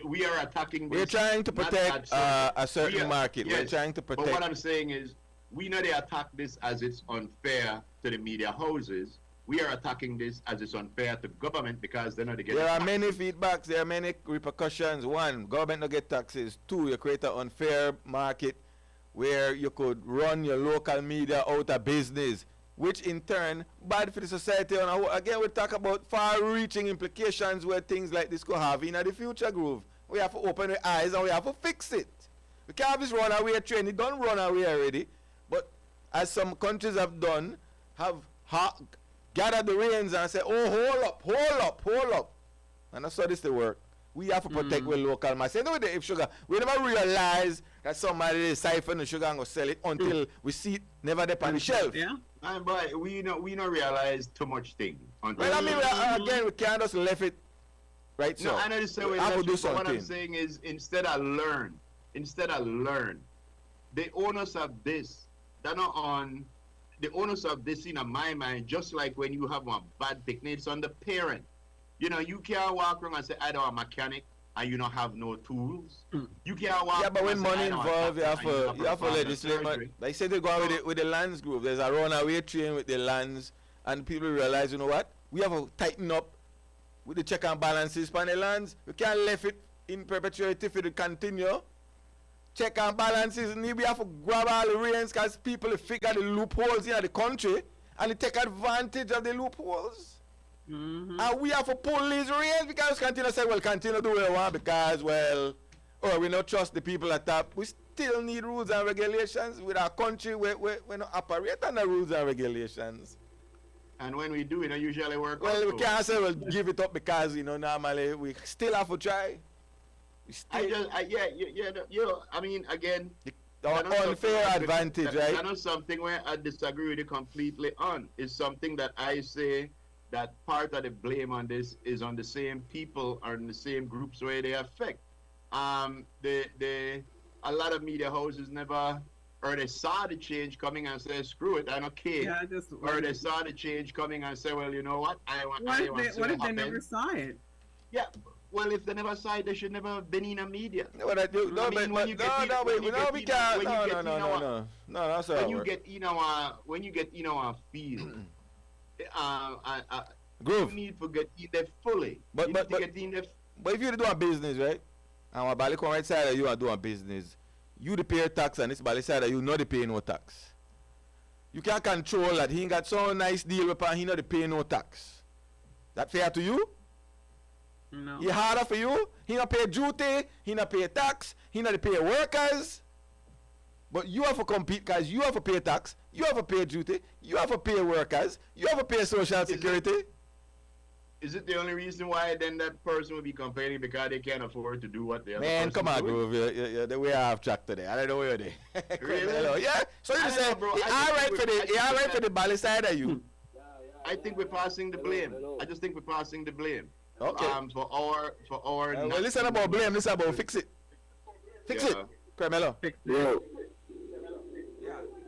We are attacking this. We're trying to protect a certain market. Yes, we're trying to protect. But what I'm saying is, we know they attack this as it's unfair to the media houses. we are attacking this as it's unfair to government because they're not getting There are taxes. many feedbacks, there are many repercussions. One, government not get taxes. Two, you create an unfair market where you could run your local media out of business, which in turn bad for the society. And again, we talk about far-reaching implications where things like this could have in the future, Groove. We have to open our eyes and we have to fix it. We can't have this runaway train. It don't run away already. But as some countries have done, have gather the reins and say, oh, hold up. And that's how this work. We have to protect with local mass. You know, if sugar, we never realize that somebody is siphon the sugar and go sell it until we see it never there on the shelf. Yeah. And but we not realize too much thing. Well, I mean, again, we can't just left it right. No, So I know this way. we have to do But what I'm something. saying is, instead of learn, the onus of this, they're not on. The onus of this in my mind, just like when you have one bad picnic, it's on the parent. You know, you can't walk around and say, I don't have a mechanic, and you don't have no tools. You can't walk. Yeah, but when around and say, money "I don't involved, you have doctor, and to perform the legislate. surgery." They say they go out with the lands group. There's a runaway train with the lands, and people realize, you know what? We have to tighten up with the check and balances on the lands. We can't leave it in perpetuity for it to continue. Check and balances, we have to grab all the reins because people figure the loopholes in the country and they take advantage of the loopholes. And we have to pull these reins because continue to say, well, continue to do what we want because, well, or we don't trust the people at top. We still need rules and regulations with our country. We don't operate under rules and regulations. And when we do, it usually work. Well, we can't say, well, give it up because, normally we still have to try. I mean, again, our unfair advantage, right? I know something where I disagree with you completely on. Is something that I say that part of the blame on this is on the same people or in the same groups where they affect. A lot of media houses never, or they saw the change coming and say, screw it, I don't care. Yeah, or they saw the change coming and say, well, you know what, What if they never saw it? Yeah. Well, if they never saw it, they should never have been in a media. No, we can't. No, When you get in our field, Groove. you need to get in there fully. But if you do a business, right? And my bali come right side of you are doing business, you the pay tax and this bali side of you not the pay no tax. You can't control that. He ain't got so nice deal with and he not the pay no tax. That fair to you? No. He harder for you. He not pay duty. He not pay tax. He not pay workers. But you have to compete because you have to pay tax. You have to pay duty. You have to pay workers. You have to pay social security. Is it the only reason why then that person will be complaining because they can't afford to do what the other Man, person come on, doing? Groove. You're the way I have track today. I don't know where they. Really? Yeah. So you say, bro, he alright for the bally side of you. I think we're passing the blame. I just think we're passing the blame. Okay. For our Well, listen about blame. Listen about fix it. Fix it. Carmelo. Yeah.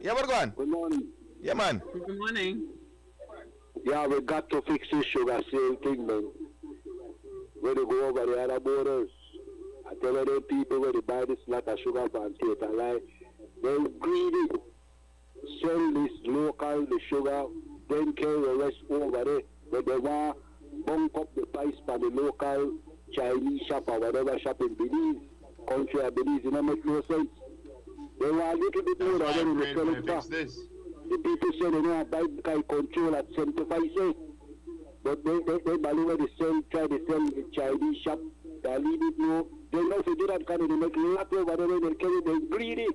Yeah, what going? Good morning. Yeah, man. Good morning. Yeah, we got to fix this sugar sale thing, man. When they go over the other borders, I tell you, them people when they buy this lot of sugar from Theater Line, they're greedy. Sell this local, the sugar, then carry the rest over there. But they want bump up the price for the local Chinese shop or whatever shop in Belize, country of Belize. It don't make no sense. They want a little bit more than they sell it for. The people say they don't buy the control at 75 cents. But they believe they sell, try to sell the Chinese shop. They leave it no. They know if they do that kind of, they make a lot over there, they carry, they greedy.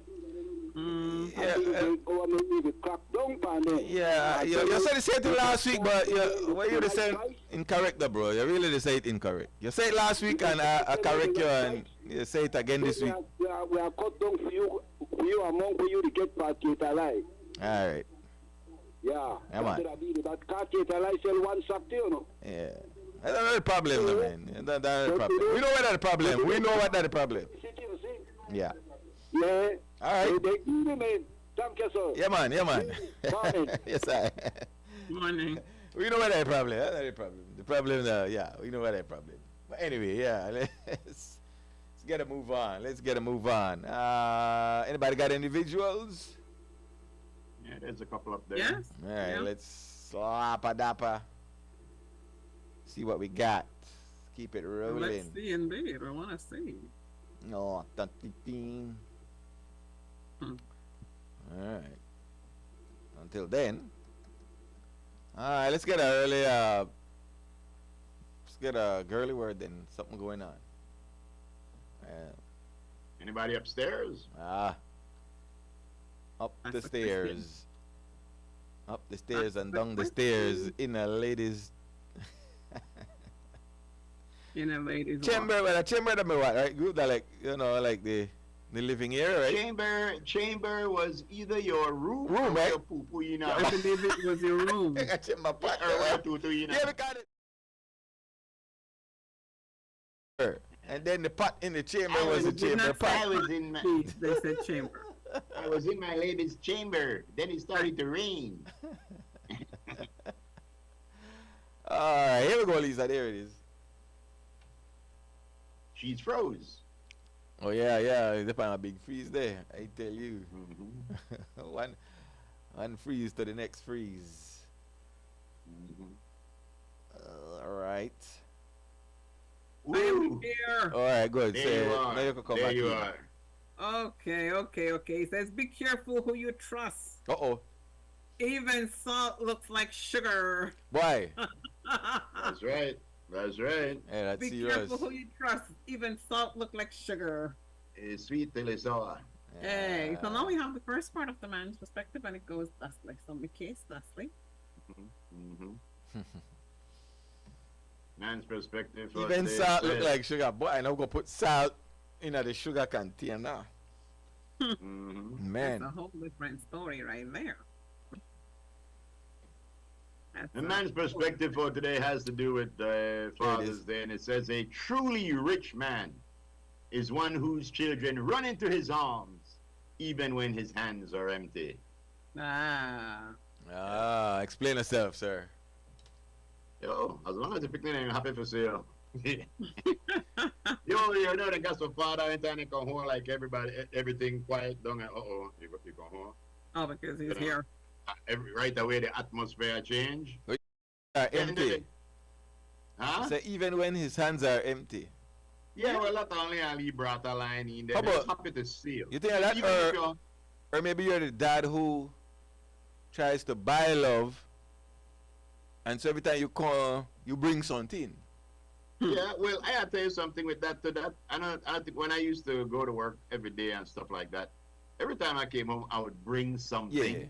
Government need to crack down on them. Yeah, you said the same thing last week, but what you say incorrect, though, bro. You really say it incorrect. You said it last week, and I correct you, and you say it again this week. We are cut down for you among for you to get Theater Alive. All right. Yeah. Yeah, man. That Theater Alive sell one sack, you know. Yeah. That's not the problem, though, man. That's the problem. We know what that's the problem. We know what that's the problem. Yeah. Yeah. All right. Man. Thank you, sir. Yeah, man. Yeah, man. Morning. Yes, sir. Morning. We know what that problem. That's not the problem. The problem, yeah, we know what that problem. But anyway, yeah, let's get a move on. Let's get a move on. Anybody got individuals? Yeah, there's a couple up there. Yes. All right, Yeah. let's Slappa dappa. See what we got. Keep it rolling. Let's see, indeed. I want to see. No, ding. Alright. Until then. Alright, let's get a early let's get a girly word then. Something going on. Anybody upstairs? Up the stairs. Up the stairs and down the stairs in a ladies In a ladies chamber. Well, a chamber that me what, right? Group that like, you know, like the living area, right? Chamber was either your room or right? your poo-poo, you know. I believe it was your room. Or you know. Yeah, because and then the pot in the chamber was the chamber pot. I was in my, They said chamber. I was in my lady's chamber. Then it started to rain. Alright, here we go, Lisa. There it is. She's froze. Oh yeah, there's a big freeze there. I tell you. one freeze to the next freeze. Alright. I'm here. Alright, good. There you are. Now you can come there back you in. are. Okay. It says, be careful who you trust. Uh-oh. Even salt looks like sugar. Why? That's right. Hey, that's Be serious. careful who you trust. Even salt look like sugar. It's sweet till it's sour. Hey, so now we have the first part of the man's perspective, and it goes thusly. So, my case thusly. Man's perspective. Even salt look like sugar. Boy, I'm gonna put salt in the sugar container. Man. That's a whole different story right there. The man's perspective for today has to do with Father's Day, and it says a truly rich man is one whose children run into his arms even when his hands are empty. Explain yourself, sir. Yo, as long as the picnic ain't happy for sale. Yo, you know, they got some father and they come home like everybody, everything quiet down, and you come home. Oh, because he's here. Right away, the atmosphere change. Empty. Huh? So even when his hands are empty. Yeah, well, not only Ali brought a line in there. How about- Happy to see you. You think of that, Even if you're- or maybe you're the dad who tries to buy love, and so every time you call, you bring something. Yeah, well, I gotta tell you something with that to that. I think when I used to go to work every day and stuff like that, every time I came home, I would bring something. Yeah.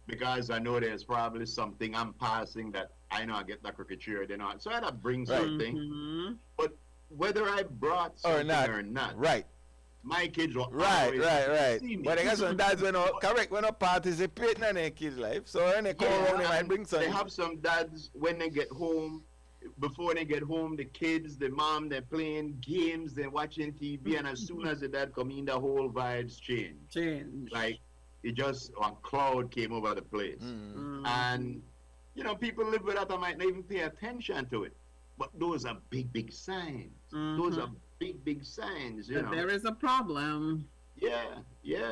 Because I know there's probably something I'm passing that I know I get that cricket chair, you know. So I had to bring something. But whether I brought something or not, right. My kids will Right. always see me. But I guess some dads when correct when not participating in their kids' life. So when they come around, they might bring something. They have some dads when they get home. Before they get home, the kids, the mom, they're playing games, they're watching TV, and as soon as the dad come in, the whole vibes change. Like it just a cloud came over the place, and you know people live with that. I might not even pay attention to it, but those are big signs. Those are big signs. You That know, there is a problem. yeah.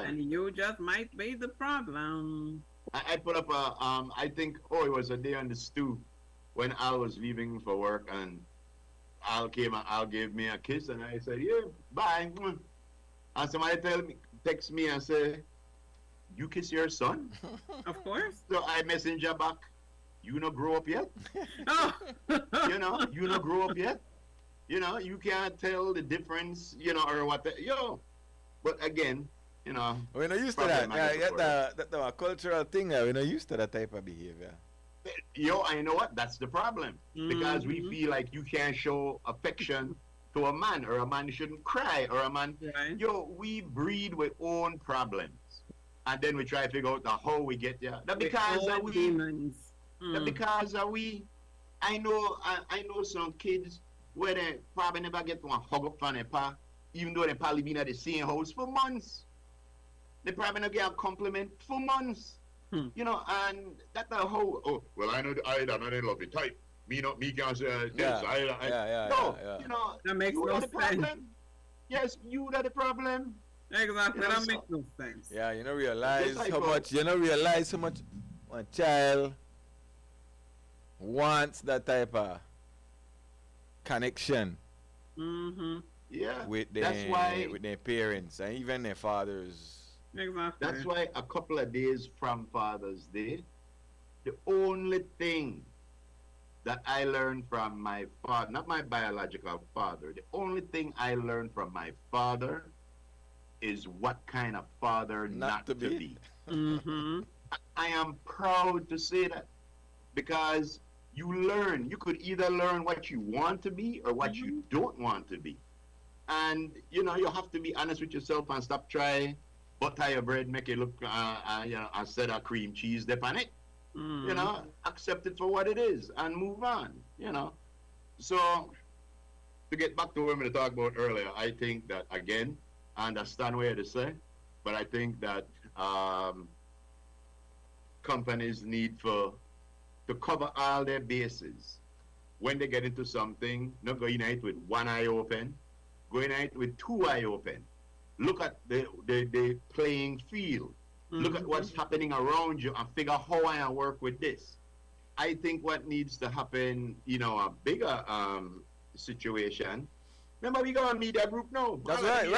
And you just might be the problem. I put up a I think it was a day on the stoop when Al was leaving for work, and Al came and Al gave me a kiss, and I said, yeah, bye. And somebody text me and say, you kiss your son? Of course. So I messenger back, you not grow up yet? You know, you not grow up yet? You know, you can't tell the difference, you know, or what, but again, you know. We're not used to that. That's a cultural thing. We're not used to that type of behavior. I know what? That's the problem. Because we feel like you can't show affection to a man, or a man shouldn't cry, or a man. We breed with own problems. And then we try to figure out how we get there. That because of we. That because of we. I know some kids where they probably never get one hug up from their pa, even though they probably been at the same house for months. They probably not get a compliment for months. You know, and that's the whole. Oh, well, I know I don't love the type. Me can't say this. No, you know, that makes you no are the sense. problem. Yes, you are the problem. Exactly, You know, that makes no sense. Yeah, you don't realize Just like how much. You don't realize how much one child wants that type of connection Yeah. with That's why their parents and even their fathers. Exactly. That's why a couple of days from Father's Day, the only thing that I learned from my father, not my biological father, the only thing I learned from my father is what kind of father not to be. I am proud to say that because you learn. You could either learn what you want to be or what you don't want to be. And, you know, you have to be honest with yourself and stop trying butter your bread, make it look, you know, instead of cream cheese, dip on it. You know, accept it for what it is and move on, you know. So, to get back to what we were talking about earlier, I think that, again, I understand what you're saying, but I think that companies need to cover all their bases. When they get into something, not go in it with one eye open, go in it with two eye open. Look at the playing field. Look at what's happening around you and figure how I can work with this. I think what needs to happen, you know, a bigger situation. Remember, we got a media group now. That's right.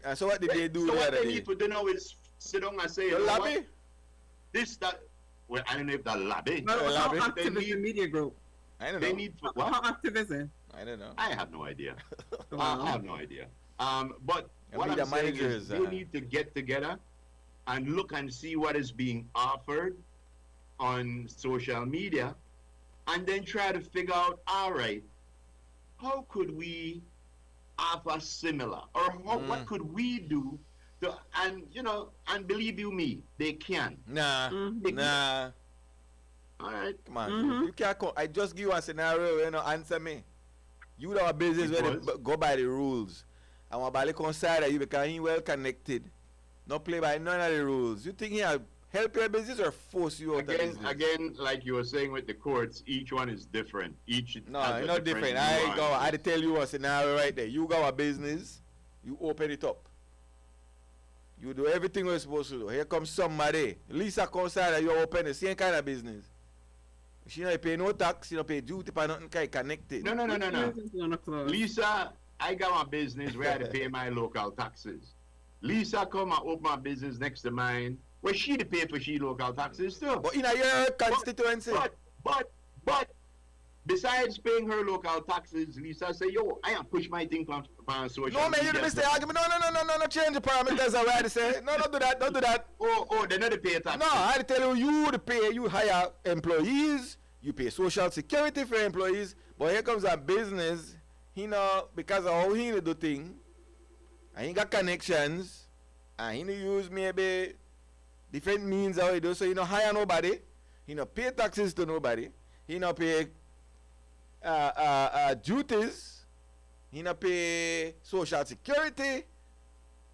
And so what did they do? So what they need to do now is sit down and say, you know lobby? What? This, that, well, I don't know if that lobby. No, how active is the media group? I don't know. They need to, what? How active is it? I don't know. I have no idea. I have no idea. But what I'm saying is they need to get together and look and see what is being offered on social media and then try to figure out, all right, how could we offer similar? Or what could we do to, and, you know, and believe you me, they can. Nah. All right. Come on. You can't I just give you a scenario, you know, answer me. You have a business where they go by the rules. And when Bali consider you become well connected. Not play by none of the rules. You think he'll help your business or force you out of business? Again, like you were saying with the courts, each one is different. No, it's not different. I tell you a scenario right there. You got a business, you open it up. You do everything you're supposed to do. Here comes somebody. Lisa comes out and you open the same kind of business. She don't pay no tax, she don't pay duty for nothing kind connected. No. Lisa, I got my business where I pay my local taxes. Lisa come and open my business next to mine where she to pay for she local taxes too. But in your constituency. But besides paying her local taxes, Lisa say, yo, I am push my thing from social media. No, man, you missed the argument. No, change the parameters already, say. No, don't do that. Oh, they not pay taxes. No, I tell you pay, you hire employees, you pay social security for employees, but here comes a business, you know, because of how he do thing, and he got connections, and he use maybe different means how he do, so he no hire nobody, he no pay taxes to nobody, he no pay duties, he no pay social security,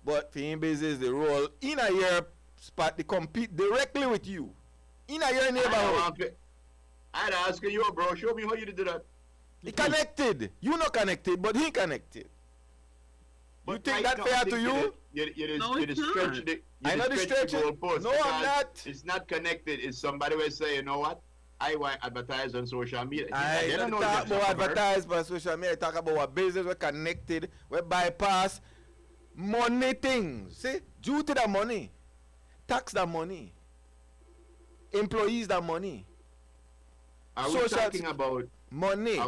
but for him business the role in a year spot they compete directly with you in a your neighborhood. I'd ask you, bro, show me how you did that. He connected. You not connected, but he connected. But you think that fair to you? You stretch the goalpost. No, I'm not. It's not connected. It's somebody will say, you know what? I want advertise on social media. I don't talk about advertise on social media. I talk about a business we're connected, we bypass money things. See? Due to the money. Tax the money. Employees the money. Are we talking about money?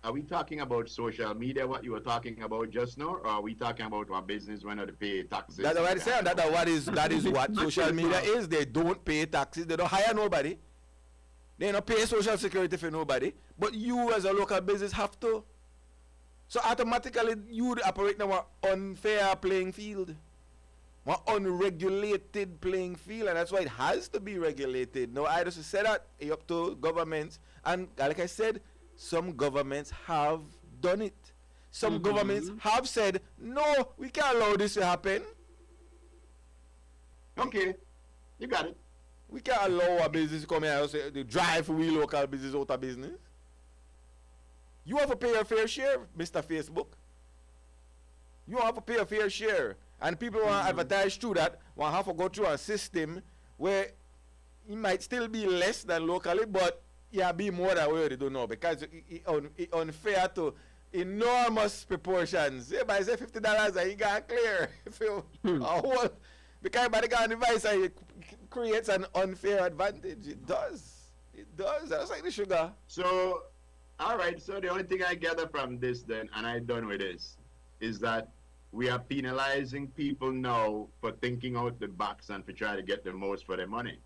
Are we talking about social media, what you were talking about just now, or are we talking about our business when they pay taxes? That's what I say. That is what social media is. They don't pay taxes. They don't hire nobody. They don't pay social security for nobody. But you as a local business have to. So automatically you operate in an unfair playing field. One unregulated playing field, and that's why it has to be regulated. Now, I just said that up to governments, and like I said, some governments have done it. Some governments have said, no, we can't allow this to happen. Okay, you got it. We can't allow a business to come here and say, drive we local business out of business. You have to pay your fair share, Mr. Facebook. You have to pay a fair share. And people want to advertise through that, want to have to go through a system where it might still be less than locally, but yeah, be more than we already do now because it unfair to enormous proportions. Yeah, but I say $50 and you got clear. A whole, because by the kind of device it creates an unfair advantage. It does. It does. That's like the sugar. So, all right. So the only thing I gather from this then, and I'm done with this, is that we are penalizing people now for thinking out the box and for trying to get the most for their money.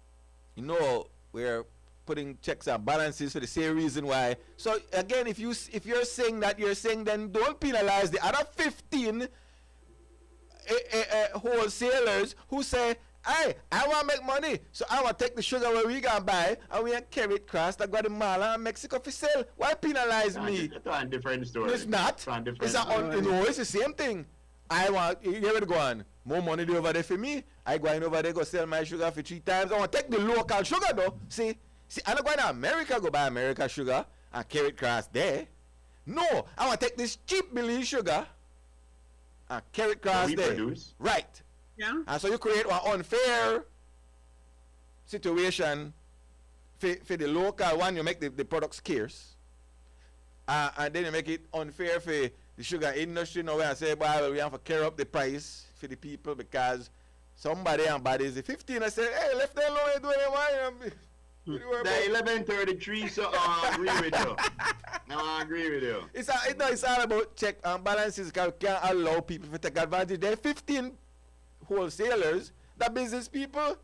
You know, we're putting checks and balances for the same reason why. So again, if you're saying that, you're saying then don't penalize the other 15 wholesalers who say, hey, I want to make money, so I want to take the sugar where we can buy and we can carry it across to Guatemala and Mexico for sale. Why penalize me? That's a different story. It's not. It's the same thing. I want, you ever go on, more money there over there for me. I go in over there, go sell my sugar for 3 times. I want to take the local sugar though. See, I'm not going to America, go buy America sugar and carry it across there. No, I want to take this cheap Belize sugar and carry it across there. Produce. Right. Yeah. And so you create one unfair situation for the local one, you make the product scarce. And then you make it unfair for the sugar industry now and say, well, we have to carry up the price for the people because somebody and bodies the 15 I say, hey, left them alone, do what they want. The 1133, so I agree with you. No, I agree with you. It's all about check and balances because we can't allow people to take advantage. There are 15 wholesalers, the business people.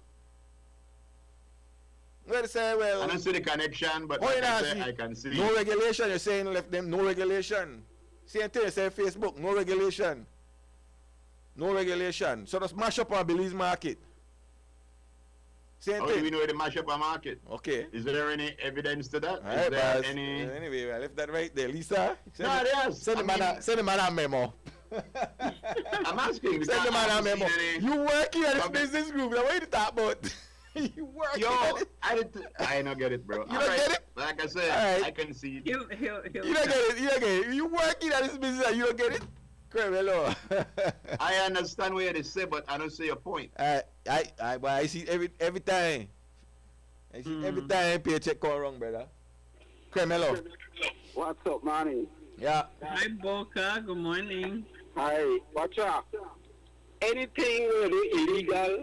Well, say, well, I don't see the connection, but like I can see. No regulation, you're saying left them no regulation. Same thing, you say Facebook, no regulation. No regulation. So just mash up our Belize market. Same How thing. do we know the mash up our market? Okay. Is there any evidence to that? Right, Is there boss. any... Anyway, I left that right there. Lisa, No, yes. send the man a memo. I'm asking because Send the man I a haven't memo. seen any... You working at this business group. Now, what are you talking about? You working at it. I don't get it, bro. You don't get it? Like I said, Right. I can see it. He'll You don't get it. You don't get it. You working at this business and you don't get it? Hello. I understand what you say, but I don't see your point. I see every time. I see every time paycheck come wrong, brother. Hello. What's up, Manny? Yeah. Hi, Boca. Good morning. Hi, watch out. Anything really illegal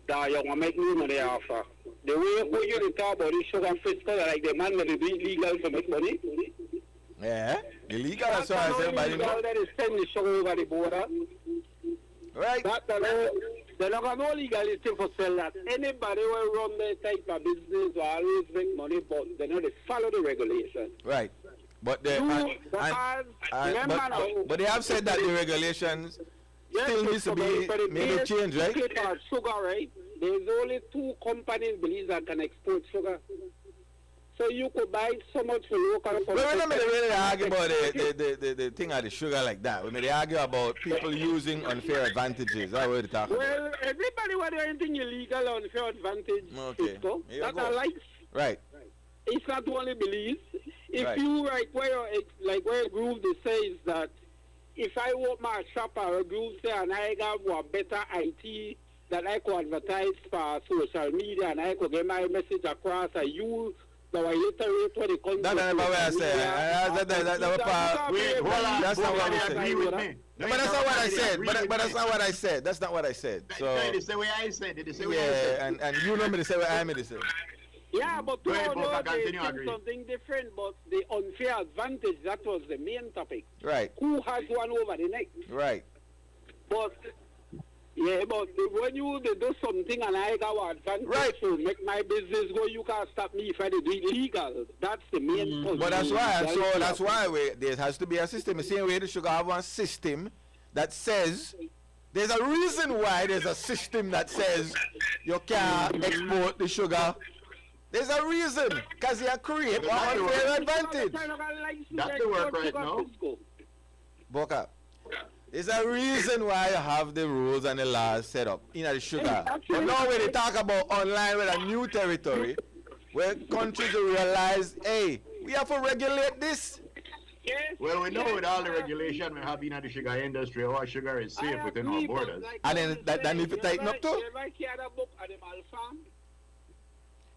that you want to make new money off of. The way you talk about this sugar Frisco, like the man that is illegal to make money. Yeah. Illegal as far as everybody knows. That is send the sugar over the border. Right. They're not going to legality for sell that. Anybody will run their type of business will always make money, but they know they follow the regulation. Right. But they but they have said that the regulations still needs to be maybe changed, right? Sugar, right? There's only 2 companies believe that can export sugar. So you could buy so much for local. Well, we don't really argue about the thing of the sugar like that. We argue about people using unfair advantages. That's what we're talking about. Well, everybody want anything illegal or unfair advantage. Okay. That's our life. Right. It's not only beliefs. If Right. you where Groove they says that if I want my shop or a Groove say and I got a better IT that I could advertise for social media and I could get my message across and you the illiterate what the country. That's not what I said. Wait, hold on. That's not what I said. Agree with me. But that's not what I said. But that's not what I said. That's not what I said. So Did they say what I said? Did they say what I yeah, said? and you know me to say what I mean to say. Yeah, but Go ahead, no, Boca, they continue, think agree. something different, but the unfair advantage, that was the main topic. Right. Who has one over the next? Right. But, yeah, but when you they do something and I got an advantage to make my business go, you can't stop me if I do it illegal. That's the main point. But that's why, so that's why there has to be a system. The same way the sugar have one system that says, there's a reason why there's a system that says you can't export the sugar. There's a reason, because you create one unfair advantage. That's the work right now. Boca, there's a reason why you have the rules and the laws set up in the sugar. But now when they talk about online with a new territory, where countries will realize, hey, we have to regulate this. Well, we know with all the regulation we have in the sugar industry, our sugar is safe within our borders. And then that need to tighten up too.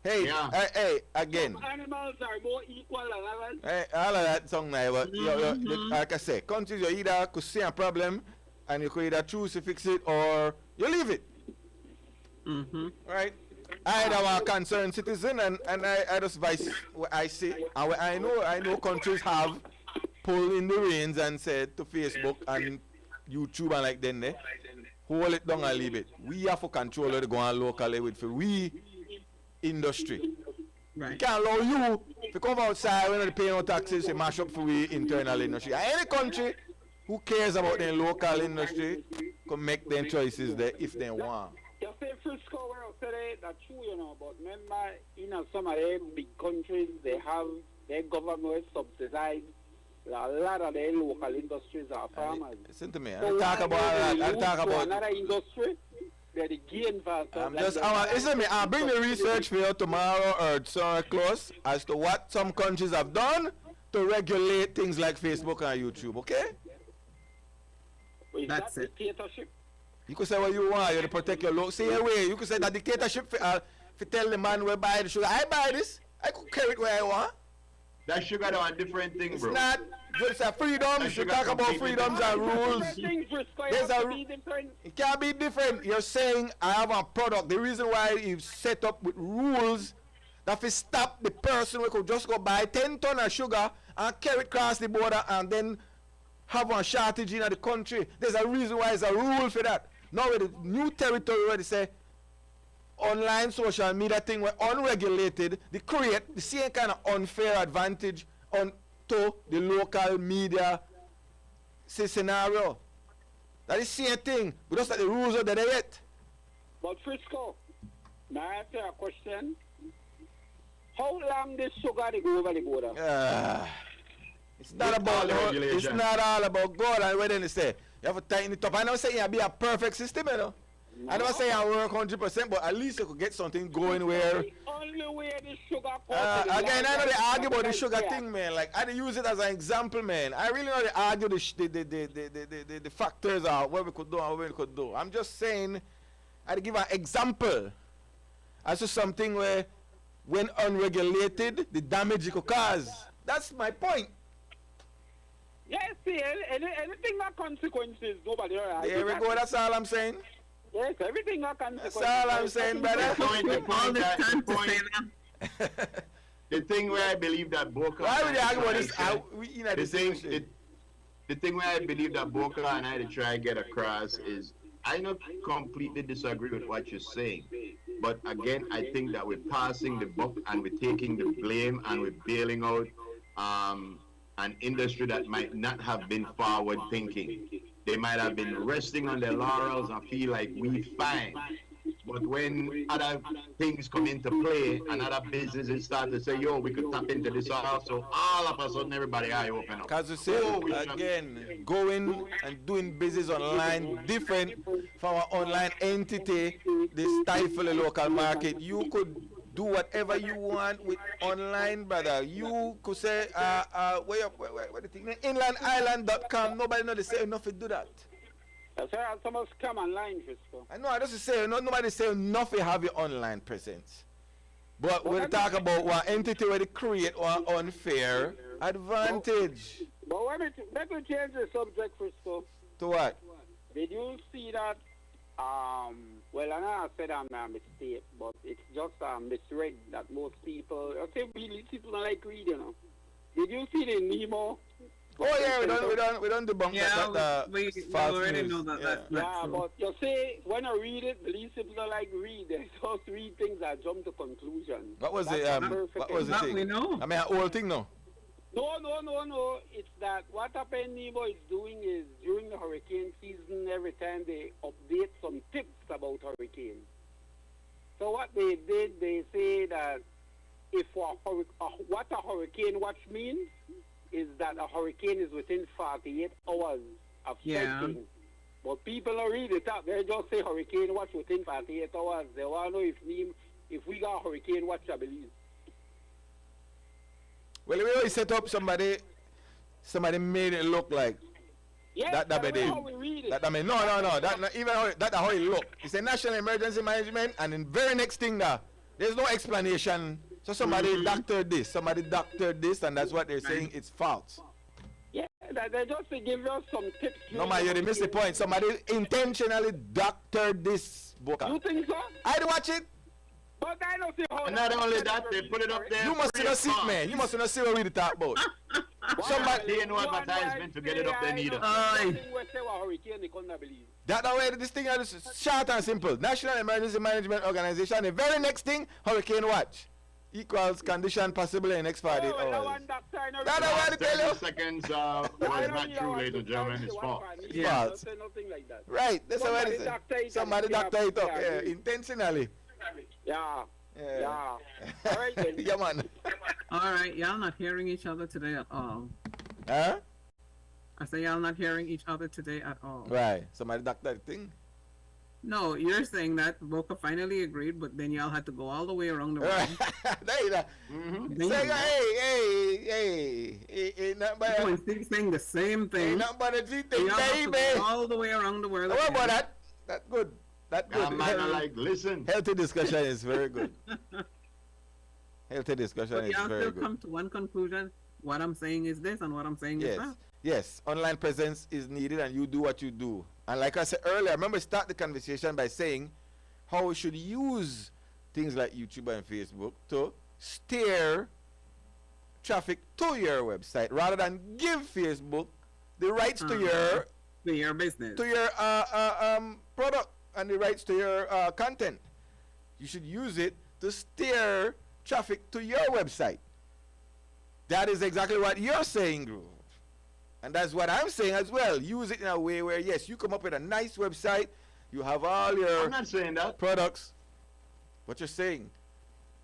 Hey, Yeah. hey, again. Some animals are more equal than others. Hey, all of that song now, but like I say, countries you either could see a problem and you could either choose to fix it or you leave it. Right? I am a concerned citizen and I just voice what I see and what I know countries have pulled in the reins and said to Facebook and YouTube and like then hold it down and leave it. We have to control it going locally with for we industry. Right. We can't allow you to come outside when they pay no taxes to mash up for we internal industry. Any country who cares about their local industry can make their choices there if they want. You say Frisco were out today, that's true, but remember, some of them big countries, they have their government subsidized a lot of their local industries are farmers. Listen to me. So I'll talk about that. I'll talk about another industry. They're the gain faster. Listen, I'll bring the research for you tomorrow or so close as to what some countries have done to regulate things like Facebook and YouTube, okay? That's it. Dictatorship. You could say what you want, you to protect your local. Say away. You could say that dictatorship for tell the man where buy the sugar. I buy this. I could carry it where I want. That sugar is a different thing, bro. It's not. Just a freedom. You talk about freedoms and rules. There's it can't be different. You're saying I have a product. The reason why you set up with rules that if stop the person who could just go buy 10 tons of sugar and carry it across the border and then have one shortage in the country. There's a reason why it's a rule for that. Now with the new territory where they say online social media thing were unregulated, they create the same kind of unfair advantage on to the local media scenario. That is the same thing. But just that the rules are there yet. But Frisco, may I ask you a question? How long this sugar they go over the border? It's not about it's not all about gold and whether they say you have to tighten it up. I don't say it'll be a perfect system, you know. No. I don't say I work 100%, but at least you could get something going where. The only way the sugar again, I know they argue about the sugar thing, man. Like I use it as an example, man. I really know they argue the factors are what we could do and what we could do. I'm just saying, I give an example as to something where, when unregulated, the damage it could cause. That's my point. Yes, see, anything that consequences, nobody. There we go. That's all I'm saying. Yes, everything that consequences. That's all I'm saying, brother. The thing where I believe that Boca. Why would they argue about this? The thing where I believe that Boca and I to try to get across is I not completely disagree with what you're saying. But again, I think that we're passing the buck and we're taking the blame and we're bailing out an industry that might not have been forward thinking. They might have been resting on their laurels and feel like we fine. But when other things come into play and other businesses start to say, yo, we could tap into this also, all of a sudden everybody eye open up. Because you say, again, going and doing business online different from an online entity, they stifle the local market. You could do whatever you want with online, brother. You could say, what the thing? Inlandisland.com. Nobody know they say enough to do that. That's why someone come online, Frisco. I know, I just say, nobody say enough to have your online presence. But we'll talk about one entity where they create one unfair advantage. But let me change the subject, Frisco. To what? Did you see that? Well, I know I said I'm a mistake, but it's just misread that most people, I say really people don't like read, you know. Did you see the Nemo? Oh yeah, we don't debunk that. We already know that. Yeah. That's not true. But you say when I read it, these people don't like read. They just read things that jump to conclusions. What was the thing? We know. I mean, an old thing, no. No. It's that what Happened Nemo is doing is during the hurricane season, every time they update some tips about hurricanes. So what they did, they say that if what a hurricane watch means is that a hurricane is within 48 hours of striking. But people don't read it up. They just say hurricane watch within 48 hours. They want to know if we got hurricane watch, I believe. Well, we always set up somebody made it look like that how we read it. I mean, no. That not even how it look. It's a national emergency management, and the very next thing that There's no explanation. So somebody doctored this, and that's what they're saying. It's false. Yeah, they just to give us some tips. No, man, you missed the point. Somebody intentionally doctored this book. You think so? I do watch it. But I don't see how. And not only that, they put it up there. You must not see it, man. You must not see what we talk about. Somebody ain't no advertisement to get it up there neither. That way, this thing is short and simple. National Emergency Management Organization. The very next thing, Hurricane Watch equals condition possible in the next 48 hours. That's what I tell you. Seconds was not true, ladies and gentlemen. It's false. False. Right. That's what it is. Somebody doctor it up. Yeah, intentionally. Yeah. All right, then. Yeah, man. All right, y'all not hearing each other today at all. Huh? I say y'all not hearing each other today at all. Right. Somebody doctor the thing. No, you're saying that Boca finally agreed, but then y'all had to go all the way around the world. Say, hey, not by saying the same thing. Not by the thing, baby. All the way around the world. What about that? That's good. That's good. Man, like, listen. Healthy discussion is very good. Healthy discussion is y'all very still good. come to one conclusion. What I'm saying is this, and what I'm saying is that. Yes, online presence is needed, and you do what you do. And like I said earlier, remember start the conversation by saying how we should use things like YouTube and Facebook to steer traffic to your website rather than give Facebook the rights to your business, to your product, and the rights to your content. You should use it to steer traffic to your website. That is exactly what you're saying, Groove. And that's what I'm saying as well. Use it in a way where, yes, you come up with a nice website. You have all your I'm not saying that. products. What you're saying.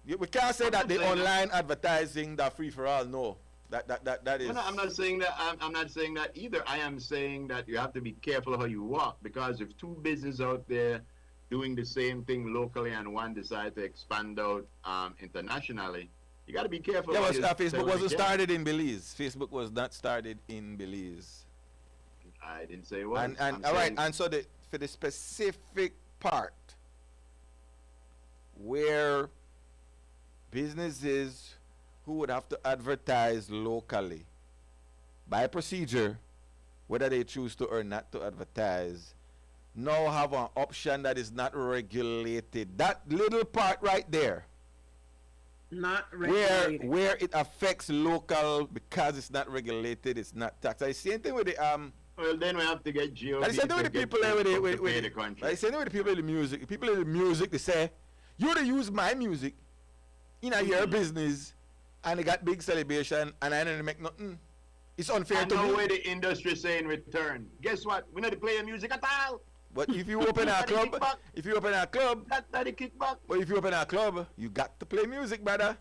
We can't say that the online advertising, that free for all. No. That is. No, I'm not saying that. I'm not saying that either. I am saying that you have to be careful how you walk, because if two businesses out there doing the same thing locally and one decide to expand out internationally, you got to be careful. Yeah, but Facebook wasn't started in Belize. Facebook was not started in Belize. I didn't say it was. And all right, and so for the specific part where businesses who would have to advertise locally by procedure, whether they choose to or not to advertise, now have an option that is not regulated. That little part right there, not regulated, where it affects local because it's not regulated, it's not taxed. I see anything with the Well, then we have to get GOP. I say with the people there with the country. I say with the people in the music. The people in the music, they say, you to use my music in your business, and they got big celebration, and I didn't make nothing. It's unfair to me. No way the industry say in return. Guess what? We not play music at all. But if you open a club, that's the kickback. But if you open a club, you got to play music, brother.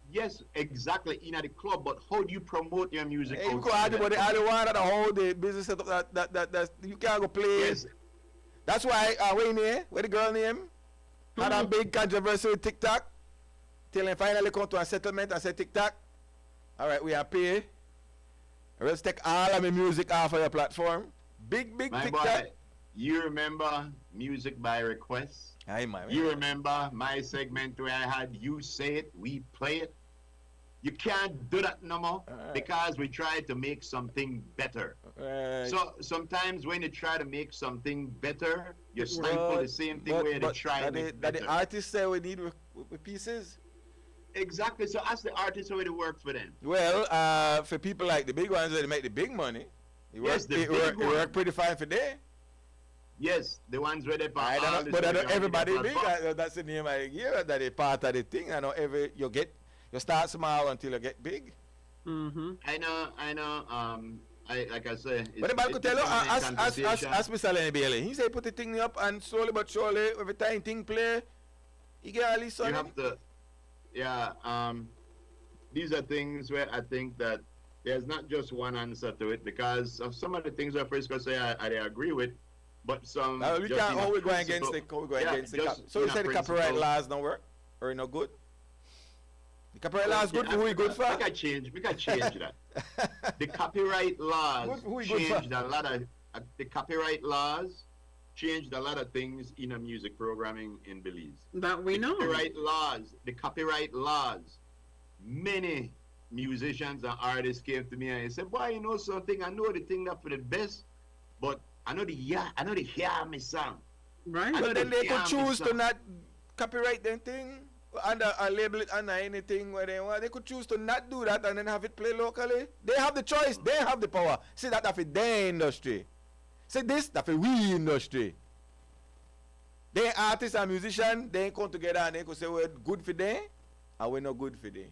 Yes, exactly. In the club, but how do you promote your music? Hey, you go argue about the other one that the whole the business setup that you can't go play. Yes. That's why where the girl name had a big controversy with TikTok. Till they finally come to a settlement and say TikTok, all right, we are pay. Let's take all of my music off of your platform. Big my TikTok. Boy, you remember music by request? Aye, my man. You remember my segment where I had you say it, we play it? You can't do that no more because we try to make something better. So sometimes when you try to make something better, you stifle the same thing where they try to make better. That the artists say we need with pieces. Exactly. So ask the artists how it work for them. Well, for people like the big ones that make the big money, it work pretty fine for them. Yes, the ones where they but I know everybody big. That's the name I hear. That is part of the thing. I know you start small until you get big. Mm-hmm. I know. Like I say. But the could tell you, ask Mr. Lenny Bailey. He say put the thing up, and slowly but surely, every time thing play, he get at least. You have to. Yeah. These are things where I think that there's not just one answer to it, because of some of the things that Frisco say I agree with. But some we can't always go against the so you say the copyright laws don't work or no good? The copyright laws good for who we good for? We can change that. The copyright laws changed a lot of the copyright laws changed a lot of things in a music programming in Belize. That we know. The copyright laws. Many musicians and artists came to me and they said, "Boy, you know something? I know the thing that for the best, but I know the hear me song." Right. But then they could choose to not copyright them thing under a label it under anything where they want. They could choose to not do that and then have it play locally. They have the choice. They have the power. See that for their industry. See this that for we industry. They artists and musicians, they come together and they could say we're good for them and we're not good for them.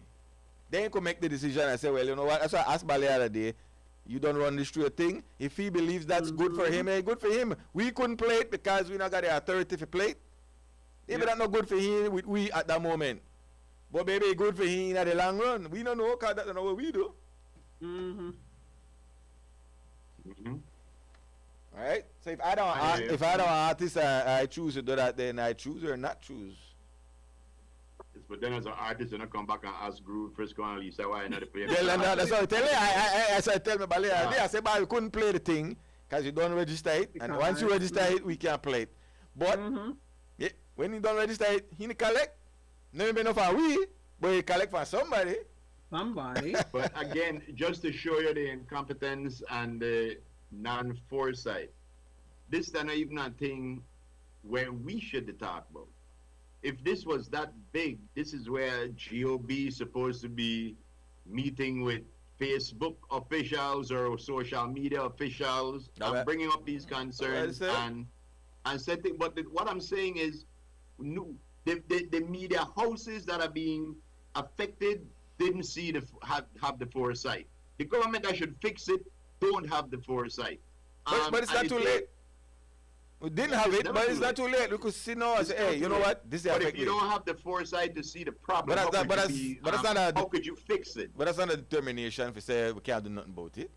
They could make the decision and say, well, you know what? That's why I asked Bali the other day. You don't run this straight thing. If he believes that's good for him, good for him. We couldn't play it because we not got the authority to play it. Maybe that's not good for him with we at that moment. But maybe good for him in the long run. We don't know because that's not what we do. Alright? So if I don't artist I choose to do that, then I choose or not choose. But then as an artist, you know, come back and ask Groove, Frisco, and Lisa why not play. That's what I tell you. I tell me, Bali, I said, we couldn't play the thing because you don't register it. And once you register it, we can't play it. But yeah, when you don't register it, he collect. Never enough for we, but he collect for somebody. But again, just to show you the incompetence and the non-foresight, this is not even a thing where we should talk about. If this was that big, this is where GOB is supposed to be meeting with Facebook officials or social media officials and bringing up these concerns and setting. But what I'm saying is, no, the media houses that are being affected didn't see have the foresight. The government that should fix it don't have the foresight. But it's not too late. We didn't have it, but it's not too late. We could see now and say, hey, you know what? This is But if you don't have the foresight to see the problem, how could you fix it? But that's not a determination if say we can't do nothing about it.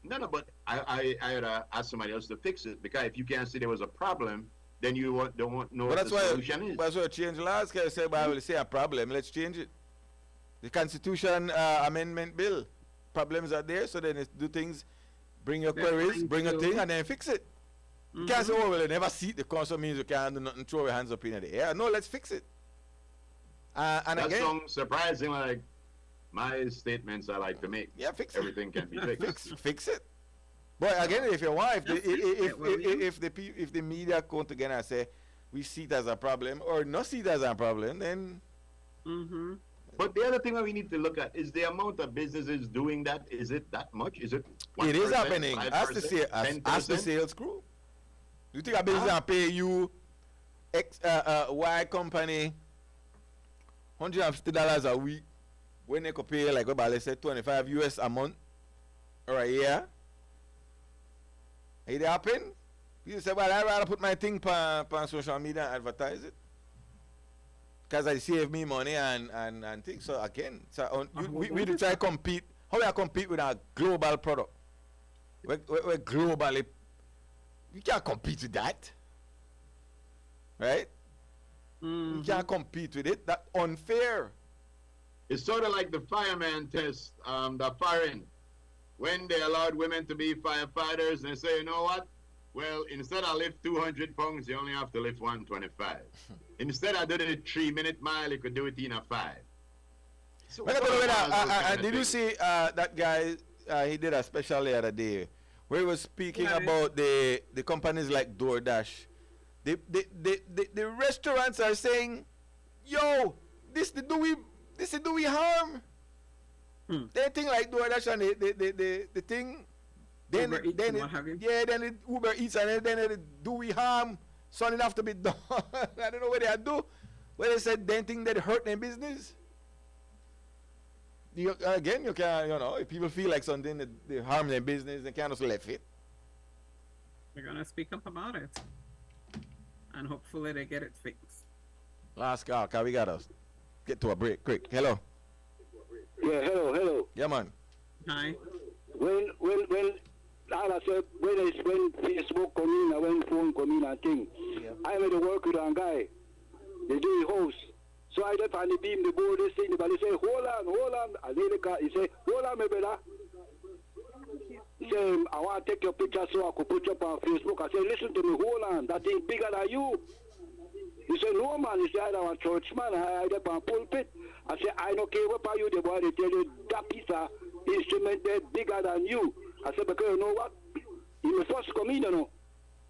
No, but I had to ask somebody else to fix it, because if you can't see there was a problem, then you don't know what the solution is. That's why I change laws, because I say, well, I will say a problem, let's change it. The Constitution Amendment Bill, problems are there, so then do things, bring your queries, bring your thing, and then fix it. You can't say, oh, well, you never see it, the council means you can't do nothing, throw your hands up in the air. No, let's fix it. And that again, sounds surprising, like my statements I like to make. Yeah, fix everything can be fixed. Fix it. But again, if your wife, if the media come together and say we see it as a problem or not see it as a problem, then. But the other thing that we need to look at is the amount of businesses doing that. Is it that much? Is it? 1%, It is happening. 5%, Ask the sales crew. Do you think a business can pay you Y company $150 a week when they could pay like let's say $25 US a month or a year? It happen? You say, well, I'd rather put my thing on social media and advertise it, because I save me money and things. So again, we do try to compete. How we compete with a global product? We're globally. You can't compete with that, right? You can't compete with it. That's unfair. It's sort of like the fireman test, the firing. When they allowed women to be firefighters, they say, you know what? Well, instead of lift 200 pounds, you only have to lift 125. Instead of doing a 3-minute mile, you could do it in a 5. So did you see that guy? He did a special the other day where he was speaking about the companies like DoorDash. The restaurants are saying, "Yo, this is do we harm?" They think like DoorDash and the thing. Then Uber Eats and what have you? Yeah, then it Uber Eats and then it do we harm? Something have to be done. I don't know what they do. Where they said they think that hurt their business. Again, you can, if people feel like something that they harm their business, they can't just let it. We're gonna speak up about it, and hopefully they get it fixed. Last call, cause we gotta get to a break. Quick, hello. Yeah, hello. Yeah, man. Hi. When like I said, when Facebook come in and when phone come in and thing, I made to work with a guy. They do the host. So I left on the beam, the board, this thing, but he say, hold on. And then the guy, he say, hold on, my brother. say, I want to take your picture so I could put you up on Facebook. I say, listen to me, hold on, that thing bigger than you. He said, no, man. He said, I'm a churchman. I hide up on pulpit. I said, I don't care what you, the boy. They tell you that piece of instrument there bigger than you. I said, because you know what? He was first come in, you know.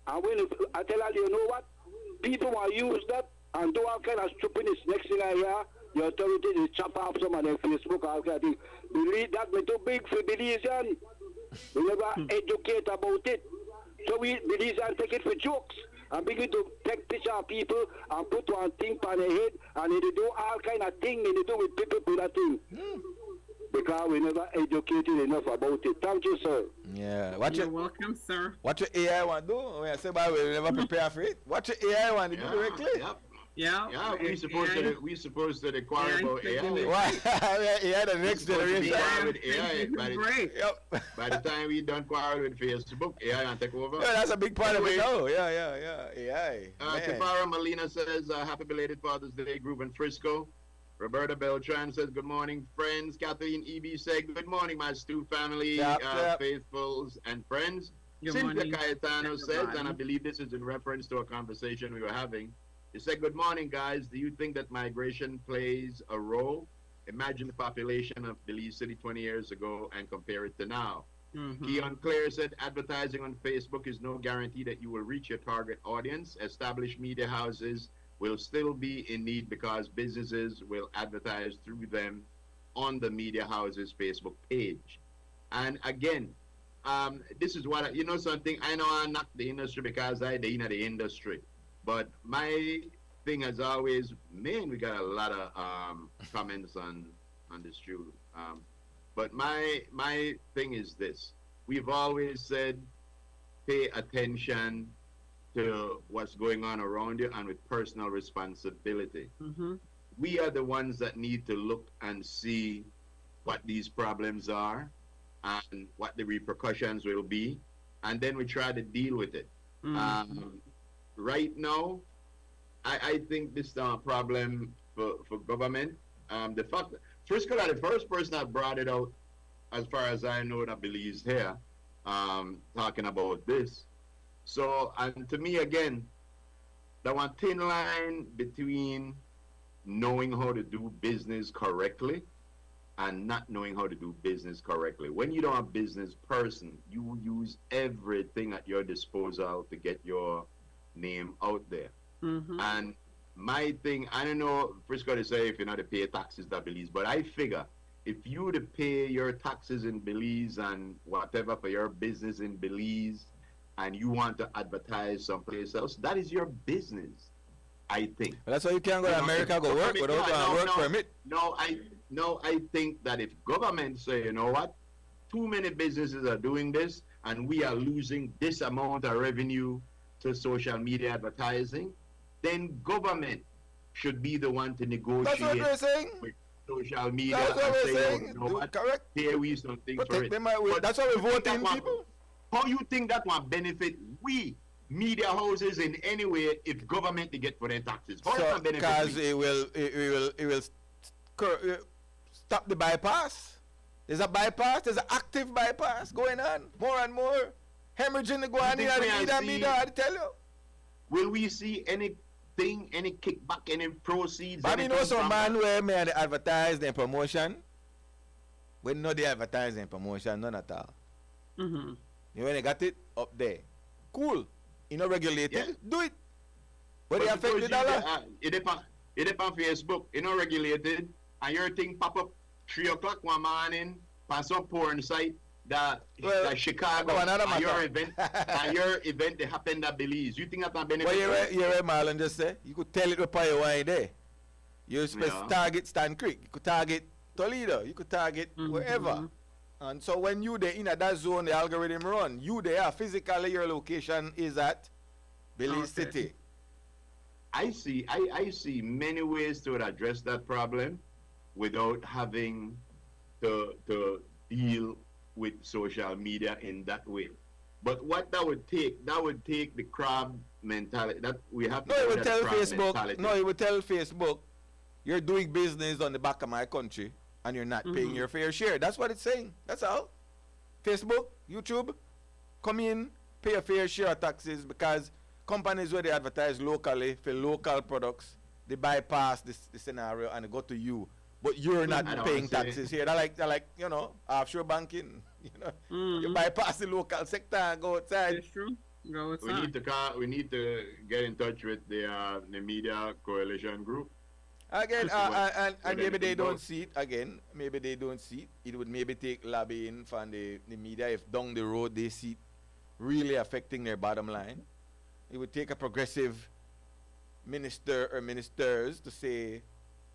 And when I tell her, you know what? People want to use that and do all kind of stupidness. Next thing I hear, the authorities is chop off some of their Facebook, all kind of thing. Believe that we're too big for Belizean. We never educate about it. So we Belizean take it for jokes and begin to take picture of people and put one thing on their head and they do all kind of thing and they do with people with that thing. Because we never educated enough about it. Thank you, sir. Yeah. You're welcome, sir. What your AI want to do? When I say, but we never prepare for it. What your AI want to do directly? Yep. Yeah. Yeah, we supposed to inquire about AI. Why? AI the next generation. With AI. By the time we done quarrel with Facebook, AI and take over. Yeah, that's a big part of it now. Yeah. AI. Tafara Molina says, happy belated Father's Day group in Frisco. Roberta Beltran says, good morning, friends. Kathleen E.B. said, good morning, my Stu family, faithfuls, and friends. Good Cynthia morning, Cayetano says, everybody. and I believe this is in reference to a conversation we were having, he said, good morning, guys. Do you think that migration plays a role? Imagine the population of Belize City 20 years ago and compare it to now. Keon Clare said, advertising on Facebook is no guarantee that you will reach your target audience. Established media houses will still be in need because businesses will advertise through them on the media houses Facebook page. And again, this is what, you know something, I know I knock the industry because I'm in the industry. But my thing has always, man, we got a lot of comments on this show. But my thing is this. We've always said, pay attention to what's going on around you and with personal responsibility. We are the ones that need to look and see what these problems are and what the repercussions will be. And then we try to deal with it. Right now, I think this is a problem for government. The fact that Frisco is the first person that brought it out, as far as I know, that believes here, talking about this. So, and to me, again, the one thin line between knowing how to do business correctly and not knowing how to do business correctly. When you're a business person, you use everything at your disposal to get your name out there. And my thing, I don't know, Frisco to say if you're not to pay taxes that Belize, but I figure if you to pay your taxes in Belize and whatever for your business in Belize and you want to advertise someplace else, that is your business, I think. Well, that's why you can't go to America, go work without a work permit. No, I think that if government say, you know what, too many businesses are doing this and we are losing this amount of revenue to social media advertising, then government should be the one to negotiate. That's what we're saying. With social media. That's what we're saying. You know what? Correct. Here we something for Protect it. them my way. That's why we're voting people. How you think that one benefit we media houses in any way if government they get for their taxes? How that benefit? Because it will stop the bypass. There's a bypass. There's an active bypass going on more and more. Hemorrhaging the guani and the media. I tell you. Will we see anything, any kickback, any proceeds? I mean, know some man where me and advertise their promotion. We know they advertise their promotion, none at all. You when they got it up there, cool. You know, regulated, do it. But they affect the dollar. It depends on Facebook. You know, regulated, and your thing pop up 3 o'clock one morning on some porn site. That Chicago and your event they happened at Belize. You think that's not benefit? Well, you're right, Marlon just say. You could tell it by your wine there. You target Stan Creek. You could target Toledo. You could target wherever. And so when you there in that zone, the algorithm run. You there physically, your location is at Belize City. I see many ways to address that problem without having to deal with social media in that way. But what that would take the crab mentality that we have to it would tell Facebook mentality. No, it would tell Facebook you're doing business on the back of my country and you're not paying your fair share. That's what it's saying. That's all. Facebook, YouTube, come in, pay a fair share of taxes because companies where they advertise locally for local products, they bypass this scenario and they go to you. But you're not paying taxes here. They're like, you know, offshore banking. You know, you bypass the local sector and go outside. It's true. Go outside. We need to get in touch with the media coalition group. Again, and maybe they don't see it. Again, maybe they don't see it. It would maybe take lobbying from the media if down the road they see it really affecting their bottom line. It would take a progressive minister or ministers to say,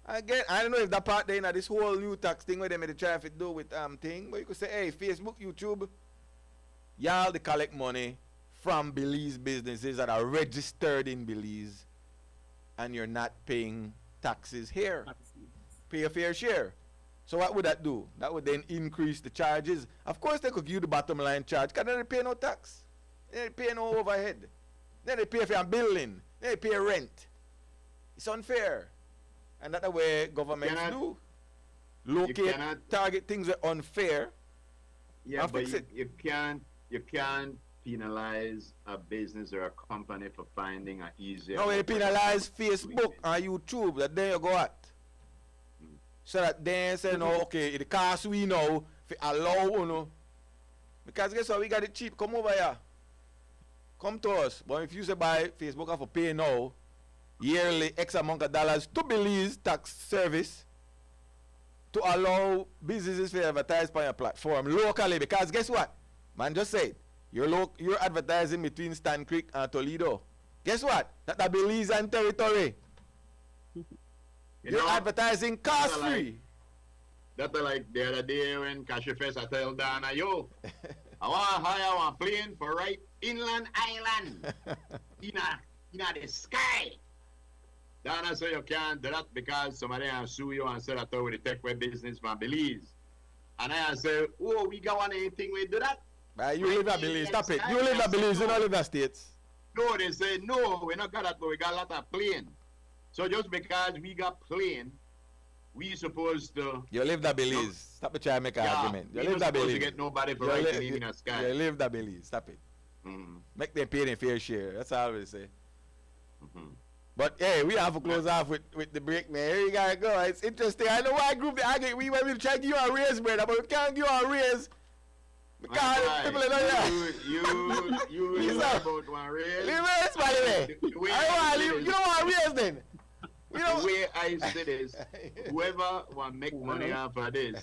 again, I don't know if that part there in this whole new tax thing where they made the try to do with thing, but you could say, hey, Facebook, YouTube, y'all they collect money from Belize businesses that are registered in Belize and you're not paying taxes here. Pay a fair share. So what would that do? That would then increase the charges. Of course they could give you the bottom line charge because they pay no tax. They pay no overhead. Then they pay for your building. Then they pay rent. It's unfair. And that's the way governments do. Locate, target things that are unfair. Yeah, but you can't penalize a business or a company for finding an easier. No, you penalize Facebook and YouTube. That there you go at. So that then say no, okay, the cost we know for allow you know. Because guess what, we got it cheap. Come over here. Come to us. But if you say buy Facebook have to pay now yearly X amount of dollars to Belize tax service to allow businesses to advertise on your platform locally, because guess what? Man just said you're advertising between Stan Creek and Toledo. Guess what? That's a Belizean territory. You're advertising cost free. That's like the other day when Cashifest I tell Dana, yo, I want to hire one plane for right inland island in the sky. Dana say you can't do that because somebody will sue you and say that with the tech web business from Belize. And I say, oh, we got one anything we do that. You live at Belize, stop it. You live at Belize, you don't live at States. No, they say, no, we not got that, but we got a lot of plane. So just because we got plane, we supposed to... You live at Belize. Stop trying to make an argument. You live at Belize. To get nobody for right to live in the sky. You live at Belize. Stop it. Make them pay their fair share. That's all we say. But hey, we have to close off with the break, man. Here you gotta go. It's interesting. I know why group the argument. We might be trying to give you a raise, brother, but we can't give you a raise. Because people are not you about one raise. Leave raise, by the way. You don't want a raise then. The way I say this, whoever want to make money off of this,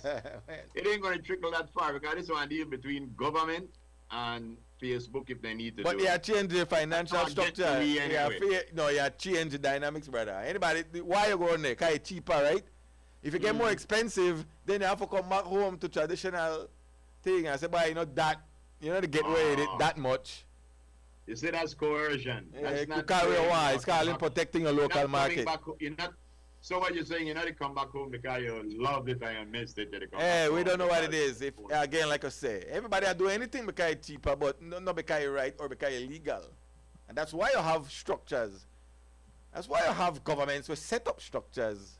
it ain't going to trickle that far because this one deal between government and Facebook if they need to. But do you change the financial structure. Anyway. You change the dynamics, brother. Anybody, why you going there? Because it's cheaper, right? If you get more expensive, then you have to come back home to traditional thing and say, boy, you know to get away with it that much. You say that's coercion. That's not carry on. It's calling protecting a local market. So what you're saying, you're not to come back home because you loved it and you missed it. Hey, we don't know what it is. If again, like I say, everybody are doing anything because it's cheaper, but not because it's right or because it's legal. And that's why you have structures. That's why you have governments who set up structures.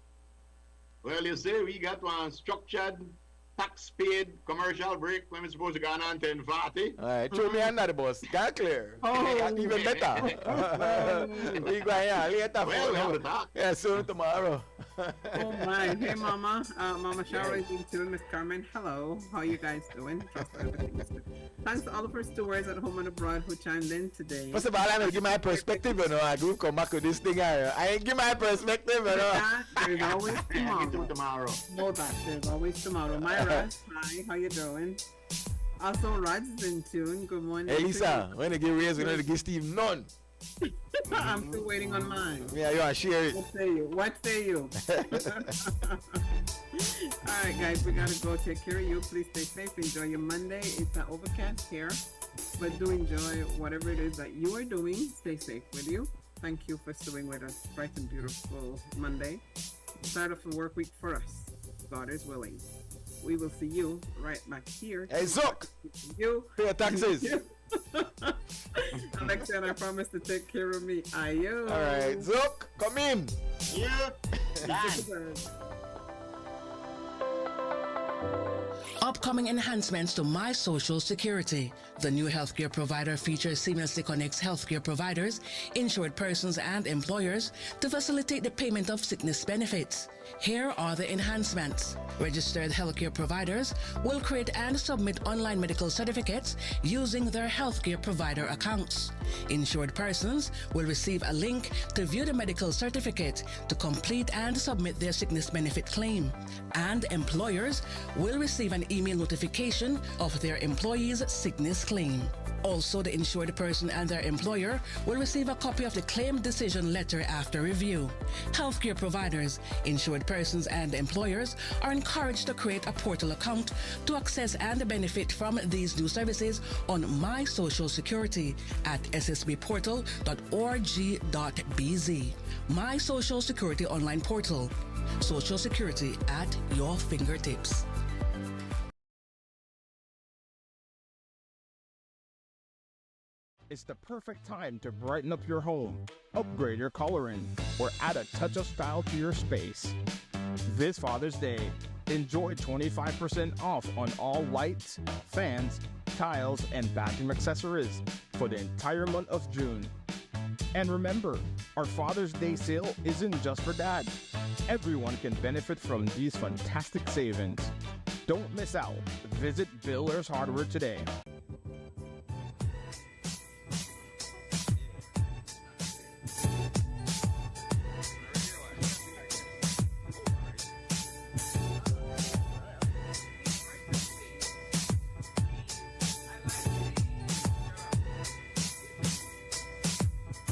Well, you say we got one structured tax-paid commercial break when we're supposed to go on 10:40. All right, throw me under the bus. Got clear. Even better. We go here later. Well, yeah, soon tomorrow. Oh my. Hey, Mama. Mama Shower is in tune. Miss Carmen, hello. How you guys doing? Trust everything is good. Thanks to all of our stewards at home and abroad who chimed in today. First of all, I'm going to give my perspective, you know. I do come back to this thing. I ain't give my perspective, you know. There's always tomorrow. No, that. There's always tomorrow. Myra, hi. How you doing? Also, Rod's in tune. Good morning. Hey, Lisa. When they get raised, we're going to give Steve none. I'm still waiting on mine. Yeah, you want to share it. What say you? Alright guys, we gotta go. Take care of you. Please stay safe. Enjoy your Monday. It's an overcast here, but do enjoy whatever it is that you are doing. Stay safe with you. Thank you for staying with us. Bright and beautiful Monday. Start of the work week for us. God is willing. We will see you right back here. Hey, Zook! You. Pay your taxes. Alexa and I promise to take care of me. Ayo. Alright, Zook, come in. Yeah. A Upcoming enhancements to My Social Security. The new healthcare provider feature seamlessly connects healthcare providers, insured persons, and employers to facilitate the payment of sickness benefits. Here are the enhancements. Registered healthcare providers will create and submit online medical certificates using their healthcare provider accounts. Insured persons will receive a link to view the medical certificate to complete and submit their sickness benefit claim. And employers will receive an email notification of their employee's sickness claim. Also, the insured person and their employer will receive a copy of the claim decision letter after review. Healthcare providers, insured persons, and employers are encouraged to create a portal account to access and benefit from these new services on My Social Security at ssbportal.org.bz. My Social Security online portal. Social Security at your fingertips. It's the perfect time to brighten up your home, upgrade your coloring, or add a touch of style to your space. This Father's Day, enjoy 25% off on all lights, fans, tiles, and bathroom accessories for the entire month of June. And remember, our Father's Day sale isn't just for dad. Everyone can benefit from these fantastic savings. Don't miss out. Visit Builder's Hardware today.